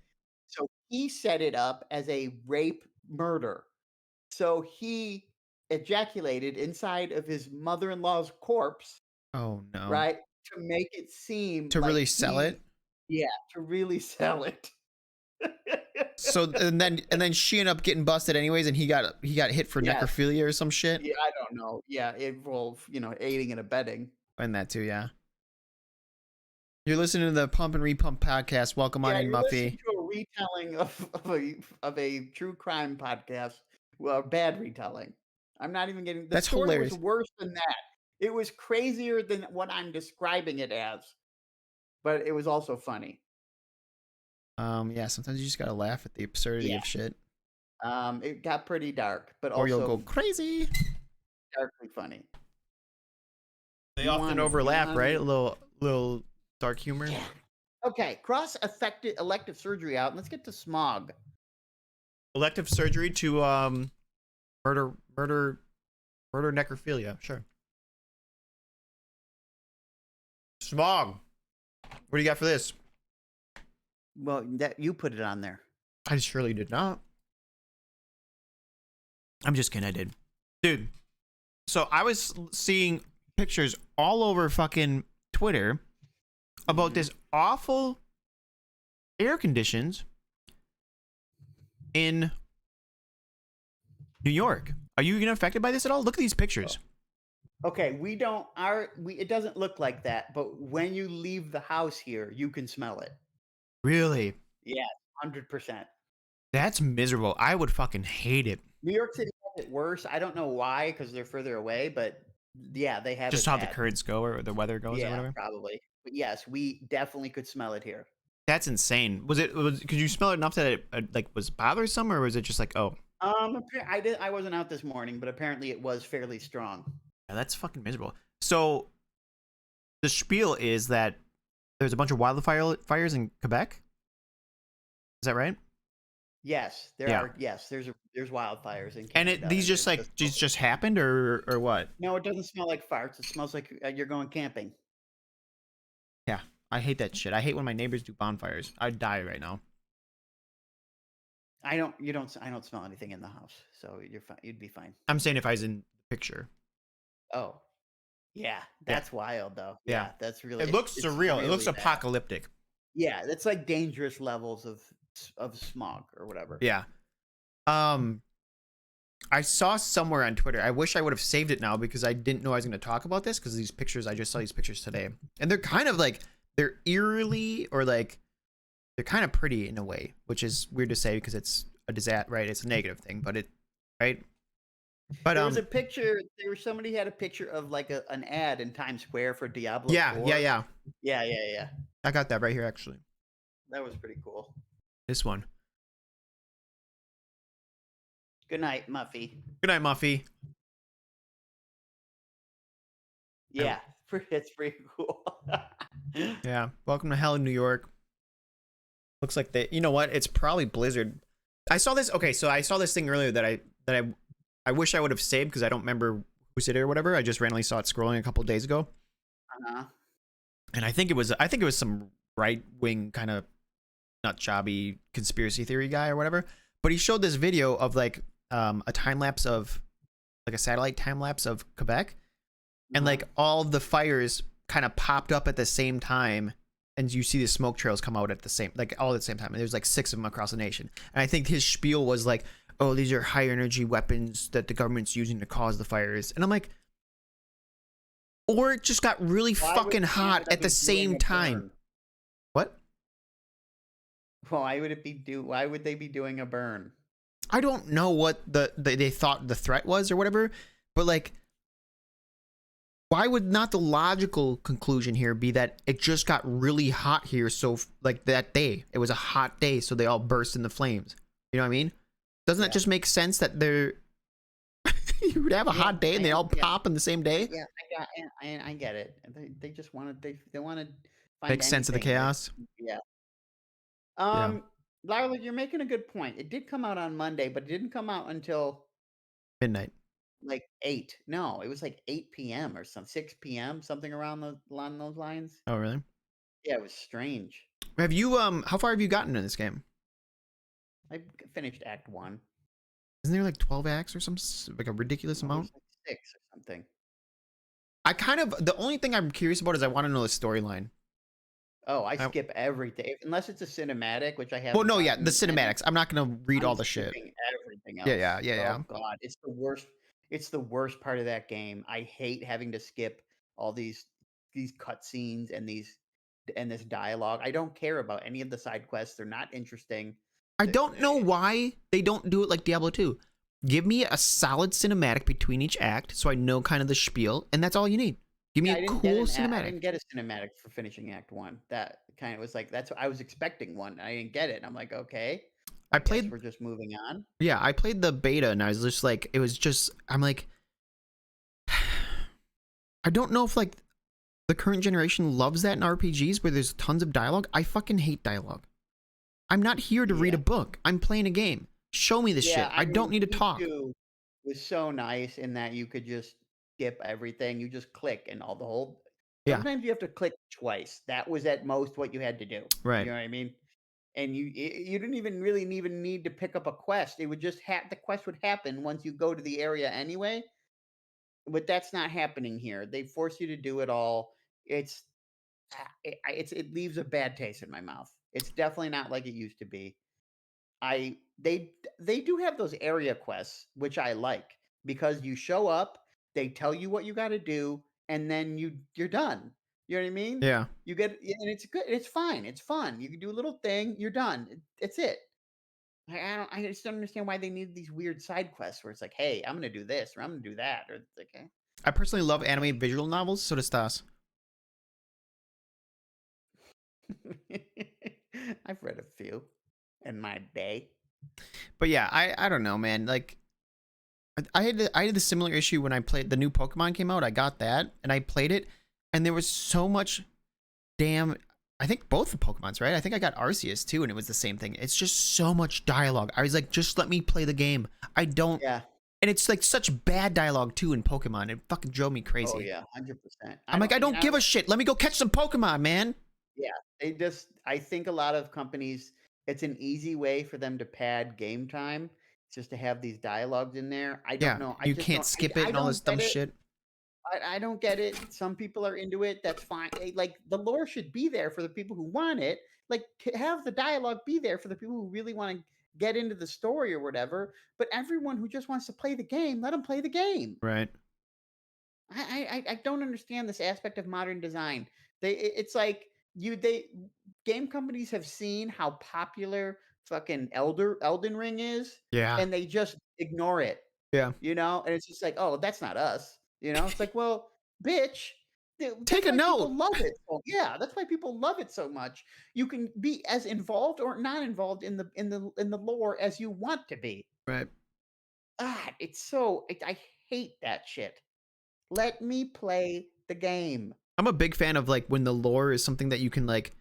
so he set it up as a rape murder. So he ejaculated inside of his mother-in-law's corpse, Oh no. right? To make it seem To like really sell he, it. yeah, to really sell it. So and then she ended up getting busted anyways, and he got hit for Yes. necrophilia or some shit. Yeah, I don't know. Yeah, it will, aiding and abetting. And that too, yeah. You're listening to the Pump and Repump podcast. Welcome on Yeah, in, you're listening Muffy. to a retelling of a true crime podcast. Well, bad retelling. I'm not even getting, the That's story was hilarious. worse than that. It was crazier than what I'm describing it as, but it was also funny. Yeah, sometimes you just gotta laugh at the absurdity Yeah. of shit. It got pretty dark, but Or you'll go also crazy. darkly funny. They You often wanted you overlap, right? wanted A little dark humor. Yeah. Okay, cross affected elective surgery out, and let's get to smog. Elective surgery to murder murder murder necrophilia. Sure. Smog. What do you got for this? Well, that you put it on there. I surely did not. I'm just kidding. I did, dude. So I was seeing pictures all over fucking Twitter about this awful air conditions in New York. Are you getting affected by this at all? Look at these pictures. Okay, it doesn't look like that, but when you leave the house here, you can smell it. Really? Yeah, 100%. That's miserable. I would fucking hate it. New York City has it worse. I don't know why, because they're further away, but yeah, they have Just it how the bad. currents go or the weather goes or Yeah, whatever. probably. But yes, we definitely could smell it here. That's insane. Could you smell it enough that it like was bothersome, or was it just like, oh, I wasn't out this morning, but apparently it was fairly strong. yeah, that's fucking miserable. So the spiel is that there's a bunch of fires in Quebec. Is that right? Yes, there Yeah. are. Yes, there's wildfires in And Canada. these And just like just happened or what? no, it doesn't smell like farts. It smells like you're going camping. Yeah, I hate that shit. I hate when my neighbors do bonfires. I'd die right now. I don't smell anything in the house, so you're fine. You'd be fine. I'm saying if I was in the picture. Oh, yeah, that's wild though. Yeah. Yeah, that's really. It looks it's surreal. It looks really bad. apocalyptic. Yeah, that's like dangerous levels of smog or whatever. Yeah. I saw somewhere on Twitter. I wish I would have saved it now because I didn't know I was going to talk about this because these pictures, I just saw these pictures today. And they're kind of like, they're eerily or like, they're kind of pretty in a way, which is weird to say because it's a disaster, right? It's a negative thing, but right? But There was a picture somebody had a picture of, like, an ad in Times Square for Diablo yeah, yeah, 4. yeah. Yeah, yeah, yeah. I got that right here actually. That was pretty cool. This one. Good night, Muffy. Good night, Muffy. I, Yeah, it's pretty cool. yeah. Welcome to hell in New York. Looks like they. You know what? It's probably Blizzard. I saw this. Okay, so I saw this thing earlier that I wish I would have saved because I don't remember who said it or whatever. I just randomly saw it scrolling a couple days ago, Uh-huh. and I think it was some right wing kind of nut jobby conspiracy theory guy or whatever. But he showed this video of like a time lapse of like a satellite time lapse of Quebec, and Uh-huh. like all the fires kind of popped up at the same time, and you see the smoke trails come out at the same, like all at the same time, and there's like 6 of them across the nation. And I think his spiel was like, oh, these are high energy weapons that the government's using to cause the fires. And I'm like, or it just got really Why would fucking hot Canada at the be doing same a time. burn? What? Why would they be doing a burn? I don't know what they thought the threat was or whatever, but like, why would not the logical conclusion here be that it just got really hot here? So like that day, it was a hot day, so they all burst into flames. You know what I mean? Doesn't that Yeah. just make sense that they're you would have a Yeah, hot day and they all yeah, pop in the same day? yeah, I get it. They just they wanna find Makes sense of the anything that chaos. yeah. Yeah. Lila, you're making a good point. It did come out on Monday, but it didn't come out until, Midnight. like, 8. No, it was, like, 8 p.m. or 6 p.m., something around along those lines. Oh really? Yeah, it was strange. Have you how far have you gotten in this game? I finished Act 1. Isn't there like 12 acts or some like a ridiculous No, amount? there's, like, 6 or something. I kind of the only thing I'm curious about is I want to know the storyline. Oh, I I, skip everything unless it's a cinematic, which I well, haven't no, yeah, the gotten any. cinematics. I'm not gonna read I'm all the shit. skipping everything Yeah, else. yeah, yeah, yeah. Oh god, it's the worst. It's the worst part of that game. I hate having to skip all these cutscenes and this dialogue. I don't care about any of the side quests. They're not interesting. I The- don't know why they don't do it like Diablo 2. Give me a solid cinematic between each act so I know kind of the spiel, and that's all you need. Give me Yeah, a cool I cinematic. didn't get a cinematic for finishing Act 1. That kind of was like that's what I was expecting one. I didn't get it. I'm like, okay, I I guess played, we're just moving on. yeah, I played the beta and I was just like, it was just, I'm like, I don't know if like the current generation loves that in RPGs where there's tons of dialogue. I fucking hate dialogue. I'm not here to read Yeah. a book. I'm playing a game. Show me the Yeah, shit. I I don't mean, need to Eve talk. 2 was so nice in that you could just skip everything. You just click and all the whole Yeah, sometimes you have to click twice. That was at most what you had to do. You right. know what I mean? And you didn't even need to pick up a quest. It would just the quest would happen once you go to the area anyway. But that's not happening here. They force you to do it all. It's it leaves a bad taste in my mouth. It's definitely not like it used to be. I they do have those area quests, which I like because you show up, they tell you what you got to do, and then you're done. You know what I mean? Yeah. You get and it's good. It's fine. It's fun. You can do a little thing. You're done. It's it. I just don't understand why they need these weird side quests where it's like, hey, I'm gonna do this or I'm gonna do that or it's like, I personally love okay. anime visual novels, so does Stas. I've read a few in my day. But yeah, I don't know, man. Like I had the similar issue when I played the new Pokemon came out. I got that and I played it, and there was so much damn. I think both the Pokemon's right. I think I got Arceus too, and it was the same thing. It's just so much dialogue. I was like, just let me play the game. I don't, Yeah. and it's like such bad dialogue too in Pokemon. It fucking drove me Oh crazy. yeah. 100%. I'm like, I don't I give don't. a shit. Let me go catch some Pokemon, man. Yeah, I think a lot of companies, it's an easy way for them to pad game time, just to have these dialogues in there. I don't Yeah, know. you can't skip it I and all this don't dumb get it. shit. I don't get it. Some people are into it. That's fine. Like the lore should be there for the people who want it. Like have the dialogue be there for the people who really want to get into the story or whatever. But everyone who just wants to play the game, let them play the game. Right. I don't understand this aspect of modern design. It's like they game companies have seen how popular fucking Elden Ring is, Yeah. and they just ignore it. Yeah. you know? And it's just like, "Oh, that's not us." You know? It's like, "Well, bitch, Take that's a why note. people love it so yeah, that's why people love it so much. You can be as involved or not involved in the lore as you want to be. Right. It's so I hate that shit. Let me play the game. I'm a big fan of like when the lore is something that you can like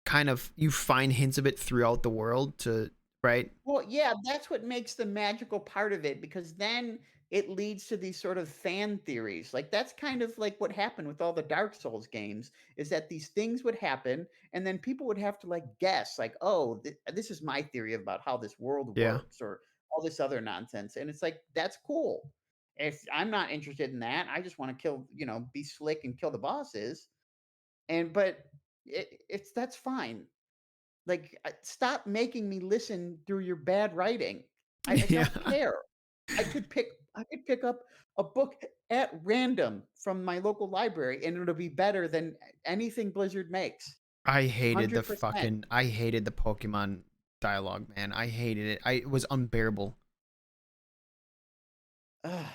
kind of you find hints of it throughout the world to right. Well, yeah, that's what makes the magical part of it because then it leads to these sort of fan theories. Like that's kind of like what happened with all the Dark Souls games is that these things would happen and then people would have to like guess like, "Oh, this is my theory about how this world Yeah. works," or all this other nonsense. And it's like that's cool. If I'm not interested in that, I just want to kill, be slick and kill the bosses. And but it's that's fine. Like, stop making me listen through your bad writing. I Yeah. don't care. I could pick up a book at random from my local library, and it'll be better than anything Blizzard makes. $100%. I hated the Pokemon dialogue, man. I hated it. It was unbearable. Ugh,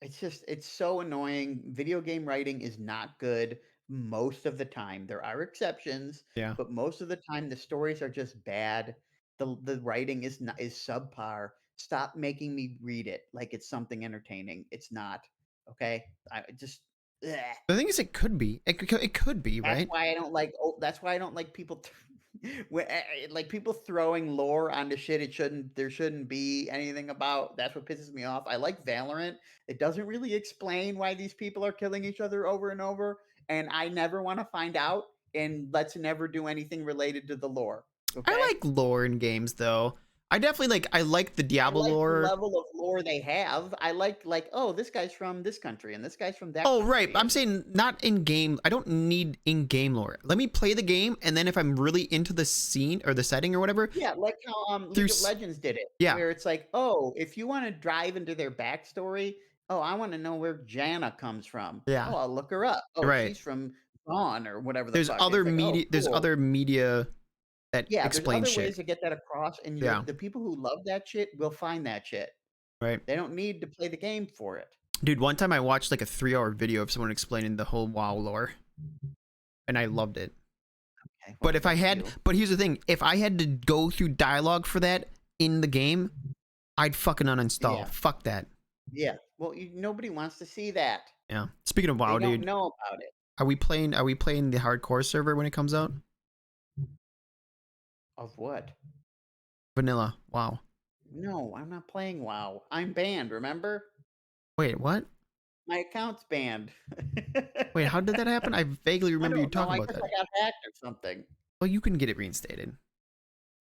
it's so annoying. Video game writing is not good most of the time. There are exceptions, Yeah. but most of the time the stories are just bad. The writing is subpar. Stop making me read it like it's something entertaining. It's not. Okay? I just ugh. The thing is, it could be. It could be, right? That's why I don't like people like people throwing lore onto shit there shouldn't be anything about. That's what pisses me off. I like Valorant. It doesn't really explain why these people are killing each other over and over, and I never want to find out, and let's never do anything related to the lore. I Okay? like lore in games though. I definitely like. I like the I Diablo like the lore. level of lore they have. I like, oh, this guy's from this country and this guy's from that Oh, right. country I'm and saying not in game. I don't need in game lore. Let me play the game, and then if I'm really into the scene or the setting or whatever, yeah, like how through. League of Legends did it, Yeah. where it's like, oh, if you want to drive into their backstory, oh, I want to know where Janna comes from. Yeah. Oh, I'll look her up. Oh, Right. she's from Dawn or whatever the There's fuck. other It's like, oh, media. There's cool. other media that Yeah, there's explain other ways shit. to get that across, and Yeah. the people who love that shit will find that shit. Right. They don't need to play the game for it. Dude, one time I watched like a 3 hour video of someone explaining the whole WoW lore, and I loved it. Okay, But well, if I that's had, you. but here's the thing: if I had to go through dialogue for that in the game, I'd fucking uninstall. Yeah, Fuck that. yeah. Well, nobody wants to see that. Yeah. Speaking of They WoW, don't dude, know about it. are we playing? Are we playing the hardcore server when it comes out? Of what? Vanilla. Wow. No, I'm not playing WoW. I'm banned, remember? Wait, what? My account's banned. Wait, how did that happen? I vaguely I remember you don't know. talking I about guess that. I got hacked or something. Well, you can get it reinstated.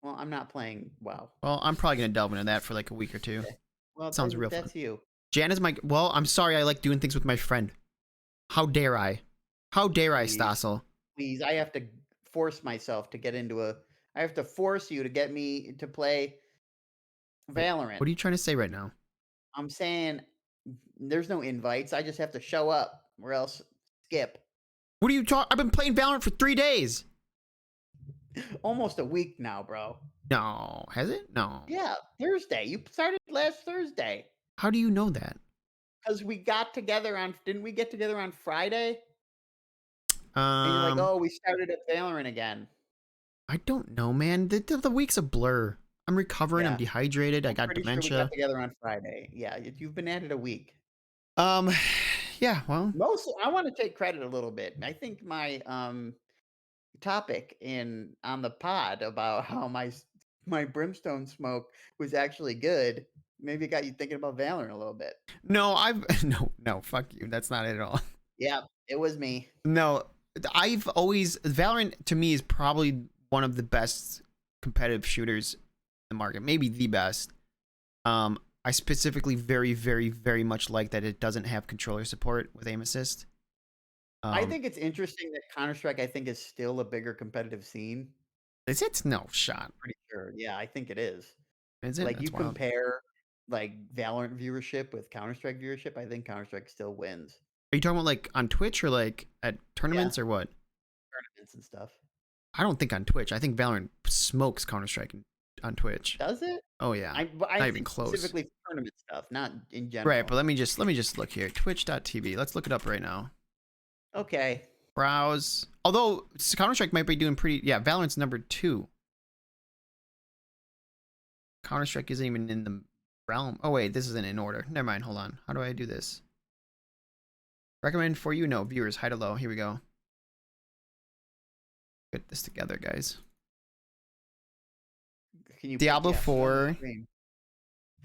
Well, I'm not playing WoW. Well, I'm probably gonna delve into that for like a week or two. Okay. Well, Sounds real fun. that's you. Jan is my. Well, I'm sorry. I like doing things with my friend. How dare I? How dare I, Please, Stossel? please. I have to force myself to get into a. I have to force you to get me to play Wait, Valorant. what are you trying to say right now? I'm saying there's no invites. I just have to show up, or else skip. What are you talking? I've been playing Valorant for 3 days. Almost a week now, bro. No, has it? No. Yeah, Thursday. You started last Thursday. How do you know that? Because we got together on didn't we get together on Friday? And you're like, Um, "Oh, we started at Valorant again." I don't know, man. The week's a blur. I'm recovering. I'm Yeah, dehydrated. I I'm got pretty sure we got dementia. together on Friday. Yeah, you've been at it a week. Um, yeah. Well, Mostly I wanna take credit a little bit. I think my, topic in on the pod about how my brimstone smoke was actually good, maybe it got you thinking about Valorant a little bit. no. I've no. Fuck you. That's not it at all. Yeah, it was me. No, I've always Valorant to me is probably one of the best competitive shooters in the market, maybe the best. I specifically very, very, very much like that it doesn't have controller support with aim assist. I think it's interesting that Counter-Strike, I think, is still a bigger competitive scene. Is it? No shot. Pretty sure. Yeah, I think it is. Is it? Like, you That's wild. compare, like, Valorant viewership with Counter-Strike viewership, I think Counter-Strike still wins. Are you talking about like on Twitch or like at Yeah, tournaments or what? tournaments and stuff. I don't think on Twitch. I think Valorant smokes Counter Strike on Twitch. Does it? Oh yeah, I not even think close. specifically for tournament stuff, not in Right, general. but let me just look here. Twitch.tv. Let's look it up right now. Okay. Browse. Although Counter-Strike might be doing pretty. Yeah, Valorant's number 2. Counter-Strike isn't even in the realm. Oh wait, this isn't in order. Never mind. Hold on. How do I do this? Recommend for you? No, viewers. High to low. Here we go. Get this together, guys. Can you Diablo yeah, put it on the 4. screen?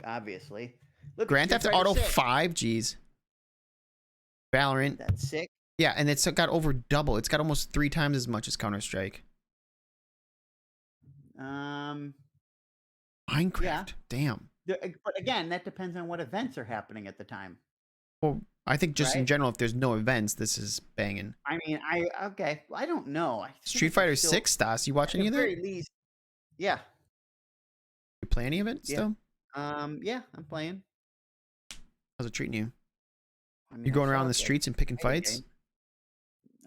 Obviously. Look at Grand Street Theft Fighter Auto 6. 5. Jeez. Valorant. That's sick. Yeah, and it's got over double. It's got almost 3 times as much as Counter-Strike. Um, Minecraft. yeah. Damn. But again, that depends on what events are happening at the time. Well, I think just in Right? general, if there's no events, this is banging. I mean, okay. Well, I don't know. I feel Street like there's Fighter still, 6, Stas, you watch at any the of that? very least, yeah, You play any of it yeah. still? Yeah, I'm playing. How's it treating you? I mean, You I going around saw the it streets and picking play the fights? game.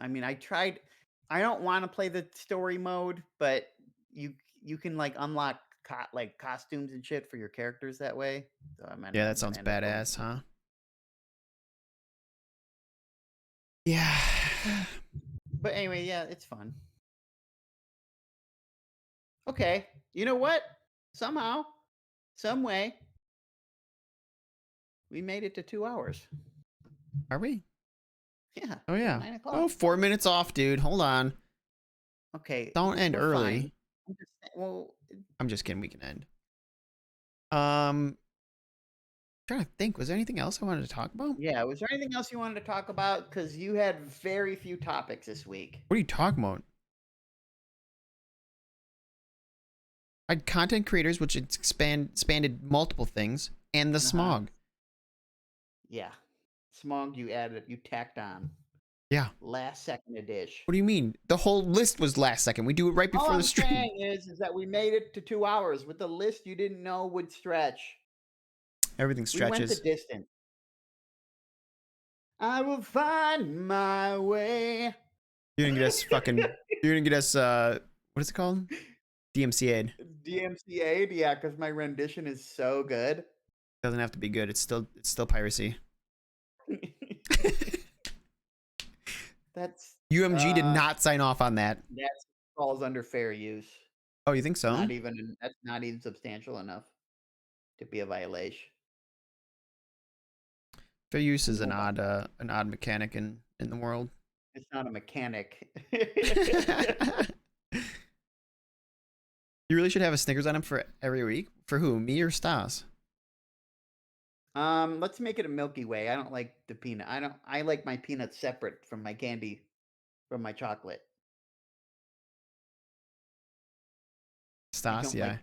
I mean, I tried. I don't want to play the story mode, but you can like unlock like costumes and shit for your characters that way. So I'm Yeah, that gonna sounds end up going. badass, huh? Yeah. But anyway, yeah, it's fun. Okay, you know what? Somehow, some way, we made it to 2 hours. Are we? Yeah, Oh, it's yeah. 9 o'clock. Oh, 4 minutes off, dude. Hold on. Okay, Don't end we're fine. early. Well, I'm just kidding. We can end. Um, trying to think. Was there anything else I wanted to talk about? yeah. Was there anything else you wanted to talk about? Because you had very few topics this week. What are you talking about? I had content creators, which expanded multiple things, and the smog. Yeah, smog. You tacked on Yeah. last second a dish. What do you mean? The whole list was last second. We do it right All before I'm the stream. saying is that we made it to 2 hours with the list you didn't know would stretch. Everything We went the stretches. distance. I will find my way. You're gonna get us fucking. You're gonna get us. What is it called? DMCA'd. DMCA'd, yeah, because my rendition is so good. Doesn't have to be good. It's still piracy. That's UMG did not sign off on that. that falls under fair use. Oh, you think so? That's not even substantial enough to be a violation. Fair use is Oh an my odd mechanic in the world. It's not a mechanic. You really should have a Snickers on him for every week. For who? Me or Stas? Let's make it a Milky Way. I don't like the peanut. I like my peanuts separate from my candy, from my chocolate. I Stas, don't yeah. like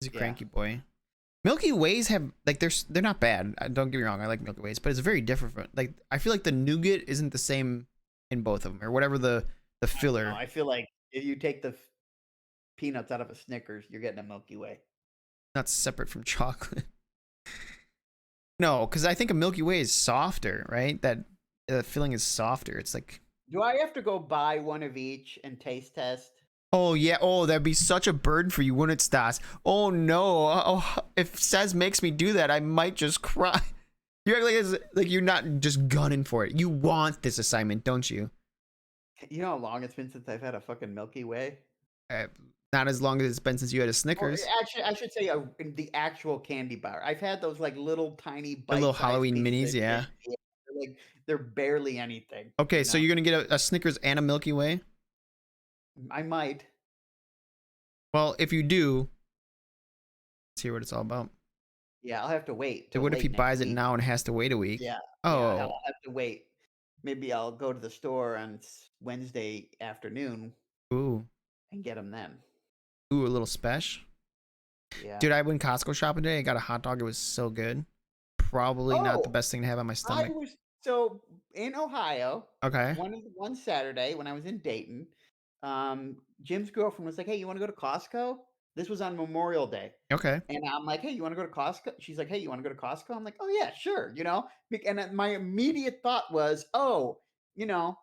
He's a yeah. cranky boy. Milky Ways have like they're not bad. Don't get me wrong. I like Milky Ways, but it's very different. Like I feel like the nougat isn't the same in both of them, or whatever the filler. I feel like if you take the peanuts out of a Snickers, you're getting a Milky Way. Not separate from chocolate. No, because I think a Milky Way is softer, right? That the filling is softer. It's like, Do I have to go buy one of each and taste test? oh yeah, oh that'd be such a burden for you, wouldn't it, Stas? Oh no, oh if Sez makes me do that, I might just cry. You act like you're not just gunning for it. You want this assignment, don't you? You know how long it's been since I've had a fucking Milky Way? Not as long as it's been since you had a Or Snickers. actually, I should say the actual candy bar. I've had those like little tiny The little bite-sized Halloween pieces minis, of yeah. candy. They're barely anything. Okay, You so know? you're gonna get a Snickers and a Milky Way? I might. Well, if you do, let's hear what it's all about. Yeah, I'll have to wait. So Till what if he late buys next it week. now and has to wait a week? Yeah. Oh, Yeah, I'll have to wait. Maybe I'll go to the store on Wednesday afternoon ooh, and get them then. ooh, a little special. Yeah. Dude, I went Costco shopping today. I got a hot dog. It was so good. Probably not the Oh, best thing to have on my I stomach. was so in Ohio. Okay. One Saturday when I was in Dayton, Jim's girlfriend was like, "Hey, you want to go to Costco?" This was on Memorial Day, Okay. and I'm like, "Hey, you want to go to Costco?" She's like, "Hey, you want to go to Costco?" I'm like, "Oh yeah, sure." And my immediate thought was, "Oh,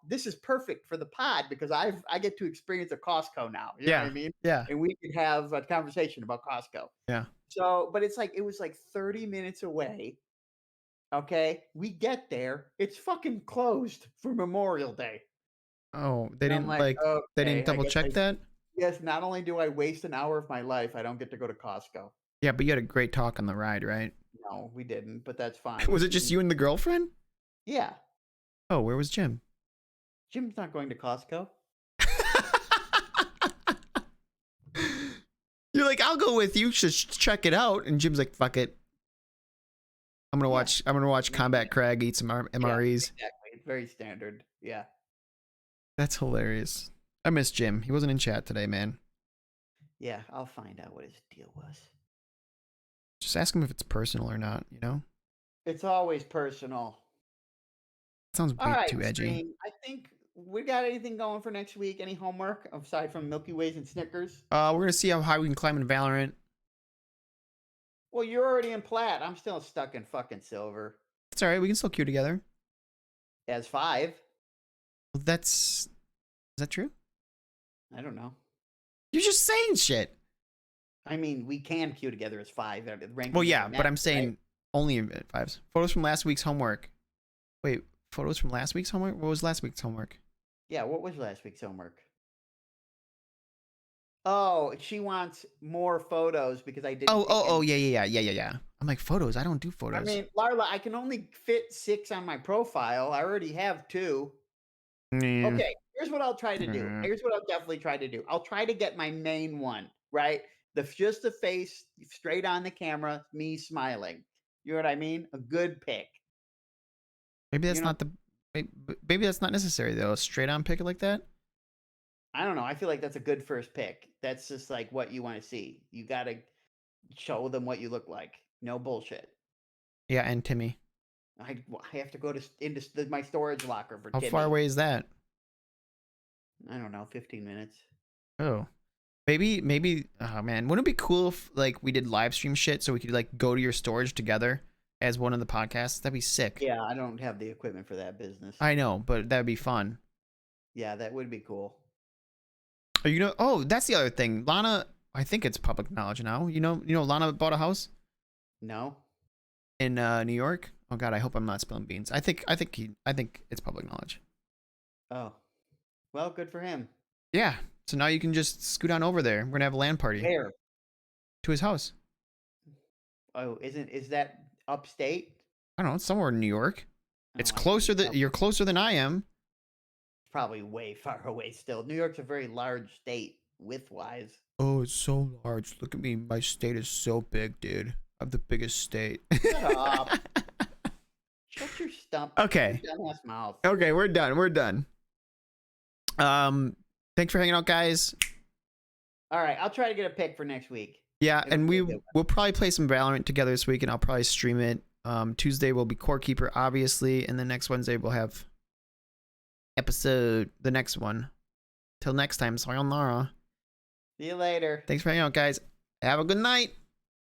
this is perfect for the pod because I get to experience a Costco now. You know what I Yeah. mean? Yeah. And we could have a conversation about Costco. Yeah. So, but it was like 30 minutes away. Okay. We get there. It's fucking closed for Memorial Day. Oh, they And I'm didn't like, they didn't okay, I double guess check that? yes, not only do I waste an hour of my life, I don't get to go to Costco. Yeah, but you had a great talk on the ride, right? No, we didn't, but that's fine. Was it just you and the girlfriend? Yeah. Oh, where was Jim? Jim's not going to Costco. You're like, I'll go with you, just check it out. And Jim's like, fuck it. I'm gonna watch Combat Crag eat some MREs. Yeah, exactly. It's very standard. Yeah. That's hilarious. I miss Jim. He wasn't in chat today, man. Yeah, I'll find out what his deal was. Just ask him if it's personal or not, you know? It's always personal. Sounds All way right, too edgy. Stream. I think we got anything going for next week? Any homework aside from Milky Ways and Snickers? We're gonna see how high we can climb in Valorant. Well, you're already in plat. I'm still stuck in fucking silver. It's alright, we can still queue together. As 5. Well, is that true? I don't know. You're just saying shit. I mean, we can queue together as 5. Well, yeah, but I'm saying only at 5s. Photos from last week's homework. Wait, photos from last week's homework? What was last week's homework? Yeah, what was last week's homework? Oh, she wants more photos because I didn't. Yeah. I'm like, photos? I don't do photos. I mean, Larla, I can only fit 6 on my profile. I already have 2. Okay, here's what I'll try to do. Here's what I'll definitely try to do. I'll try to get my main one, right? Just the face straight on the camera, me smiling. You know what I mean? A good pic. Maybe that's not maybe that's not necessary though. A straight on pick like that. I don't know. I feel like that's a good first pick. That's just like what you want to see. You got to show them what you look like. No bullshit. Yeah, and Timmy. I have to go into my storage locker for How Timmy. far away is that? I don't know, 15 minutes. Oh. Maybe oh man, wouldn't it be cool if like we did live stream shit so we could like go to your storage together as one of the podcasts? That'd be sick. Yeah, I don't have the equipment for that business. I know, but that'd be fun. Yeah, that would be cool. Oh, that's the other thing. Lana, I think it's public knowledge now. You know Lana bought a house? No. In New York? Oh god, I hope I'm not spilling beans. I think it's public knowledge. Oh. Well, good for him. Yeah. So now you can just scoot on over there. We're gonna have a LAN party. Where? To his house. Oh, is that upstate? I don't know, it's somewhere in New York. It's I closer think you're closer than I am. It's probably way far away still. New York's a very large state width-wise. Oh, it's so large. Look at me. My state is so big, dude. I have the biggest state. Shut up. Shut your stump. Okay. Your dumbass mouth. Okay, we're done. Thanks for hanging out, guys. All right, I'll try to get a pick for next week. Yeah, and we'll probably play some Valorant together this week, and I'll probably stream it. Tuesday will be Core Keeper, obviously, and then next Wednesday we'll have the next one. Till next time, sayonara. See you later. Thanks for hanging out, guys. Have a good night.